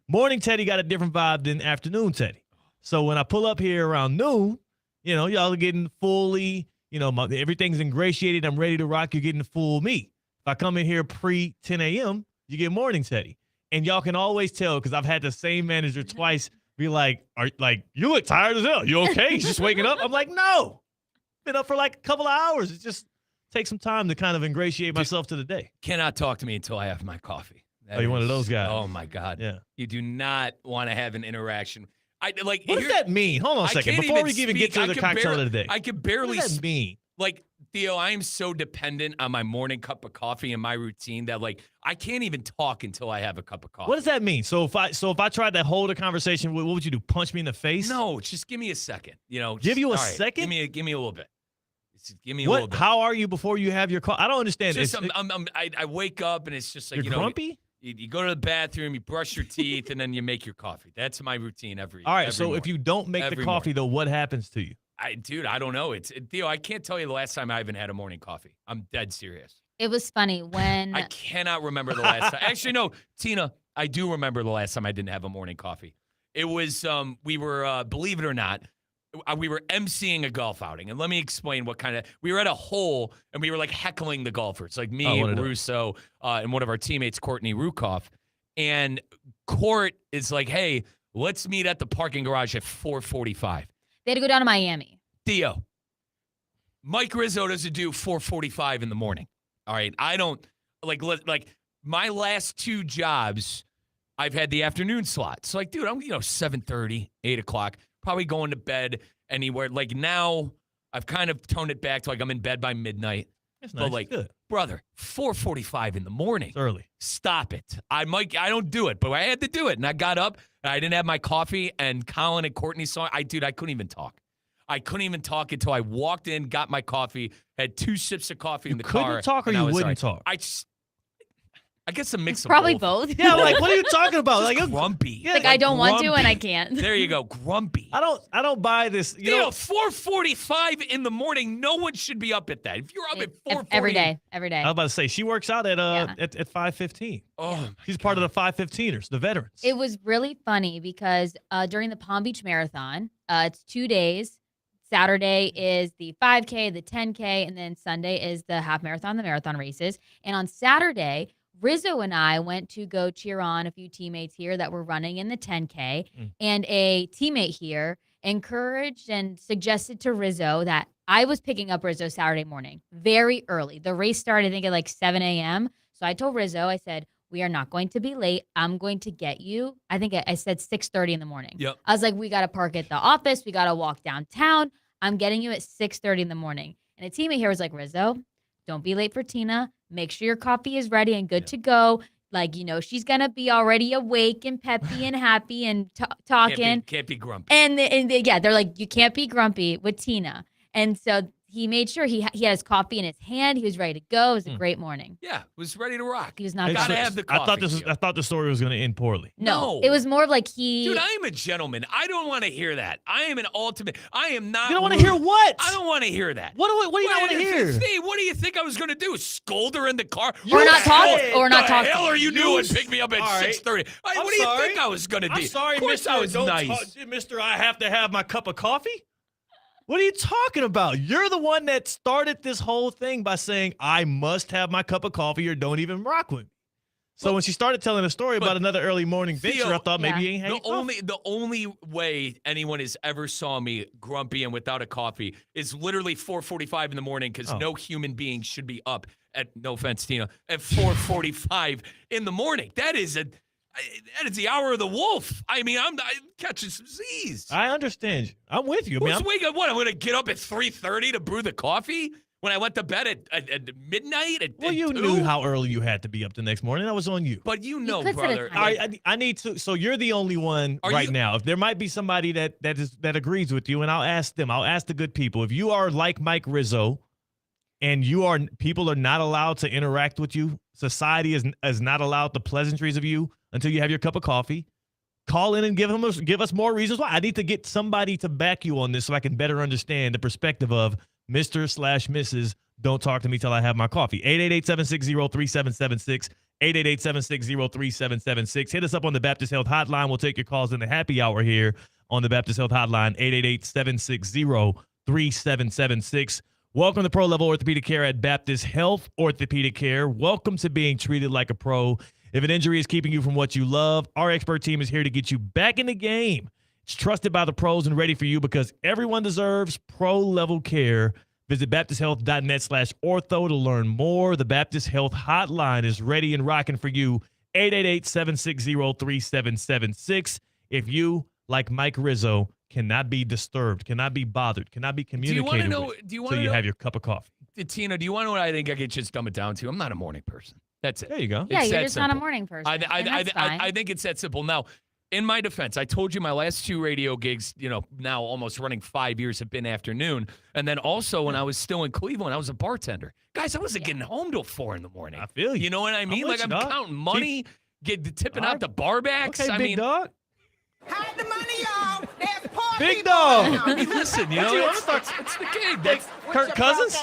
[SPEAKER 3] Morning Teddy got a different vibe than afternoon Teddy. So when I pull up here around noon, y'all are getting fully, everything's ingratiated. I'm ready to rock. You're getting the full me. If I come in here pre 10 a.m., you get morning Teddy. And y'all can always tell, because I've had the same manager twice be like, you look tired as hell. You okay? He's just waking up. I'm like, no. Been up for like a couple of hours. It just takes some time to kind of ingratiate myself to the day.
[SPEAKER 10] Cannot talk to me until I have my coffee.
[SPEAKER 3] You're one of those guys.
[SPEAKER 10] Oh, my God.
[SPEAKER 3] Yeah.
[SPEAKER 10] You do not want to have an interaction. What
[SPEAKER 3] does that mean? Hold on a second. Before we even get to the cocktail of the day.
[SPEAKER 10] I can barely
[SPEAKER 3] What does that mean?
[SPEAKER 10] Like, Theo, I am so dependent on my morning cup of coffee and my routine that I can't even talk until I have a cup of coffee.
[SPEAKER 3] What does that mean? So if I tried to hold a conversation, what would you do? Punch me in the face?
[SPEAKER 10] No, just give me a second.
[SPEAKER 3] Give you a second?
[SPEAKER 10] Give me a little bit. Just give me a little bit.
[SPEAKER 3] How are you before you have your coffee? I don't understand.
[SPEAKER 10] Just, I wake up and it's just like,
[SPEAKER 3] you're grumpy?
[SPEAKER 10] You go to the bathroom, you brush your teeth, and then you make your coffee. That's my routine every
[SPEAKER 3] All right,
[SPEAKER 10] every
[SPEAKER 3] so
[SPEAKER 10] morning.
[SPEAKER 3] if you don't make the coffee, though, what happens to you?
[SPEAKER 10] Dude, I don't know. Theo, I can't tell you the last time I even had a morning coffee. I'm dead serious.
[SPEAKER 19] It was funny when
[SPEAKER 10] I cannot remember the last time. Actually, no, Tina, I do remember the last time I didn't have a morning coffee. It was, we were, believe it or not, we were emceeing a golf outing. And let me explain we were at a hole and we were heckling the golfers. Like me, Russo, and one of our teammates, Courtney Rukoff. And Court is like, hey, let's meet at the parking garage at 4:45.
[SPEAKER 19] They had to go down to Miami.
[SPEAKER 10] Theo, Mike Rizzo doesn't do 4:45 in the morning. All right. I don't my last two jobs, I've had the afternoon slot. So dude, I'm 7:30, 8 o'clock, probably going to bed anywhere. Now I've kind of toned it back to I'm in bed by midnight.
[SPEAKER 3] That's nice.
[SPEAKER 10] But
[SPEAKER 3] Good.
[SPEAKER 10] brother, 4:45 in the morning.
[SPEAKER 3] It's early.
[SPEAKER 10] Stop it. I don't do it, but I had to do it. And I got up and I didn't have my coffee, and Colin and Courtney saw it. I couldn't even talk. I couldn't even talk until I walked in, got my coffee, had 2 sips of coffee in the car.
[SPEAKER 3] You couldn't talk, or you wouldn't talk?
[SPEAKER 10] I guess a mix of
[SPEAKER 19] Probably
[SPEAKER 10] both.
[SPEAKER 19] Yeah,
[SPEAKER 3] what are you talking about?
[SPEAKER 10] Grumpy.
[SPEAKER 3] Yeah,
[SPEAKER 19] I don't want to and I can't.
[SPEAKER 10] There you go, grumpy.
[SPEAKER 3] I don't buy this.
[SPEAKER 10] 4:45 in the morning. No one should be up at that. If you're up at 4:40
[SPEAKER 19] every day.
[SPEAKER 3] I was about to say she works out at 5:15.
[SPEAKER 10] Oh,
[SPEAKER 3] she's part of the 5:15ers, the veterans.
[SPEAKER 19] It was really funny because during the Palm Beach Marathon, it's 2 days. Saturday is the 5K, the 10K, and then Sunday is the half marathon, the marathon races. And on Saturday, Rizzo and I went to go cheer on a few teammates here that were running in the 10K, and a teammate here encouraged and suggested to Rizzo that I was picking up Rizzo Saturday morning, very early. The race started, I think, at 7 a.m. So I told Rizzo, I said, we are not going to be late. I'm going to get you. I think I said 6:30 in the morning.
[SPEAKER 10] Yep.
[SPEAKER 19] I was like, we got to park at the office. We got to walk downtown. I'm getting you at 6:30 in the morning. And a teammate here was like, Rizzo, don't be late for Tina. Make sure your coffee is ready and good to go. She's going to be already awake and peppy and happy and talking.
[SPEAKER 10] Can't be grumpy.
[SPEAKER 19] And they're like, you can't be grumpy with Tina. And so he made sure he had his coffee in his hand. He was ready to go. It was a great morning.
[SPEAKER 10] Yeah, was ready to rock.
[SPEAKER 19] He was not.
[SPEAKER 10] Gotta have the coffee.
[SPEAKER 3] I thought the story was going to end poorly.
[SPEAKER 19] No, it was more of
[SPEAKER 10] Dude, I am a gentleman. I don't want to hear that. I am an ultimate. I am not.
[SPEAKER 3] You don't want to hear what?
[SPEAKER 10] I don't want to hear that.
[SPEAKER 3] What do you not want to hear?
[SPEAKER 10] Steve, what do you think I was going to do? Scold her in the car?
[SPEAKER 19] Or not talking. Or not talking.
[SPEAKER 10] What the hell are you doing? Pick me up at 6:30. What do you think I was going to do?
[SPEAKER 3] I'm sorry,
[SPEAKER 10] of course
[SPEAKER 3] Mr.
[SPEAKER 10] I was nice.
[SPEAKER 3] Mr. I have to have my cup of coffee? What are you talking about? You're the one that started this whole thing by saying, I must have my cup of coffee or don't even rock with me. So when she started telling a story about another early morning venture, I thought maybe you ain't had
[SPEAKER 10] the only way anyone has ever saw me grumpy and without a coffee is literally 4:45 in the morning because no human being should be up at, no offense, Tina, at 4:45 in the morning. That is the hour of the wolf. I mean, I'm catching some Z's.
[SPEAKER 3] I understand you. I'm with you.
[SPEAKER 10] I'm going to get up at 3:30 to brew the coffee when I went to bed at midnight?
[SPEAKER 3] You knew how early you had to be up the next morning. That was on you.
[SPEAKER 10] But brother.
[SPEAKER 3] I need to. So you're the only one now. If there might be somebody that agrees with you, and I'll ask them. I'll ask the good people. If you are like Mike Rizzo, and people are not allowed to interact with you, society is not allowed the pleasantries of you until you have your cup of coffee, call in and give us more reasons why. I need to get somebody to back you on this so I can better understand the perspective of Mr./Mrs. Don't talk to me till I have my coffee. 888-760-3776. 888-760-3776. Hit us up on the Baptist Health Hotline. We'll take your calls in the happy hour here on the Baptist Health Hotline, 888-760-3776. Welcome to Pro Level Orthopedic Care at Baptist Health Orthopedic Care. Welcome to being treated like a pro. If an injury is keeping you from what you love, our expert team is here to get you back in the game. It's trusted by the pros and ready for you because everyone deserves pro-level care. Visit baptisthealth.net/ortho to learn more. The Baptist Health Hotline is ready and rocking for you, 888-760-3776. If you like Mike Rizzo cannot be disturbed, cannot be bothered, cannot be communicated with.
[SPEAKER 10] Do you
[SPEAKER 3] so
[SPEAKER 10] want to
[SPEAKER 3] you
[SPEAKER 10] know?
[SPEAKER 3] have your cup of coffee.
[SPEAKER 10] Tina, do you want to know what I think I could just dumb it down to? I'm not a morning person. That's it.
[SPEAKER 3] There you go.
[SPEAKER 19] Yeah,
[SPEAKER 10] It's
[SPEAKER 19] you're
[SPEAKER 10] that
[SPEAKER 19] just not a
[SPEAKER 10] simple.
[SPEAKER 19] morning person.
[SPEAKER 10] I think it's that simple. Now, in my defense, I told you my last 2 radio gigs, now almost running 5 years have been afternoon. And then also when I was still in Cleveland, I was a bartender. Guys, I wasn't getting home till 4 in the morning.
[SPEAKER 3] I feel you.
[SPEAKER 10] You know what I mean?
[SPEAKER 3] with
[SPEAKER 10] Like
[SPEAKER 3] you,
[SPEAKER 10] I'm
[SPEAKER 3] dog.
[SPEAKER 10] counting money, tipping out the barbacks.
[SPEAKER 3] Okay,
[SPEAKER 10] I
[SPEAKER 3] big
[SPEAKER 10] mean,
[SPEAKER 3] dog.
[SPEAKER 16] Hide the money, y'all. There's poor
[SPEAKER 3] Big
[SPEAKER 16] people
[SPEAKER 3] dog.
[SPEAKER 16] around.
[SPEAKER 10] I mean, listen, it's the gig. That's
[SPEAKER 3] Kirk Cousins?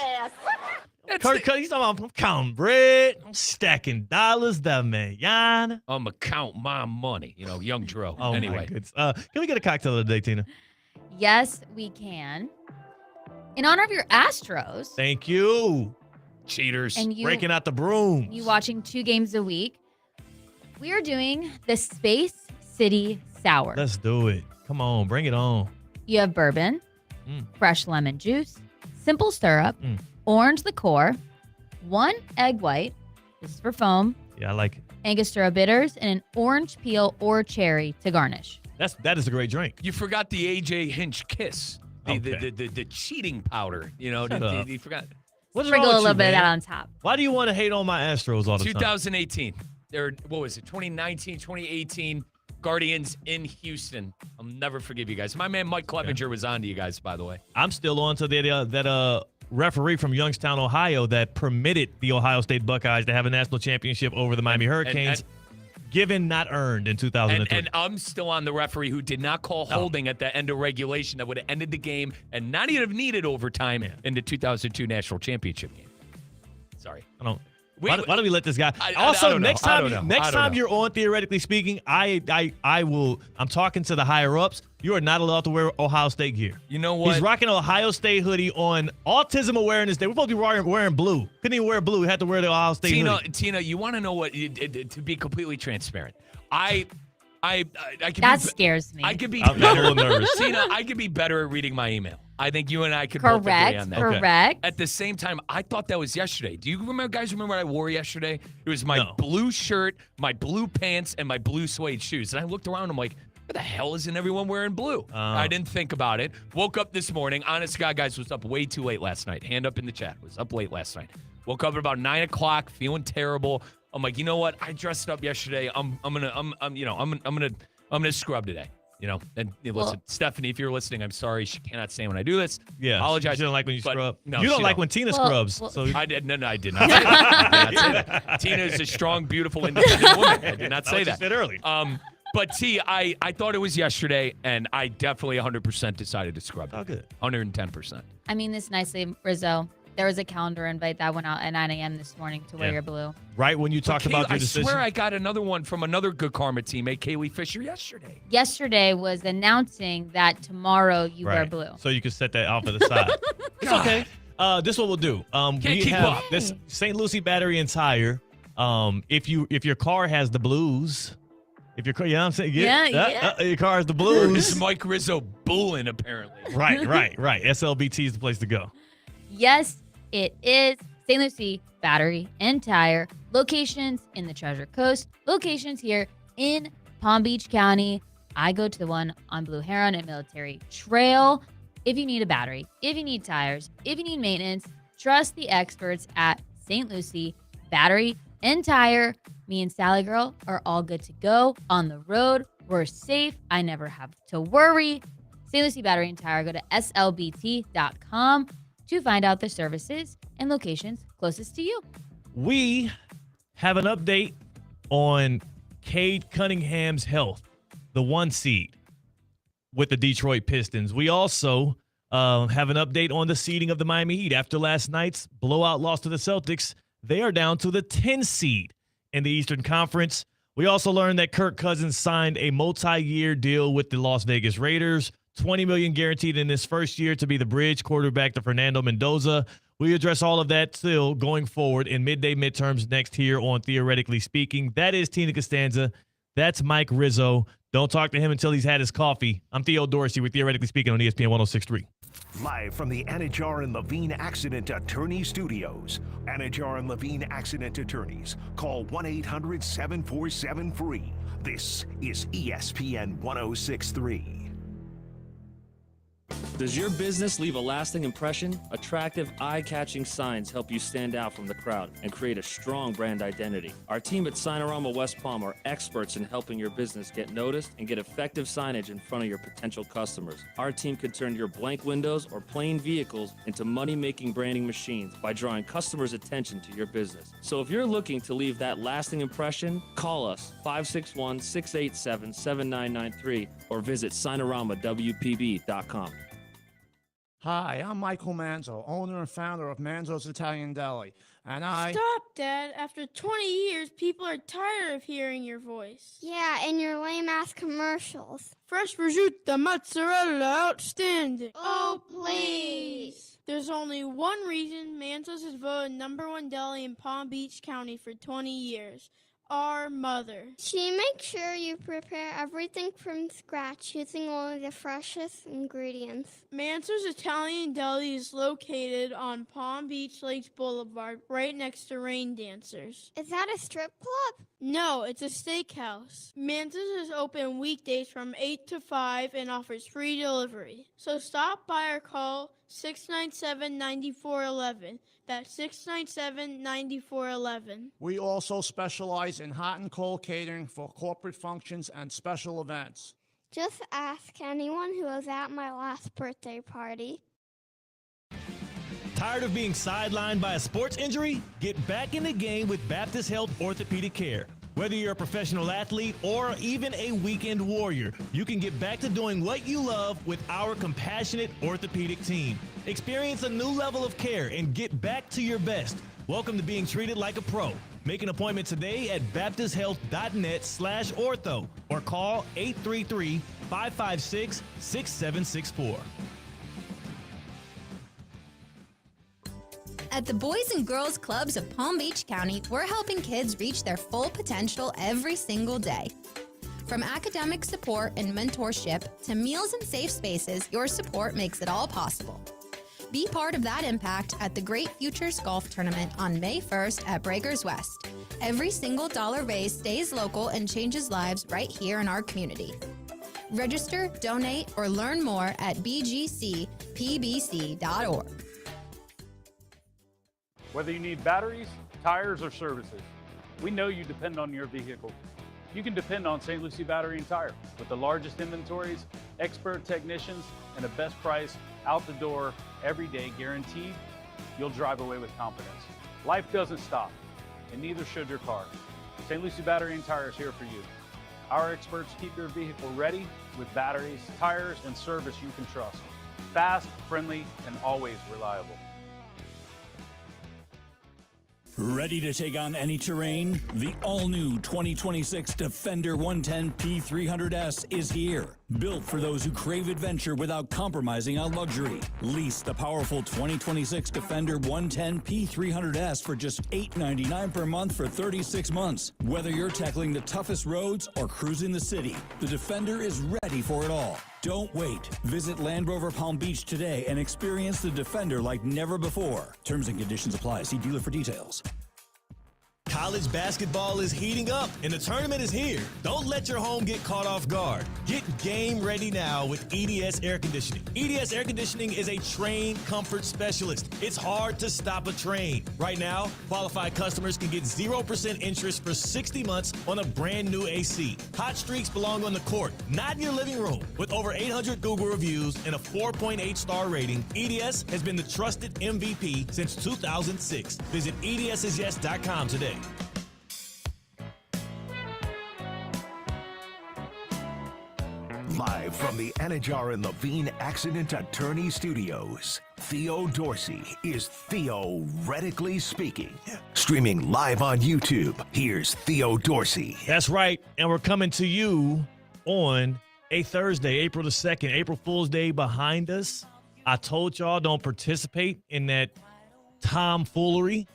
[SPEAKER 3] Kirk Cousins, he's talking about, I'm counting bread, I'm stacking dollars, the manana.
[SPEAKER 10] I'm going to count my money, young Dro.
[SPEAKER 3] Oh,
[SPEAKER 10] anyway.
[SPEAKER 3] my goodness. Can we get a cocktail of the day, Tina?
[SPEAKER 19] Yes, we can. In honor of your Astros,
[SPEAKER 3] Thank you.
[SPEAKER 10] Cheaters.
[SPEAKER 19] and you
[SPEAKER 3] Breaking out the broom.
[SPEAKER 19] you watching 2 games a week, we are doing the Space City Sour.
[SPEAKER 3] Let's do it. Come on, bring it on.
[SPEAKER 19] You have bourbon, fresh lemon juice, simple syrup, orange liqueur, 1 egg white, this is for foam,
[SPEAKER 3] Yeah, I like it.
[SPEAKER 19] Angostura bitters, and an orange peel or cherry to garnish.
[SPEAKER 3] That is a great drink.
[SPEAKER 10] You forgot the A.J. Hinch kiss. The
[SPEAKER 3] Okay.
[SPEAKER 10] the cheating powder. You forgot.
[SPEAKER 3] What's
[SPEAKER 19] Sprinkle
[SPEAKER 3] wrong
[SPEAKER 19] a
[SPEAKER 3] with
[SPEAKER 19] little
[SPEAKER 3] you,
[SPEAKER 19] bit of
[SPEAKER 3] man?
[SPEAKER 19] that on top.
[SPEAKER 3] Why do you want to hate on my Astros all the time?
[SPEAKER 10] 2018. Or what was it? 2019, 2018. Guardians in Houston. I'll never forgive you guys. My man Mike Clevenger was on to you guys, by the way.
[SPEAKER 3] I'm still on to that referee from Youngstown, Ohio, that permitted the Ohio State Buckeyes to have a national championship over the Miami Hurricanes, given not earned in 2003.
[SPEAKER 10] And I'm still on the referee who did not call holding at the end of regulation that would have ended the game and not even have needed overtime in the 2002 national championship game. Sorry.
[SPEAKER 3] I don't. Why don't we let this guy? Also, next time you're on, theoretically speaking, I will. I'm talking to the higher ups. You are not allowed to wear Ohio State gear.
[SPEAKER 10] You know what?
[SPEAKER 3] He's rocking an Ohio State hoodie on Autism Awareness Day. We're supposed to be wearing blue. Couldn't even wear blue. He had to wear the Ohio State hoodie.
[SPEAKER 10] Tina, you want to know what? To be completely transparent, I could
[SPEAKER 19] That scares me.
[SPEAKER 10] I could be
[SPEAKER 3] I'm a little nervous.
[SPEAKER 10] Tina, I could be better at reading my email. I think you and I could both agree on that.
[SPEAKER 19] Correct.
[SPEAKER 10] At the same time, I thought that was yesterday. Do you guys remember what I wore yesterday? It was my blue shirt, my blue pants, and my blue suede shoes. And I looked around, I'm like, where the hell isn't everyone wearing blue? I didn't think about it. Woke up this morning. Honest to God, guys, was up way too late last night. Hand up in the chat. Was up late last night. Woke up at about 9 o'clock, feeling terrible. I'm like, you know what? I dressed up yesterday. I'm gonna scrub today. And listen, Stephanie, if you're listening, I'm sorry. She cannot stand when I do this.
[SPEAKER 3] Yeah,
[SPEAKER 10] apologize.
[SPEAKER 3] She don't like when you scrub.
[SPEAKER 10] No,
[SPEAKER 3] you don't
[SPEAKER 10] she
[SPEAKER 3] like when Tina scrubs. So
[SPEAKER 10] I did. No, I did not say that. I did not say that. Tina is a strong, beautiful, independent woman. I did not say that.
[SPEAKER 3] You said early.
[SPEAKER 10] But T, I thought it was yesterday, and I definitely 100% decided to scrub it.
[SPEAKER 3] Oh, good.
[SPEAKER 10] 110%.
[SPEAKER 19] I mean this nicely, Rizzo. There was a calendar invite that went out at 9 a.m. this morning to wear your blue.
[SPEAKER 3] Right when you talked about your decision.
[SPEAKER 10] I swear I got another one from another Good Karma teammate, Kaylee Fisher, yesterday.
[SPEAKER 19] Yesterday was announcing that tomorrow you wear blue.
[SPEAKER 3] So you can set that off to the side. It's okay. This is what we'll do. We
[SPEAKER 10] keep
[SPEAKER 3] have
[SPEAKER 10] up.
[SPEAKER 3] this St. Lucie Battery and Tire. If your car has the blues, if your car, you know what I'm saying? Your car has the blues.
[SPEAKER 10] This is Mike Rizzo booing, apparently.
[SPEAKER 3] Right. SLBT is the place to go.
[SPEAKER 19] Yes, it is St. Lucie Battery and Tire. Locations in the Treasure Coast. Locations here in Palm Beach County. I go to the one on Blue Heron and Military Trail. If you need a battery, if you need tires, if you need maintenance, trust the experts at St. Lucie Battery and Tire. Me and Sally Girl are all good to go on the road. We're safe. I never have to worry. St. Lucie Battery and Tire. Go to slbt.com to find out the services and locations closest to you.
[SPEAKER 3] We have an update on Cade Cunningham's health, the 1 seed with the Detroit Pistons. We also have an update on the seeding of the Miami Heat. After last night's blowout loss to the Celtics, they are down to the 10 seed in the Eastern Conference. We also learned that Kirk Cousins signed a multi-year deal with the Las Vegas Raiders. $20 million guaranteed in his first year to be the bridge quarterback to Fernando Mendoza. We address all of that still going forward in midday midterms next here on Theoretically Speaking. That is Tina Costanza. That's Mike Rizzo. Don't talk to him until he's had his coffee. I'm Theo Dorsey with Theoretically Speaking on ESPN 106.3.
[SPEAKER 8] Live from the Anajar and Levine Accident Attorney Studios. Anajar and Levine Accident Attorneys. Call 1-800-747-FREE. This is ESPN 1063.
[SPEAKER 20] Does your business leave a lasting impression? Attractive, eye-catching signs help you stand out from the crowd and create a strong brand identity. Our team at Signorama West Palm are experts in helping your business get noticed and get effective signage in front of your potential customers. Our team can turn your blank windows or plain vehicles into money-making branding machines by drawing customers' attention to your business. So if you're looking to leave that lasting impression, call us 561-687-7993 or visit signoramawpb.com.
[SPEAKER 21] Hi, I'm Michael Manzo, owner and founder of Manzo's Italian Deli, and I...
[SPEAKER 22] Stop, Dad. After 20 years, people are tired of hearing your voice.
[SPEAKER 23] Yeah, and your lame-ass commercials.
[SPEAKER 22] Fresh prosciutto, mozzarella, outstanding.
[SPEAKER 23] Oh, please.
[SPEAKER 22] There's only one reason Manzo's is voted #1 deli in Palm Beach County for 20 years. Our mother.
[SPEAKER 23] She makes sure you prepare everything from scratch using only the freshest ingredients.
[SPEAKER 22] Manzo's Italian Deli is located on Palm Beach Lakes Boulevard, right next to Rain Dancers.
[SPEAKER 23] Is that a strip club?
[SPEAKER 22] No, it's a steakhouse. Manzo's is open weekdays from 8 to 5 and offers free delivery. So stop by or call 697-9411. That's 697-9411.
[SPEAKER 21] We also specialize in hot and cold catering for corporate functions and special events.
[SPEAKER 23] Just ask anyone who was at my last birthday party.
[SPEAKER 5] Tired of being sidelined by a sports injury? Get back in the game with Baptist Health Orthopedic Care. Whether you're a professional athlete or even a weekend warrior, you can get back to doing what you love with our compassionate orthopedic team. Experience a new level of care and get back to your best. Welcome to being treated like a pro. Make an appointment today at baptisthealth.net/ortho or call 833-556-6764.
[SPEAKER 24] At the Boys and Girls Clubs of Palm Beach County, we're helping kids reach their full potential every single day. From academic support and mentorship to meals and safe spaces, your support makes it all possible. Be part of that impact at the Great Futures Golf Tournament on May 1st at Breakers West. Every single dollar raised stays local and changes lives right here in our community. Register, donate, or learn more at bgcpbc.org.
[SPEAKER 6] Whether you need batteries, tires, or services, we know you depend on your vehicle. You can depend on St. Lucie Battery and Tire. With the largest inventories, expert technicians, and a best price out the door every day guaranteed, you'll drive away with confidence. Life doesn't stop, and neither should your car. St. Lucie Battery and Tire is here for you. Our experts keep your vehicle ready with batteries, tires, and service you can trust. Fast, friendly, and always reliable.
[SPEAKER 1] Ready to take on any terrain? The all-new 2026 Defender 110 P300S is here. Built for those who crave adventure without compromising on luxury. Lease the powerful 2026 Defender 110 P300S for just $899 per month for 36 months. Whether you're tackling the toughest roads or cruising the city, the Defender is ready for it all. Don't wait. Visit Land Rover Palm Beach today and experience the Defender like never before. Terms and conditions apply. See dealer for details.
[SPEAKER 5] College basketball is heating up and the tournament is here. Don't let your home get caught off guard. Get game ready now with EDS Air Conditioning. EDS Air Conditioning is a trained comfort specialist. It's hard to stop a train. Right now, qualified customers can get 0% interest for 60 months on a brand new AC. Hot streaks belong on the court, not in your living room. With over 800 Google reviews and a 4.8 star rating, EDS has been the trusted MVP since 2006. Visit EDSIsYes.com today.
[SPEAKER 8] Live from the Anajar and Levine Accident Attorney Studios, Theo Dorsey is theoretically speaking. Streaming live on YouTube, here's Theo Dorsey.
[SPEAKER 3] That's right, and we're coming to you on a Thursday, April the 2nd, April Fool's Day behind us. I told y'all don't participate in that tomfoolery.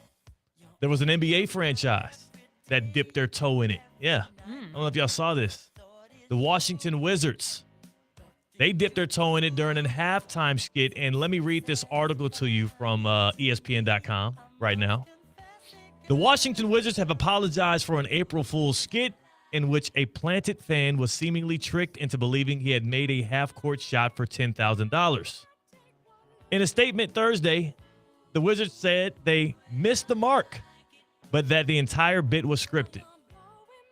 [SPEAKER 3] There was an NBA franchise that dipped their toe in it. Yeah. I don't know if y'all saw this. The Washington Wizards They dipped their toe in it during a halftime skit. And let me read this article to you from ESPN.com right now. The Washington Wizards have apologized for an April Fool's skit in which a Planted fan was seemingly tricked into believing he had made a half-court shot for $10,000. In a statement Thursday, the Wizards said they missed the mark, but that the entire bit was scripted.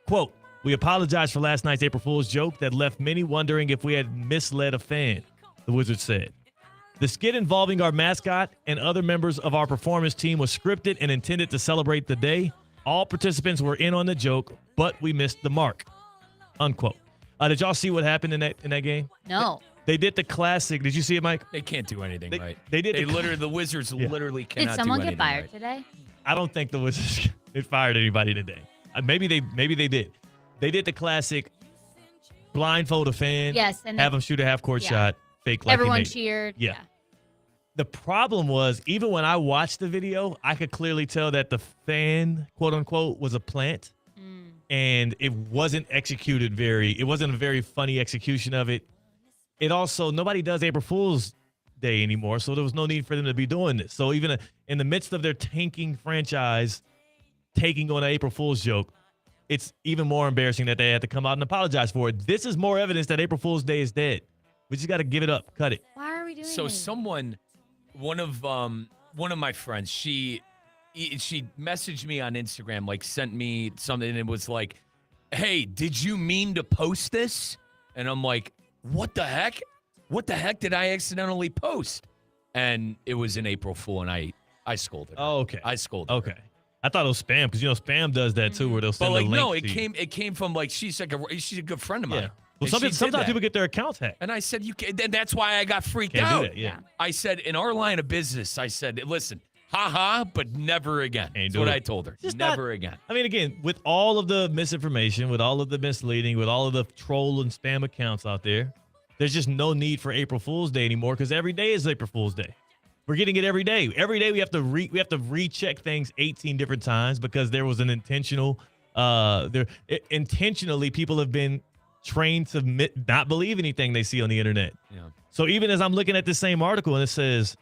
[SPEAKER 3] Quote, "We apologize for last night's April Fool's joke that left many wondering if we had misled a fan," the Wizards said. The skit involving our mascot and other members of our performance team was scripted and intended to celebrate the day. All participants were in on the joke, but we missed the mark. Unquote. Did y'all see what happened in that game?
[SPEAKER 19] No.
[SPEAKER 3] They did the classic. Did you see it, Mike?
[SPEAKER 10] They can't do anything right.
[SPEAKER 3] They did.
[SPEAKER 10] The Wizards literally cannot do anything.
[SPEAKER 19] Did someone get fired
[SPEAKER 10] right.
[SPEAKER 19] today?
[SPEAKER 3] I don't think the Wizards fired anybody today. Maybe they did. They did the classic blindfold a fan.
[SPEAKER 19] Yes, and
[SPEAKER 3] have them shoot a half court shot. Fake like
[SPEAKER 19] everyone
[SPEAKER 3] he made it.
[SPEAKER 19] cheered.
[SPEAKER 3] Yeah. The problem was, even when I watched the video, I could clearly tell that the fan, quote unquote, was a plant. And it wasn't executed it wasn't a very funny execution of it. It also, nobody does April Fool's Day anymore, so there was no need for them to be doing this. So even in the midst of their tanking franchise, taking on an April Fool's joke, it's even more embarrassing that they had to come out and apologize for it. This is more evidence that April Fool's Day is dead. We just got to give it up, cut it.
[SPEAKER 19] Why are we doing
[SPEAKER 10] So
[SPEAKER 19] this?
[SPEAKER 10] one of my friends, she messaged me on Instagram, like sent me something, and it was like, "Hey, did you mean to post this?" And I'm like, "What the heck? What the heck did I accidentally post?" And it was an April Fool, and I scolded her.
[SPEAKER 3] Oh, okay.
[SPEAKER 10] I scolded her.
[SPEAKER 3] Okay. I thought it was spam because spam does that too, where they'll
[SPEAKER 10] But
[SPEAKER 3] send
[SPEAKER 10] like,
[SPEAKER 3] a link.
[SPEAKER 10] no,
[SPEAKER 3] to you.
[SPEAKER 10] it came from like she's a good friend of mine.
[SPEAKER 3] Yeah. Well,
[SPEAKER 10] And she did
[SPEAKER 3] sometimes
[SPEAKER 10] that.
[SPEAKER 3] people get their accounts hacked.
[SPEAKER 10] And I said, and that's why I got freaked
[SPEAKER 3] Can't
[SPEAKER 10] out.
[SPEAKER 3] do that, yeah.
[SPEAKER 10] I said, in our line of business, I said, listen, but never again. That's what I told her.
[SPEAKER 3] Just
[SPEAKER 10] Never again.
[SPEAKER 3] I mean, again, with all of the misinformation, with all of the misleading, with all of the troll and spam accounts out there, there's just no need for April Fool's Day anymore because every day is April Fool's Day. We're getting it every day. Every day we have to recheck things 18 different times because there was an intentional. Intentionally, people have been trained to not believe anything they see on the internet.
[SPEAKER 10] Yeah.
[SPEAKER 3] So even as I'm looking at the same article and it says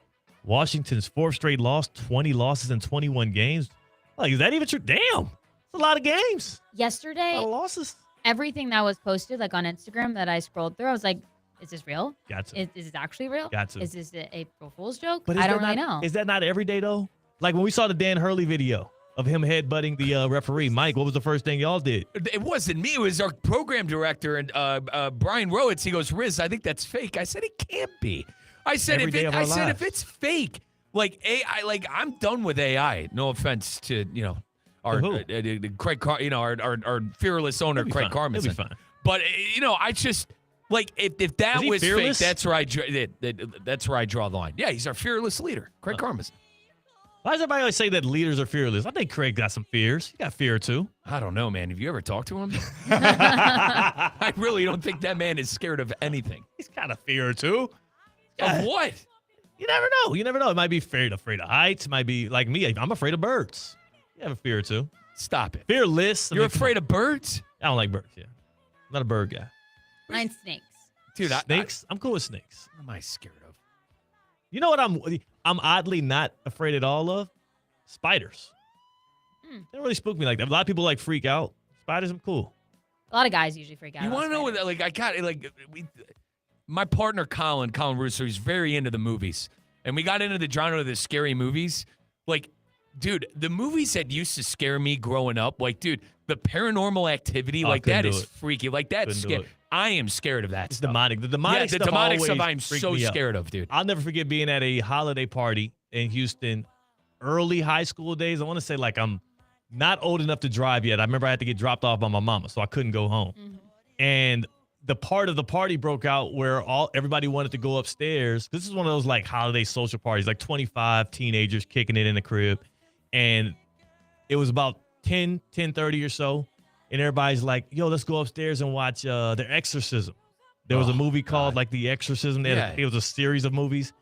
[SPEAKER 3] Washington's fourth straight loss, 20 losses in 21 games. Like, is that even true? Damn, it's a lot of games.
[SPEAKER 19] Yesterday,
[SPEAKER 3] a lot of losses.
[SPEAKER 19] Everything that was posted, like on Instagram, that I scrolled through, I was like, "Is this real?
[SPEAKER 3] Got to.
[SPEAKER 19] Is this actually real?
[SPEAKER 3] Got to.
[SPEAKER 19] Is this the April Fool's joke?
[SPEAKER 3] But
[SPEAKER 19] I don't really know."
[SPEAKER 3] Is that not every day though? Like when we saw the Dan Hurley video of him headbutting the referee, Mike, what was the first thing y'all did?
[SPEAKER 10] It wasn't me. It was our program director and Brian Rowitz. He goes, "Riz, I think that's fake." I said, "It can't be." I said,
[SPEAKER 3] Every day of our
[SPEAKER 10] if
[SPEAKER 3] lives.
[SPEAKER 10] it's fake, like AI, like I'm done with AI. No offense to our Craig, our fearless owner, Craig Carmison.
[SPEAKER 3] He'll be fine.
[SPEAKER 10] But I just like if that
[SPEAKER 3] Is he
[SPEAKER 10] was
[SPEAKER 3] fearless?
[SPEAKER 10] fake, that's where I draw the line. Yeah, he's our fearless leader, Craig Carmison.
[SPEAKER 3] Why does everybody always say that leaders are fearless? I think Craig got some fears. He got fear too.
[SPEAKER 10] I don't know, man. Have you ever talked to him? I really don't think that man is scared of anything.
[SPEAKER 3] He's got a fear or two.
[SPEAKER 10] Of what?
[SPEAKER 3] You never know. You never know. It might be afraid of heights. It might be like me. I'm afraid of birds. You have a fear or two.
[SPEAKER 10] Stop it.
[SPEAKER 3] Fearless.
[SPEAKER 10] You're afraid of birds?
[SPEAKER 3] I don't like birds. Yeah, I'm not a bird guy.
[SPEAKER 19] Mine's snakes.
[SPEAKER 10] Dude,
[SPEAKER 3] snakes. I'm cool with snakes.
[SPEAKER 10] What am I scared of?
[SPEAKER 3] You know what I'm oddly not afraid at all of? Spiders. They don't really spook me like that. A lot of people like freak out. Spiders, I'm cool.
[SPEAKER 19] A lot of guys usually freak out.
[SPEAKER 10] You want to know what? Like I got my partner Colin Russo. He's very into the movies, and we got into the genre of the scary movies. Like, dude, the movies that used to scare me growing up, like, dude, the Paranormal Activity, like that is freaky. Like that's scary. I am scared of that.
[SPEAKER 3] It's
[SPEAKER 10] stuff.
[SPEAKER 3] demonic. The demonic stuff
[SPEAKER 10] demonic
[SPEAKER 3] always
[SPEAKER 10] stuff I'm
[SPEAKER 3] freak
[SPEAKER 10] so
[SPEAKER 3] me out.
[SPEAKER 10] scared of, dude.
[SPEAKER 3] I'll never forget being at a holiday party in Houston, early high school days. I want to say like I'm not old enough to drive yet. I remember I had to get dropped off by my mama, so I couldn't go home. And the part of the party broke out where everybody wanted to go upstairs. This is one of those like holiday social parties, like 25 teenagers kicking it in the crib. And it was about 10:30 or so. And everybody's like, yo, let's go upstairs and watch The Exorcism. There was a movie called like The Exorcism. It was a series of movies.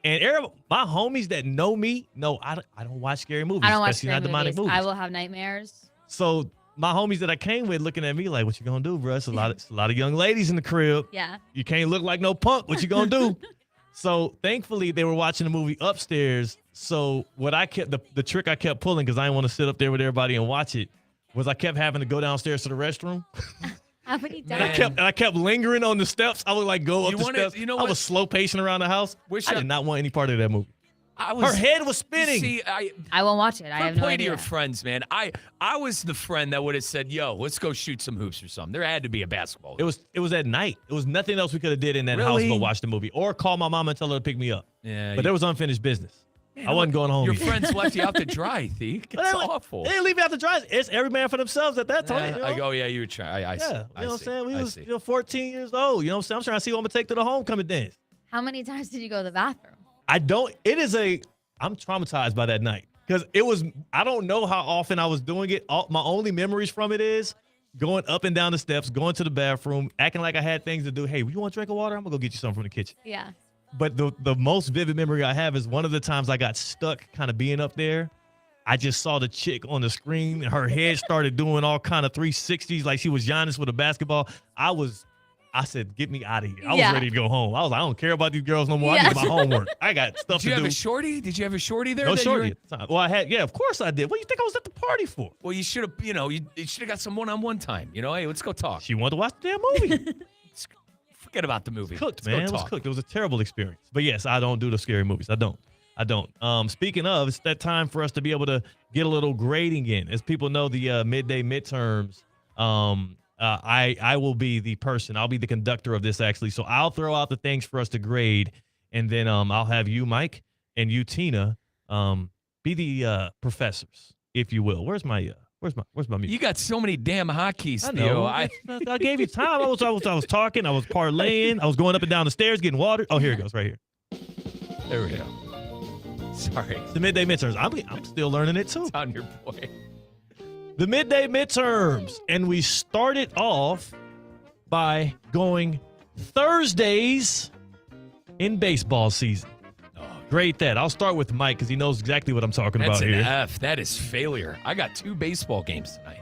[SPEAKER 3] And my homies that know me, I don't watch scary movies.
[SPEAKER 19] I don't watch
[SPEAKER 3] especially
[SPEAKER 19] scary
[SPEAKER 3] not demonic
[SPEAKER 19] movies.
[SPEAKER 3] movies.
[SPEAKER 19] I will have nightmares.
[SPEAKER 3] So my homies that I came with looking at me like, what you gonna do, bro? It's a lot of young ladies in the crib.
[SPEAKER 19] Yeah.
[SPEAKER 3] You can't look like no punk. What you gonna do? So thankfully they were watching the movie upstairs. So what I kept, the trick I kept pulling, because I didn't want to sit up there with everybody and watch it, was I kept having to go downstairs to the restroom.
[SPEAKER 19] How many
[SPEAKER 3] And I kept lingering on the steps. I would like go up the steps.
[SPEAKER 10] You know
[SPEAKER 3] I
[SPEAKER 10] what?
[SPEAKER 3] was slow pacing around the house. I did not want any part of that movie. Her head was spinning.
[SPEAKER 10] See,
[SPEAKER 19] I won't watch it. I have no
[SPEAKER 10] Play to
[SPEAKER 19] idea.
[SPEAKER 10] your friends, man. I was the friend that would have said, "Yo, let's go shoot some hoops or something." There had to be a basketball.
[SPEAKER 3] It was at night. It was nothing else we could have did in that house
[SPEAKER 10] Really?
[SPEAKER 3] but watch the movie or call my mom and tell her to pick me up.
[SPEAKER 10] Yeah,
[SPEAKER 3] but there was unfinished business. I wasn't going home.
[SPEAKER 10] Your
[SPEAKER 3] yet.
[SPEAKER 10] friends left you out to dry, Thee. It's awful.
[SPEAKER 3] They didn't leave me out to dry. It's every man for themselves at that time. You know?
[SPEAKER 10] Oh yeah, you were trying. I see.
[SPEAKER 3] Yeah, you know what I'm saying? We
[SPEAKER 10] I
[SPEAKER 3] was
[SPEAKER 10] see.
[SPEAKER 3] 14 years old. You know what I'm saying? I'm trying to see what I'm gonna take to the homecoming dance.
[SPEAKER 19] How many times did you go to the bathroom?
[SPEAKER 3] I'm traumatized by that night because I don't know how often I was doing it. My only memories from it is going up and down the steps, going to the bathroom, acting like I had things to do. Hey, you want a drink of water? I'm gonna go get you something from the kitchen.
[SPEAKER 19] Yeah.
[SPEAKER 3] But the most vivid memory I have is one of the times I got stuck kind of being up there. I just saw the chick on the screen. And her head started doing all kind of 360s like she was Giannis with a basketball. I said, get me out of here. I was ready to go home. I was like, I don't care about these girls no more. I need my homework. I got stuff to do.
[SPEAKER 10] Did you have a shorty? Did you have a shorty there?
[SPEAKER 3] No shorty at the time. Well, of course I did. What do you think I was at the party for?
[SPEAKER 10] Well, you should have, you should have got some one-on-one time. Hey, let's go talk.
[SPEAKER 3] She wanted to watch the damn movie.
[SPEAKER 10] Forget about the movie.
[SPEAKER 3] Cooked, man. It was cooked. It was a terrible experience. But yes, I don't do the scary movies. I don't. Speaking of, it's that time for us to be able to get a little grading in. As people know, the midday midterms, I will be the person. I'll be the conductor of this, actually. So I'll throw out the things for us to grade, and then I'll have you, Mike, and you, Tina, be the professors, if you will. Where's my music?
[SPEAKER 10] You got so many damn hotkeys,
[SPEAKER 3] I
[SPEAKER 10] Theo.
[SPEAKER 3] know. I gave you time. I was talking. I was parlaying. I was going up and down the stairs getting water. Oh, here it goes, right here.
[SPEAKER 10] There we go. Sorry.
[SPEAKER 3] It's the midday midterms. I'm still learning it too.
[SPEAKER 10] It's on your boy.
[SPEAKER 3] The midday midterms, and we started off by going Thursdays in baseball season. Great that. I'll start with Mike because he knows exactly what I'm talking about here.
[SPEAKER 10] That's an F. That is failure. I got 2 baseball games tonight.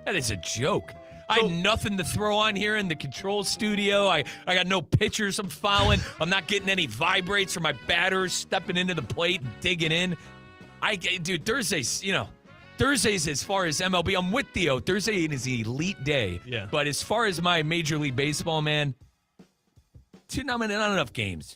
[SPEAKER 10] That is a joke. I had nothing to throw on here in the control studio. I got no pitchers I'm fouling. I'm not getting any vibrates or my batters stepping into the plate and digging in. Dude, Thursdays, Thursdays as far as MLB, I'm with Theo. Thursday is an elite day.
[SPEAKER 3] Yeah.
[SPEAKER 10] But as far as my Major League Baseball, man, not enough games.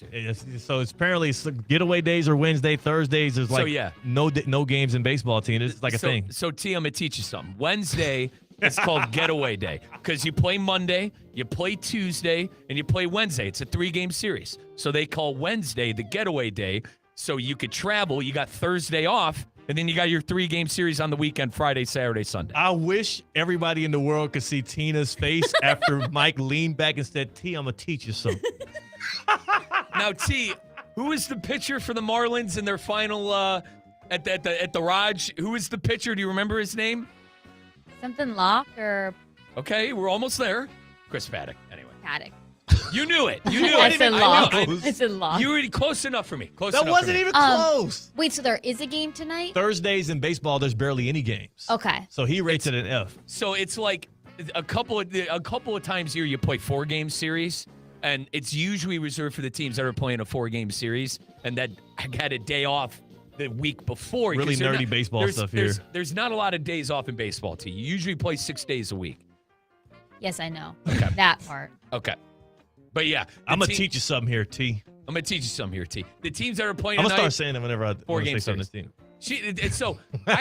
[SPEAKER 3] So it's apparently getaway days are Wednesday. Thursdays is like no games in baseball team. It's like a thing.
[SPEAKER 10] So T, I'm going to teach you something. Wednesday, it's called getaway day because you play Monday, you play Tuesday, and you play Wednesday. It's a 3-game series. So they call Wednesday the getaway day so you could travel. You got Thursday off. And then you got your 3-game series on the weekend, Friday, Saturday, Sunday.
[SPEAKER 3] I wish everybody in the world could see Tina's face after Mike leaned back and said, T, I'm going to teach you something.
[SPEAKER 10] Now, T, who is the pitcher for the Marlins in their final at the Raj? Who is the pitcher? Do you remember his name?
[SPEAKER 19] Something Locke or
[SPEAKER 10] Okay, we're almost there. Chris Paddock, anyway.
[SPEAKER 19] Paddock.
[SPEAKER 10] You knew it. You knew it.
[SPEAKER 19] I said Locke.
[SPEAKER 10] I
[SPEAKER 19] I said Locke.
[SPEAKER 10] You were close enough for me.
[SPEAKER 3] That wasn't even close.
[SPEAKER 19] Wait, so there is a game tonight?
[SPEAKER 3] Thursdays in baseball, there's barely any games.
[SPEAKER 19] Okay.
[SPEAKER 3] So he rates it an F.
[SPEAKER 10] So it's like a couple of times a year you play 4-game series, and it's usually reserved for the teams that are playing a 4-game series, and that had a day off the week before.
[SPEAKER 3] Really nerdy baseball stuff here.
[SPEAKER 10] There's not a lot of days off in baseball, T. You usually play 6 days a week.
[SPEAKER 19] Yes, I know.
[SPEAKER 10] Okay.
[SPEAKER 19] That part.
[SPEAKER 10] Okay. But yeah.
[SPEAKER 3] I'm going to teach you something here, T.
[SPEAKER 10] I'm going to teach you something here, T. The teams that are playing
[SPEAKER 3] I'm going to
[SPEAKER 10] tonight,
[SPEAKER 3] start saying it whenever I want to say something to Team.
[SPEAKER 10] So I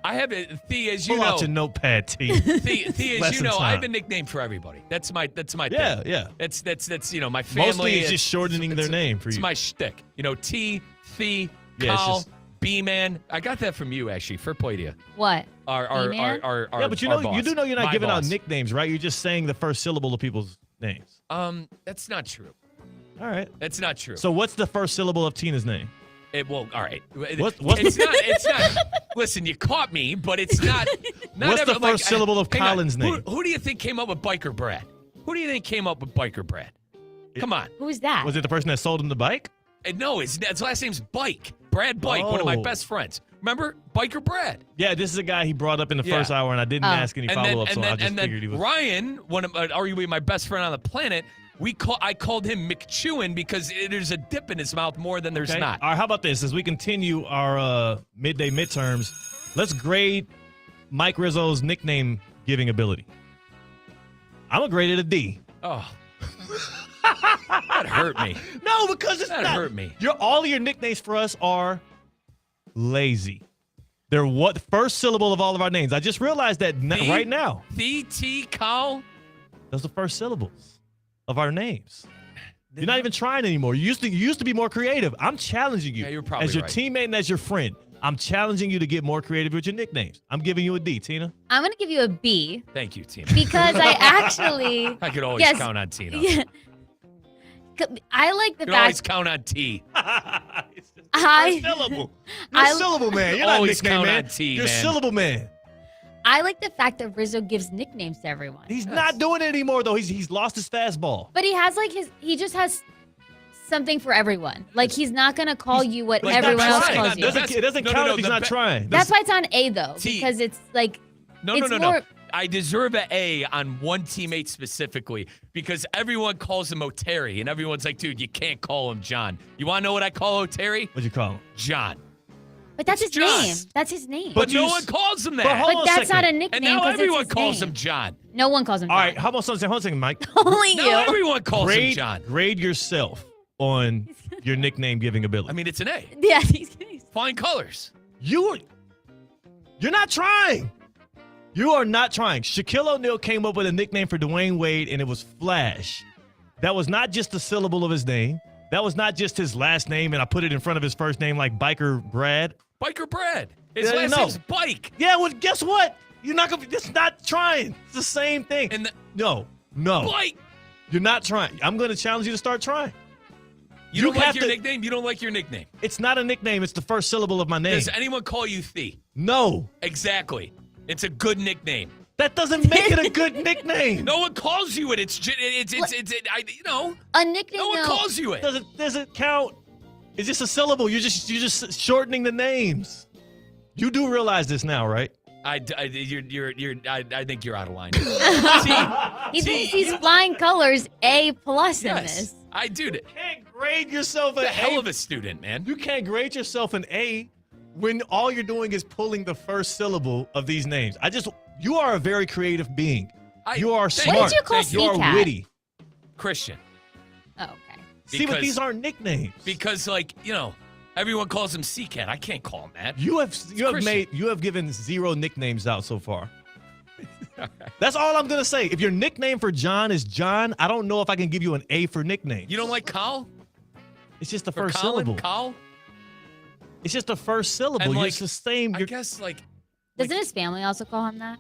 [SPEAKER 10] had to, Thea, as you
[SPEAKER 3] Pull
[SPEAKER 10] know.
[SPEAKER 3] out your notepad, T.
[SPEAKER 10] Thea, as you know, I have a nickname for everybody. That's my thing.
[SPEAKER 3] Yeah.
[SPEAKER 10] That's my family.
[SPEAKER 3] Mostly it's just shortening their name for you.
[SPEAKER 10] It's my shtick. T, Thea,
[SPEAKER 3] Yeah, it's
[SPEAKER 10] Kyle,
[SPEAKER 3] just-
[SPEAKER 10] B-Man. I got that from you, actually. Fair play to you.
[SPEAKER 19] What?
[SPEAKER 10] Our
[SPEAKER 3] Yeah, but you
[SPEAKER 10] boss.
[SPEAKER 3] do know you're not
[SPEAKER 10] My
[SPEAKER 3] giving out
[SPEAKER 10] boss.
[SPEAKER 3] nicknames, right? You're just saying the first syllable of people's names.
[SPEAKER 10] That's not true.
[SPEAKER 3] All right.
[SPEAKER 10] That's not true.
[SPEAKER 3] So what's the first syllable of Tina's name?
[SPEAKER 10] All right.
[SPEAKER 3] What's
[SPEAKER 10] It's not. Listen, you caught me, but it's not.
[SPEAKER 3] What's the first syllable of
[SPEAKER 10] hang on.
[SPEAKER 3] Colin's name?
[SPEAKER 10] Who do you think came up with Biker Brad? Who do you think came up with Biker Brad? Come on.
[SPEAKER 19] Who's that?
[SPEAKER 3] Was it the person that sold him the bike?
[SPEAKER 10] No, his last name's Bike. Brad Bike, one of my
[SPEAKER 3] Oh.
[SPEAKER 10] best friends. Remember? Biker Brad.
[SPEAKER 3] Yeah, this is a guy he brought up in the first hour, and I didn't ask any follow-up, so I just figured he was.
[SPEAKER 10] Ryan, one of arguably my best friend on the planet, I called him McChewin because there's a dip in his mouth more than there's not.
[SPEAKER 3] All right, how about this? As we continue our midday midterms, let's grade Mike Rizzo's nickname giving ability. I'm going to grade it a D.
[SPEAKER 10] Oh. That hurt me.
[SPEAKER 3] No, because
[SPEAKER 10] that hurt me.
[SPEAKER 3] All of your nicknames for us are lazy. They're what first syllable of all of our names. I just realized that right now.
[SPEAKER 10] T, Kyle.
[SPEAKER 3] Those are the first syllables of our names. You're not even trying anymore. You used to be more creative. I'm challenging you.
[SPEAKER 10] Yeah, you're probably
[SPEAKER 3] as your
[SPEAKER 10] right.
[SPEAKER 3] teammate and as your friend. I'm challenging you to get more creative with your nicknames. I'm giving you a D, Tina.
[SPEAKER 19] I'm going to give you a B.
[SPEAKER 10] Thank you, Tina.
[SPEAKER 19] Because I actually...
[SPEAKER 10] I could always
[SPEAKER 19] Yes.
[SPEAKER 10] count on Tina.
[SPEAKER 19] Yeah. I like the
[SPEAKER 10] You can always
[SPEAKER 19] fact...
[SPEAKER 10] count on T.
[SPEAKER 3] First syllable. You're a syllable man. You're not a
[SPEAKER 10] Always
[SPEAKER 3] nickname
[SPEAKER 10] count
[SPEAKER 3] man.
[SPEAKER 10] on T,
[SPEAKER 3] You're a
[SPEAKER 10] man.
[SPEAKER 3] syllable man.
[SPEAKER 19] I like the fact that Rizzo gives nicknames to everyone.
[SPEAKER 3] He's not doing it anymore, though. He's lost his fastball.
[SPEAKER 19] But he has he just has something for everyone. Like he's not going to call you what everyone else calls you.
[SPEAKER 3] It doesn't count if he's not trying.
[SPEAKER 19] That's why it's on A though,
[SPEAKER 10] T.
[SPEAKER 19] because it's like
[SPEAKER 10] No. I deserve an A on one teammate specifically because everyone calls him O'Terry, and everyone's like, dude, you can't call him John. You want to know what I call O'Terry?
[SPEAKER 3] What'd you call him?
[SPEAKER 10] John.
[SPEAKER 19] But that's his
[SPEAKER 10] John.
[SPEAKER 19] name. That's his name.
[SPEAKER 10] But no one calls him that.
[SPEAKER 19] But that's not a nickname.
[SPEAKER 10] And now
[SPEAKER 19] 'cause it's
[SPEAKER 10] everyone
[SPEAKER 19] his
[SPEAKER 10] calls
[SPEAKER 19] name.
[SPEAKER 10] him John.
[SPEAKER 19] No one calls him John.
[SPEAKER 3] All right, how about something? Hold on a second, Mike.
[SPEAKER 19] Only
[SPEAKER 10] Now
[SPEAKER 19] you.
[SPEAKER 10] everyone calls him John.
[SPEAKER 3] Grade yourself on your nickname giving ability.
[SPEAKER 10] I mean, it's an A.
[SPEAKER 19] Yeah, he's
[SPEAKER 10] Flying colors.
[SPEAKER 3] You're not trying. You are not trying. Shaquille O'Neal came up with a nickname for Dwayne Wade, and it was Flash. That was not just the syllable of his name. That was not just his last name, and I put it in front of his first name like Biker Brad.
[SPEAKER 10] Biker Brad. His
[SPEAKER 3] Yeah,
[SPEAKER 10] last
[SPEAKER 3] no.
[SPEAKER 10] name's Bike.
[SPEAKER 3] Yeah, well, guess what? You're not gonna. It's not trying. It's the same thing.
[SPEAKER 10] And
[SPEAKER 3] no.
[SPEAKER 10] Bike.
[SPEAKER 3] You're not trying. I'm gonna challenge you to start trying.
[SPEAKER 10] You don't like
[SPEAKER 3] have
[SPEAKER 10] your
[SPEAKER 3] to-
[SPEAKER 10] nickname? You don't like your nickname?
[SPEAKER 3] It's not a nickname. It's the first syllable of my name.
[SPEAKER 10] Does anyone call you Thee?
[SPEAKER 3] No.
[SPEAKER 10] Exactly. It's a good nickname.
[SPEAKER 3] That doesn't make it a good nickname.
[SPEAKER 10] No one calls you it. It's
[SPEAKER 19] a nickname.
[SPEAKER 10] No one calls you it.
[SPEAKER 3] Doesn't count. It's just a syllable. You're just shortening the names. You do realize this now, right?
[SPEAKER 10] I think you're out of line.
[SPEAKER 19] He thinks he's flying colors A plus in this.
[SPEAKER 10] I do.
[SPEAKER 3] You can't grade yourself an
[SPEAKER 10] a
[SPEAKER 3] A.
[SPEAKER 10] hell of a student, man.
[SPEAKER 3] You can't grade yourself an A when all you're doing is pulling the first syllable of these names. You are a very creative being. You are smart.
[SPEAKER 19] What did you call
[SPEAKER 3] You are
[SPEAKER 19] Seacat?
[SPEAKER 3] witty.
[SPEAKER 10] Christian.
[SPEAKER 19] Oh, okay.
[SPEAKER 3] See, but these aren't nicknames.
[SPEAKER 10] Because, everyone calls him Seacat. I can't call him that.
[SPEAKER 3] You have
[SPEAKER 10] Christian.
[SPEAKER 3] given 0 nicknames out so far. That's all I'm gonna say. If your nickname for John is John, I don't know if I can give you an A for nickname.
[SPEAKER 10] You don't like Kyle?
[SPEAKER 3] It's just the
[SPEAKER 10] For
[SPEAKER 3] first
[SPEAKER 10] Colin?
[SPEAKER 3] syllable.
[SPEAKER 10] Kyle?
[SPEAKER 3] It's just the first syllable.
[SPEAKER 10] And,
[SPEAKER 3] You're
[SPEAKER 10] like,
[SPEAKER 3] the same.
[SPEAKER 10] I guess
[SPEAKER 19] Doesn't his family also call him that?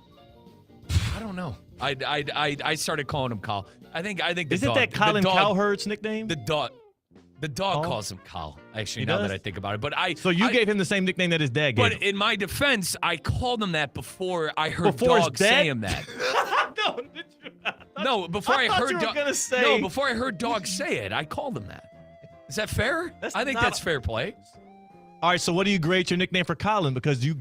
[SPEAKER 10] I don't know. I started calling him Kyle. I think the
[SPEAKER 3] Isn't
[SPEAKER 10] dog,
[SPEAKER 3] that Colin
[SPEAKER 10] the dog,
[SPEAKER 3] Cowherd's nickname?
[SPEAKER 10] The dog calls him Kyle. Actually,
[SPEAKER 3] He
[SPEAKER 10] now
[SPEAKER 3] does?
[SPEAKER 10] that I think about it,
[SPEAKER 3] So you gave him the same nickname that his dad gave
[SPEAKER 10] But
[SPEAKER 3] him.
[SPEAKER 10] in my defense, I called him that before I heard
[SPEAKER 3] Before his
[SPEAKER 10] dogs
[SPEAKER 3] dad?
[SPEAKER 10] say him that. No, before I
[SPEAKER 3] thought
[SPEAKER 10] heard
[SPEAKER 3] you were gonna say-
[SPEAKER 10] No, before I heard dogs say it, I called him that. Is that fair? I think
[SPEAKER 3] not-
[SPEAKER 10] that's fair play.
[SPEAKER 3] All right, so what do you grade your nickname for Colin? Because you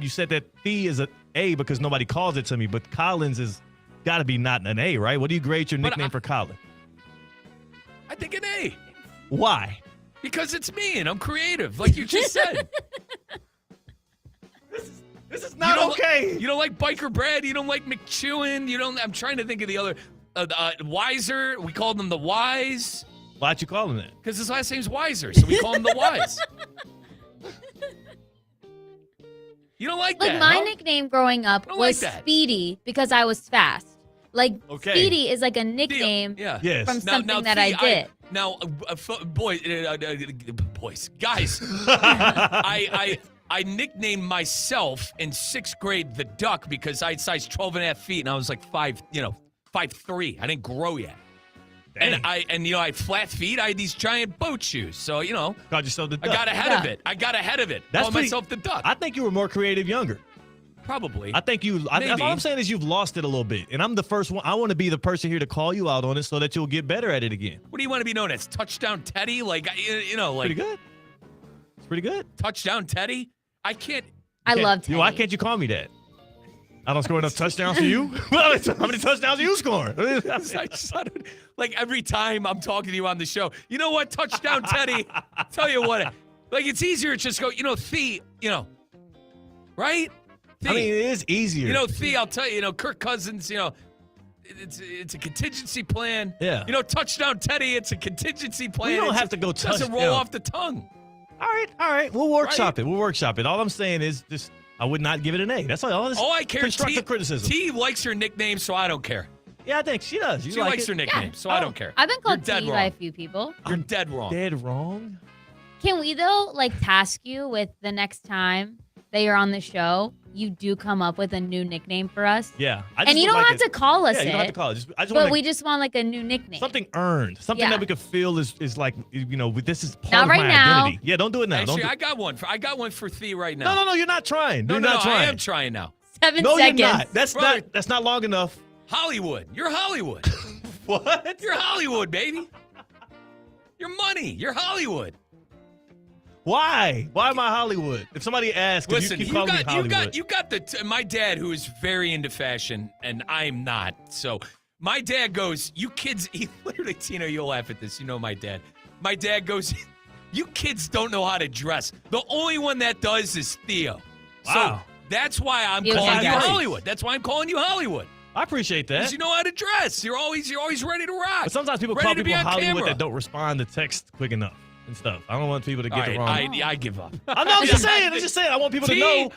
[SPEAKER 3] said that Thee is an A because nobody calls it to me, but Collins is got to be not an A, right? What do you grade your nickname for Colin?
[SPEAKER 10] I think an A.
[SPEAKER 3] Why?
[SPEAKER 10] Because it's me and I'm creative, like you just said.
[SPEAKER 3] This is not okay.
[SPEAKER 10] You don't like Biker Brad. You don't like McChewin. You don't. I'm trying to think of the other. Wiser. We called him the Wise.
[SPEAKER 3] Why'd you call him that?
[SPEAKER 10] Because his last name's Wiser, so we call him the Wise. You don't like that?
[SPEAKER 19] My
[SPEAKER 10] huh?
[SPEAKER 19] nickname growing up
[SPEAKER 10] don't
[SPEAKER 19] was
[SPEAKER 10] like that.
[SPEAKER 19] Speedy because I was fast. Like
[SPEAKER 3] Okay.
[SPEAKER 19] Speedy is like a nickname
[SPEAKER 10] Yeah.
[SPEAKER 3] Yes.
[SPEAKER 19] from
[SPEAKER 10] Now-
[SPEAKER 19] something
[SPEAKER 10] now,
[SPEAKER 19] that
[SPEAKER 10] Thea,
[SPEAKER 19] I did.
[SPEAKER 10] Guys, I nicknamed myself in 6th grade the Duck because I had size 12 and a half feet and I was like 5'3". I didn't grow yet.
[SPEAKER 3] Dang.
[SPEAKER 10] And I had flat feet. I had these giant boat shoes. So,
[SPEAKER 3] Called yourself the
[SPEAKER 10] I
[SPEAKER 3] Duck.
[SPEAKER 10] got ahead of it. Called
[SPEAKER 3] pretty-
[SPEAKER 10] myself the Duck.
[SPEAKER 3] I think you were more creative younger.
[SPEAKER 10] Probably.
[SPEAKER 3] I think you. That's all I'm saying is you've lost it a little bit, and I'm the first one. I want to be the person here to call you out on it so that you'll get better at it again.
[SPEAKER 10] What do you want to be known as? Touchdown Teddy? Like
[SPEAKER 3] pretty good. It's pretty good.
[SPEAKER 10] Touchdown Teddy? I can't.
[SPEAKER 19] I love Teddy.
[SPEAKER 3] Why can't you call me that? I don't score enough touchdowns for you? How many touchdowns are you scoring?
[SPEAKER 10] Like every time I'm talking to you on the show, you know what? Touchdown Teddy. Tell you what, like it's easier to just go, right?
[SPEAKER 3] I mean, it is easier.
[SPEAKER 10] I'll tell you, Kirk Cousins, it's a contingency plan.
[SPEAKER 3] Yeah.
[SPEAKER 10] Touchdown Teddy, it's a contingency plan.
[SPEAKER 3] We don't have to go touchdown.
[SPEAKER 10] Doesn't roll off the tongue.
[SPEAKER 3] All right. We'll workshop it. We'll workshop it. All I'm saying is just I would not give it an A. That's all.
[SPEAKER 10] All I care is
[SPEAKER 3] constructive criticism.
[SPEAKER 10] T likes her nickname, so I don't care.
[SPEAKER 3] Yeah, I think she does.
[SPEAKER 10] She likes her nickname, so I don't care.
[SPEAKER 19] I've been called
[SPEAKER 10] You're
[SPEAKER 19] T
[SPEAKER 10] dead
[SPEAKER 19] by a
[SPEAKER 10] wrong.
[SPEAKER 19] few people.
[SPEAKER 10] You're dead wrong.
[SPEAKER 3] Dead wrong?
[SPEAKER 19] Can we, though, task you with the next time that you're on the show, you do come up with a new nickname for us?
[SPEAKER 3] Yeah.
[SPEAKER 19] And you don't have to call us
[SPEAKER 3] you don't have to
[SPEAKER 19] it.
[SPEAKER 3] call it.
[SPEAKER 19] But we just want, a new nickname.
[SPEAKER 3] something earned. Something
[SPEAKER 19] Yeah.
[SPEAKER 3] that we could feel is like, this is part
[SPEAKER 19] Not
[SPEAKER 3] of
[SPEAKER 19] right
[SPEAKER 3] my
[SPEAKER 19] now.
[SPEAKER 3] identity. Yeah, don't do it now.
[SPEAKER 10] Actually,
[SPEAKER 3] Don't
[SPEAKER 10] I got one for Thea right now.
[SPEAKER 3] No, you're not trying.
[SPEAKER 10] No,
[SPEAKER 3] You're not trying.
[SPEAKER 10] I am trying now.
[SPEAKER 19] 7
[SPEAKER 3] No,
[SPEAKER 19] seconds.
[SPEAKER 3] you're not.
[SPEAKER 10] Brother.
[SPEAKER 3] That's not long enough.
[SPEAKER 10] Hollywood. You're Hollywood.
[SPEAKER 3] What?
[SPEAKER 10] You're Hollywood, baby. You're money. You're Hollywood.
[SPEAKER 3] Why? Why am I Hollywood? If somebody asks,
[SPEAKER 10] Listen,
[SPEAKER 3] you keep calling me Hollywood.
[SPEAKER 10] you got my dad, who is very into fashion, and I'm not. So my dad goes, you kids, literally, Tina, you'll laugh at this. You know my dad. My dad goes, you kids don't know how to dress. The only one that does is Theo.
[SPEAKER 3] Wow.
[SPEAKER 10] So that's why I'm
[SPEAKER 19] You
[SPEAKER 10] calling
[SPEAKER 19] okay,
[SPEAKER 10] you
[SPEAKER 19] guys?
[SPEAKER 10] Hollywood. That's why I'm calling you Hollywood.
[SPEAKER 3] I appreciate that.
[SPEAKER 10] Because you know how to dress. You're always ready to rock.
[SPEAKER 3] But sometimes people
[SPEAKER 10] ready
[SPEAKER 3] call
[SPEAKER 10] to be
[SPEAKER 3] people
[SPEAKER 10] on
[SPEAKER 3] Hollywood
[SPEAKER 10] camera.
[SPEAKER 3] that don't respond to text quick enough and stuff. I don't want people to get the
[SPEAKER 10] All right,
[SPEAKER 3] wrong.
[SPEAKER 10] I give up.
[SPEAKER 3] I'm just saying. I want people to know.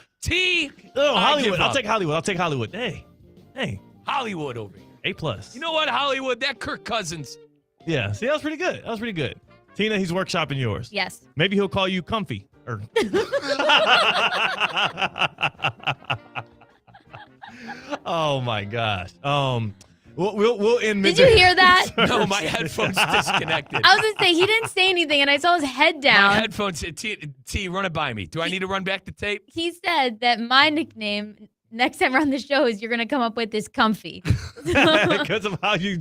[SPEAKER 10] No,
[SPEAKER 3] Hollywood. I'll take Hollywood. Hey.
[SPEAKER 10] Hollywood over here.
[SPEAKER 3] A+.
[SPEAKER 10] You know what, Hollywood? That Kirk Cousins.
[SPEAKER 3] Yeah. See, that was pretty good. Tina, he's workshopping yours.
[SPEAKER 19] Yes.
[SPEAKER 3] Maybe he'll call you Comfy. Oh my gosh. We'll end.
[SPEAKER 19] Did you hear that?
[SPEAKER 10] No, my headphones disconnected.
[SPEAKER 19] I was going to say, he didn't say anything, and I saw his head down.
[SPEAKER 10] My headphones. T, run it by me. Do I need to run back the tape?
[SPEAKER 19] He said that my nickname next time we're on the show is you're going to come up with is Comfy.
[SPEAKER 3] Because of how you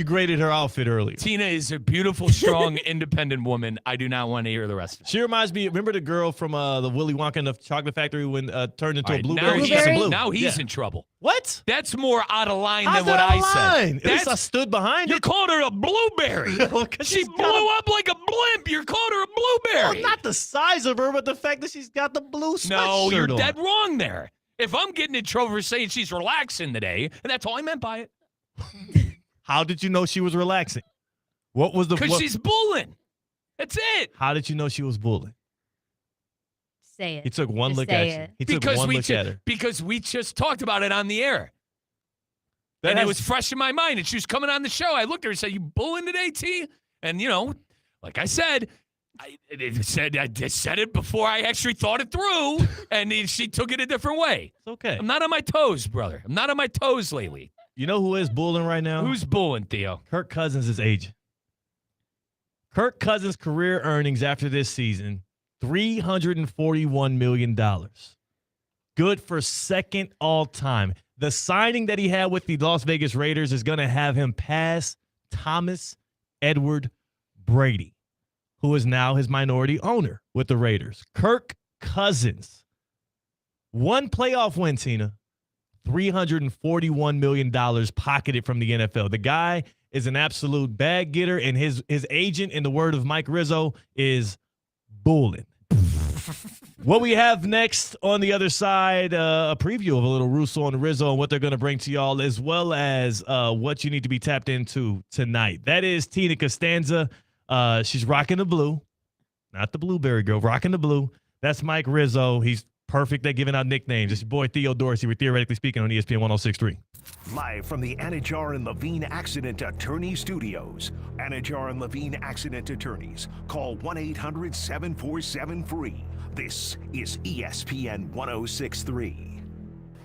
[SPEAKER 3] graded her outfit earlier.
[SPEAKER 10] Tina is a beautiful, strong, independent woman. I do not want to hear the rest of it.
[SPEAKER 3] She reminds me. Remember the girl from the Willy Wonka and the Chocolate Factory when turned into
[SPEAKER 10] All
[SPEAKER 3] a
[SPEAKER 10] right,
[SPEAKER 3] blueberry?
[SPEAKER 10] Now he's in trouble.
[SPEAKER 3] What?
[SPEAKER 10] That's more out of line
[SPEAKER 3] How's
[SPEAKER 10] than what
[SPEAKER 3] that
[SPEAKER 10] I
[SPEAKER 3] out of
[SPEAKER 10] said.
[SPEAKER 3] line? At least I stood behind
[SPEAKER 10] You
[SPEAKER 3] it.
[SPEAKER 10] called her a blueberry. She blew up like a blimp. You called her a blueberry.
[SPEAKER 3] Well, not the size of her, but the fact that she's got the blue sweatshirt
[SPEAKER 10] No, you're
[SPEAKER 3] on.
[SPEAKER 10] dead wrong there. If I'm getting in trouble for saying she's relaxing today, and that's all I meant by it.
[SPEAKER 3] How did you know she was relaxing? What was the?
[SPEAKER 10] Because she's bullying. That's it.
[SPEAKER 3] How did you know she was bullying?
[SPEAKER 19] Say it.
[SPEAKER 3] He took one
[SPEAKER 19] Just
[SPEAKER 3] look
[SPEAKER 19] say
[SPEAKER 3] at you.
[SPEAKER 19] it.
[SPEAKER 3] He took one look at her.
[SPEAKER 10] Because we just talked about it on the air. And it was fresh in my mind. And she was coming on the show. I looked at her and said, you bullying today, T? And, like I said, I said it before I actually thought it through. And she took it a different way.
[SPEAKER 3] It's okay.
[SPEAKER 10] I'm not on my toes, brother. I'm not on my toes lately.
[SPEAKER 3] You know who is bullying right now?
[SPEAKER 10] Who's bullying, Theo?
[SPEAKER 3] Kirk Cousins is agent. Kirk Cousins' career earnings after this season, $341 million. Good for second all time. The signing that he had with the Las Vegas Raiders is going to have him pass Thomas Edward Brady, who is now his minority owner with the Raiders. Kirk Cousins, one playoff win, Tina, $341 million pocketed from the NFL. The guy is an absolute bag getter, and his agent, in the word of Mike Rizzo, is bulling. What we have next on the other side, a preview of a little Russo and Rizzo and what they're going to bring to y'all, as well as what you need to be tapped into tonight. That is Tina Costanza. She's rocking the blue, not the blueberry girl, rocking the blue. That's Mike Rizzo. He's perfect at giving out nicknames. It's your boy Theo Dorsey. We're Theoretically Speaking on ESPN 106.3.
[SPEAKER 8] Live from the Anajar and Levine Accident Attorney Studios. Anajar and Levine Accident Attorneys. Call 1-800-747-FREE. This is ESPN 106.3.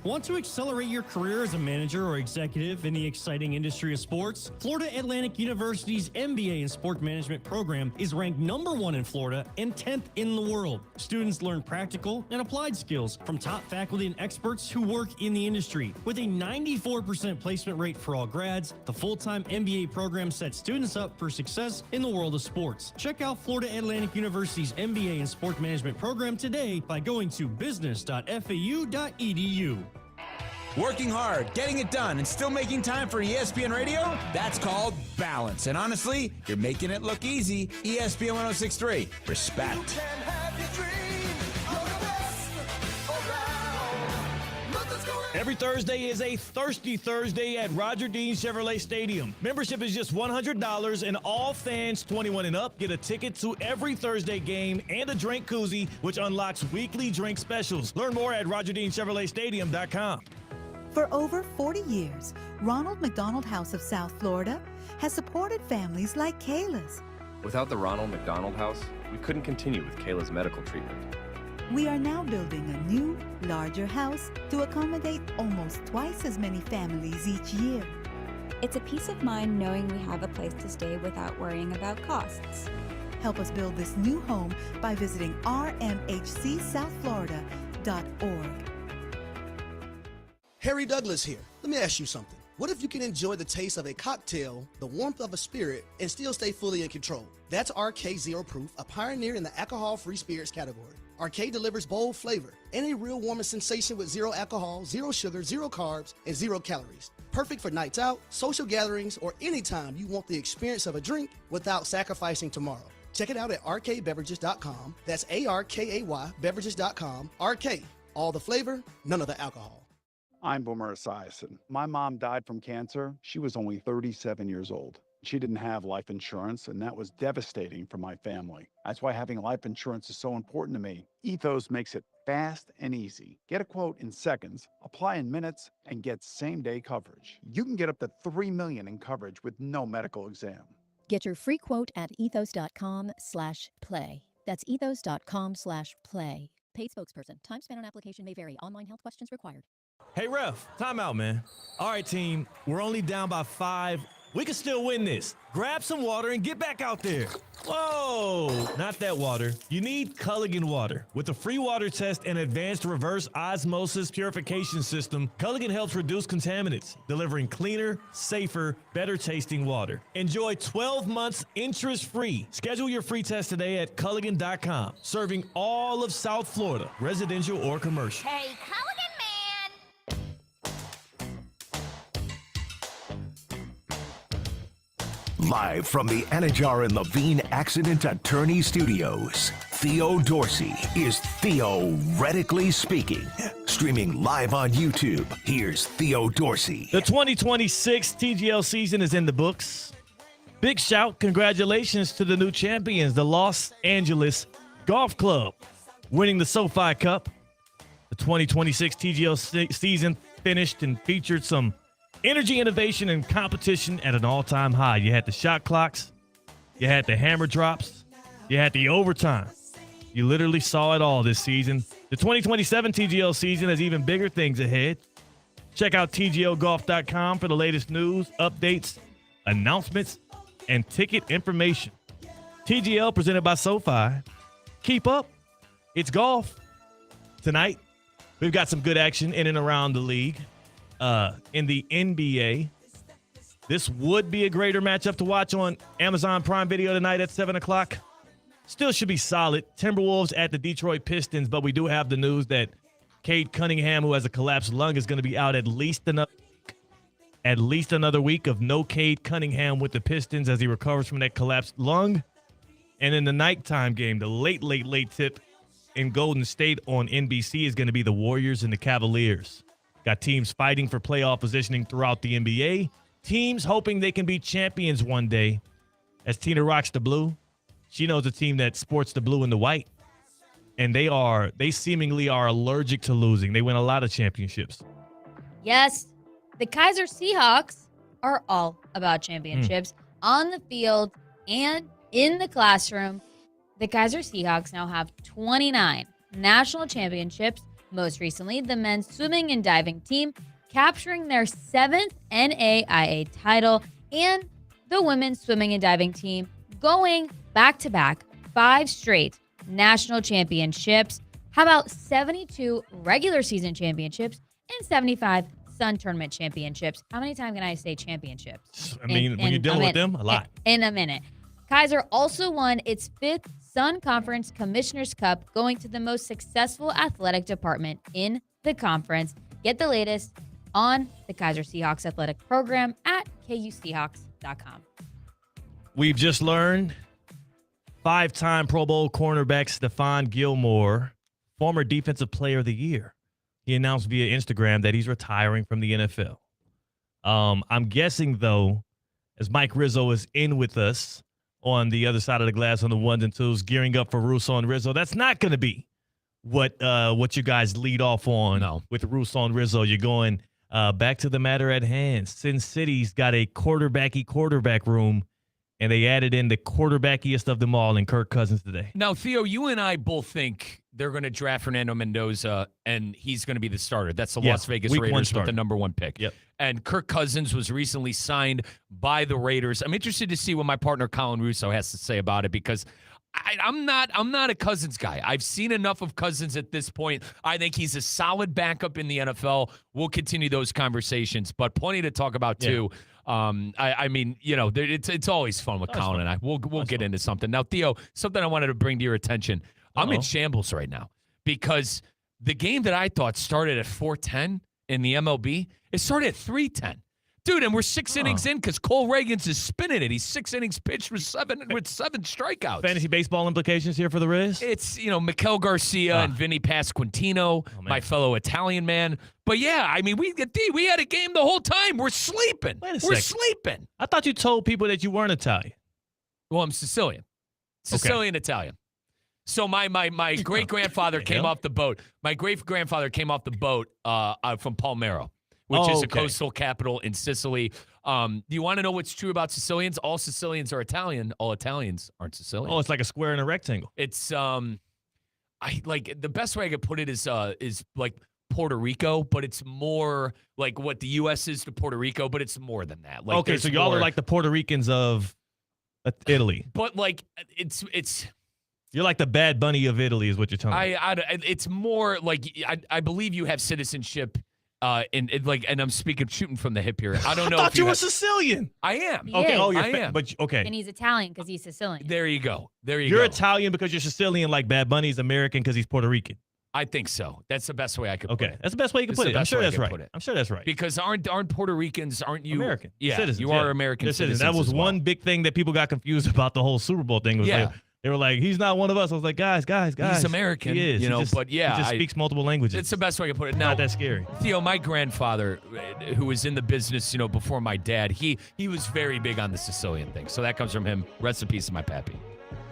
[SPEAKER 5] Want to accelerate your career as a manager or executive in the exciting industry of sports? Florida Atlantic University's MBA in Sport Management program is ranked #1 in Florida and 10th in the world. Students learn practical and applied skills from top faculty and experts who work in the industry. With a 94% placement rate for all grads, the full-time MBA program sets students up for success in the world of sports. Check out Florida Atlantic University's MBA in Sport Management program today by going to business.fau.edu.
[SPEAKER 9] Working hard, getting it done, and still making time for ESPN Radio? That's called balance. And honestly, you're making it look easy. ESPN 106.3. Respect.
[SPEAKER 3] Every Thursday is a Thirsty Thursday at Roger Dean Chevrolet Stadium. Membership is just $100, and all fans 21 and up get a ticket to every Thursday game and a drink koozie, which unlocks weekly drink specials. Learn more at RogerDeanChevroletStadium.com.
[SPEAKER 11] For over 40 years, Ronald McDonald House of South Florida has supported families like Kayla's.
[SPEAKER 12] Without the Ronald McDonald House, we couldn't continue with Kayla's medical treatment.
[SPEAKER 11] We are now building a new, larger house to accommodate almost twice as many families each year.
[SPEAKER 13] It's a peace of mind knowing we have a place to stay without worrying about costs.
[SPEAKER 11] Help us build this new home by visiting rmhcsouthflorida.org.
[SPEAKER 25] Harry Douglas here. Let me ask you something. What if you can enjoy the taste of a cocktail, the warmth of a spirit, and still stay fully in control? That's RK Zero Proof, a pioneer in the alcohol-free spirits category. RK delivers bold flavor and a real warming sensation with 0 alcohol, 0 sugar, 0 carbs, and 0 calories. Perfect for nights out, social gatherings, or anytime you want the experience of a drink without sacrificing tomorrow. Check it out at rkbeverages.com. That's ARKAY beverages.com. RK, all the flavor, none of the alcohol.
[SPEAKER 26] I'm Boomer Esiason. My mom died from cancer. She was only 37 years old. She didn't have life insurance, and that was devastating for my family. That's why having life insurance is so important to me. Ethos makes it fast and easy. Get a quote in seconds, apply in minutes, and get same-day coverage. You can get up to $3 million in coverage with no medical exam.
[SPEAKER 27] Get your free quote at ethos.com/play. That's ethos.com/play. Paid spokesperson. Time spent on application may vary. Online health questions required.
[SPEAKER 3] Hey, ref, time out, man. All right, team, we're only down by 5. We can still win this. Grab some water and get back out there. Whoa, not that water. You need Culligan water. With a free water test and advanced reverse osmosis purification system, Culligan helps reduce contaminants, delivering cleaner, safer, better tasting water. Enjoy 12 months interest-free. Schedule your free test today at Culligan.com. Serving all of South Florida, residential or commercial.
[SPEAKER 16] Hey, Culligan man!
[SPEAKER 8] Live from the Anajar and Levine Accident Attorney Studios, Theo Dorsey is theoretically speaking. Streaming live on YouTube, here's Theo Dorsey.
[SPEAKER 3] The 2026 TGL season is in the books. Big shout, congratulations to the new champions, the Los Angeles Golf Club, winning the SoFi Cup. The 2026 TGL season finished and featured some energy, innovation, and competition at an all-time high. You had the shot clocks. You had the hammer drops. You had the overtime. You literally saw it all this season. The 2027 TGL season has even bigger things ahead. Check out tglgolf.com for the latest news, updates, announcements, and ticket information. TGL presented by SoFi. Keep up. It's golf. Tonight, we've got some good action in and around the league. In the NBA, this would be a greater matchup to watch on Amazon Prime Video tonight at 7 o'clock. Still should be solid. Timberwolves at the Detroit Pistons, but we do have the news that Cade Cunningham, who has a collapsed lung, is going to be out at least another week of no Cade Cunningham with the Pistons as he recovers from that collapsed lung. And in the nighttime game, the late tip in Golden State on NBC is going to be the Warriors and the Cavaliers. Got teams fighting for playoff positioning throughout the NBA. Teams hoping they can be champions one day. As Tina rocks the blue, she knows a team that sports the blue and the white. And they seemingly are allergic to losing. They win a lot of championships.
[SPEAKER 19] Yes, the Kaiser Seahawks are all about championships on the field and in the classroom. The Kaiser Seahawks now have 29 national championships, Most recently, the men's swimming and diving team capturing their 7th NAIA title, and the women's swimming and diving team going back-to-back 5 straight national championships. How about 72 regular season championships and 75 Sun Tournament championships? How many times can I say championships?
[SPEAKER 3] I mean, when you're dealing with them, a lot.
[SPEAKER 19] In a minute. Kaiser also won its 5th Sun Conference Commissioner's Cup, going to the most successful athletic department in the conference. Get the latest on the Kaiser Seahawks athletic program at kuseahawks.com.
[SPEAKER 3] We've just learned 5-time Pro Bowl cornerback Stephon Gilmore, former Defensive Player of the Year. He announced via Instagram that he's retiring from the NFL. I'm guessing, though, as Mike Rizzo is in with us on the other side of the glass on the ones and twos, gearing up for Russo and Rizzo, that's not going to be what you guys lead off on with Russo and Rizzo. You're going back to the matter at hand. Sin City's got a quarterback room, and they added in the quarterbackiest of them all in Kirk Cousins today.
[SPEAKER 10] Now, Theo, you and I both think they're going to draft Fernando Mendoza, and he's going to be the starter. That's the Las Vegas Raiders with the number 1 pick.
[SPEAKER 3] Yep.
[SPEAKER 10] And Kirk Cousins was recently signed by the Raiders. I'm interested to see what my partner Colin Russo has to say about it, because I'm not a Cousins guy. I've seen enough of Cousins at this point. I think he's a solid backup in the NFL. We'll continue those conversations, but plenty to talk about too. I mean, you know, it's always fun with Colin and I. We'll get into something. Now, Theo, something I wanted to bring to your attention. I'm in shambles right now because the game that I thought started at 4:10 in the MLB, it started at 3:10. Dude, and we're 6 innings in because Cole Reagans is spinning it. He's 6 innings pitched with seven strikeouts.
[SPEAKER 3] Fantasy baseball implications here for the Riz?
[SPEAKER 10] It's, Miguel Garcia and Vinny Pasquantino, my fellow Italian man. But yeah, I mean, we had a game the whole time. We're sleeping. We're sleeping.
[SPEAKER 3] I thought you told people that you weren't Italian.
[SPEAKER 10] Well, I'm Sicilian. Sicilian Italian. So my great-grandfather came off the boat. My great-grandfather came off the boat from Palmero, which is a coastal capital in Sicily. Do you want to know what's true about Sicilians? All Sicilians are Italian. All Italians aren't Sicilian.
[SPEAKER 3] Oh, it's like a square and a rectangle.
[SPEAKER 10] It's the best way I could put it is like Puerto Rico, but it's more like what the U.S. is to Puerto Rico, but it's more than that. Like,
[SPEAKER 3] okay, so y'all are like the Puerto Ricans of Italy.
[SPEAKER 10] But like it's.
[SPEAKER 3] You're like the Bad Bunny of Italy, is what you're telling me.
[SPEAKER 10] It's more like I believe you have citizenship. And I'm shooting from the hip here. I don't know.
[SPEAKER 3] I thought you were Sicilian.
[SPEAKER 10] I am.
[SPEAKER 3] Okay. Oh,
[SPEAKER 10] I am.
[SPEAKER 3] But okay.
[SPEAKER 19] And he's Italian because he's Sicilian.
[SPEAKER 10] There you go.
[SPEAKER 3] You're Italian because you're Sicilian, like Bad Bunny's American because he's Puerto Rican.
[SPEAKER 10] I think so. That's the best way I could put it.
[SPEAKER 3] That's the best way you can put it. I'm sure that's right. I'm sure that's right.
[SPEAKER 10] Because aren't Puerto Ricans, aren't you?
[SPEAKER 3] American.
[SPEAKER 10] Yeah,
[SPEAKER 3] citizens,
[SPEAKER 10] you are American citizens.
[SPEAKER 3] That was one big thing that people got confused about the whole Super Bowl thing. They were like, he's not one of us. I was like, guys.
[SPEAKER 10] He's American.
[SPEAKER 3] He is.
[SPEAKER 10] He just
[SPEAKER 3] speaks multiple languages.
[SPEAKER 10] It's the best way to put it. Now,
[SPEAKER 3] not that scary.
[SPEAKER 10] Theo, my grandfather, who was in the business, before my dad, he was very big on the Sicilian thing. So that comes from him. Rest in peace to my pappy.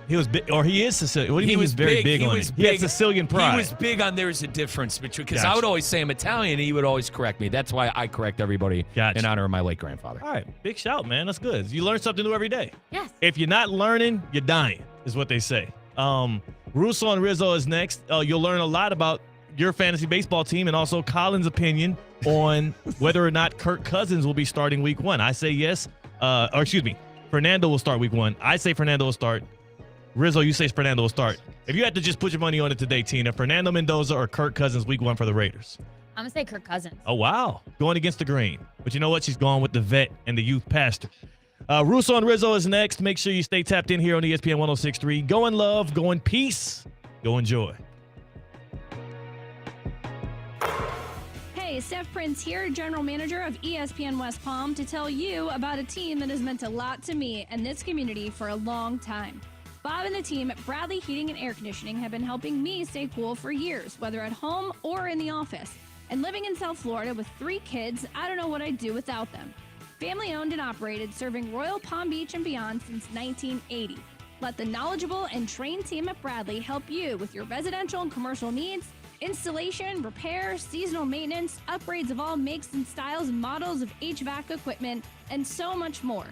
[SPEAKER 3] He was big, or he is Sicilian. What do you mean he was very big on it? He had Sicilian pride.
[SPEAKER 10] He was big on there's a difference between, because I would always say I'm Italian, and he would always correct me. That's why I correct everybody in honor of my late grandfather.
[SPEAKER 3] All right, big shout, man. That's good. You learn something new every day.
[SPEAKER 19] Yes.
[SPEAKER 3] If you're not learning, you're dying, is what they say. Russo and Rizzo is next. You'll learn a lot about your fantasy baseball team and also Colin's opinion on whether or not Kirk Cousins will be starting week 1. I say yes. Fernando will start week 1. I say Fernando will start. Rizzo, you say Fernando will start. If you had to just put your money on it today, Tina, Fernando Mendoza or Kirk Cousins week 1 for the Raiders?
[SPEAKER 19] I'm going to say Kirk Cousins.
[SPEAKER 3] Oh, wow. Going against the grain. But you know what? She's gone with the vet and the youth pastor. Russo and Rizzo is next. Make sure you stay tapped in here on ESPN 106.3. Go in love, go in peace, go enjoy.
[SPEAKER 2] Hey, Steph Prince here, General Manager of ESPN West Palm, to tell you about a team that has meant a lot to me and this community for a long time. Bob and the team at Bradley Heating and Air Conditioning have been helping me stay cool for years, whether at home or in the office. And living in South Florida with 3 kids, I don't know what I'd do without them. Family owned and operated, serving Royal Palm Beach and beyond since 1980. Let the knowledgeable and trained team at Bradley help you with your residential and commercial needs, installation, repair, seasonal maintenance, upgrades of all makes and styles and models of HVAC equipment, and so much more.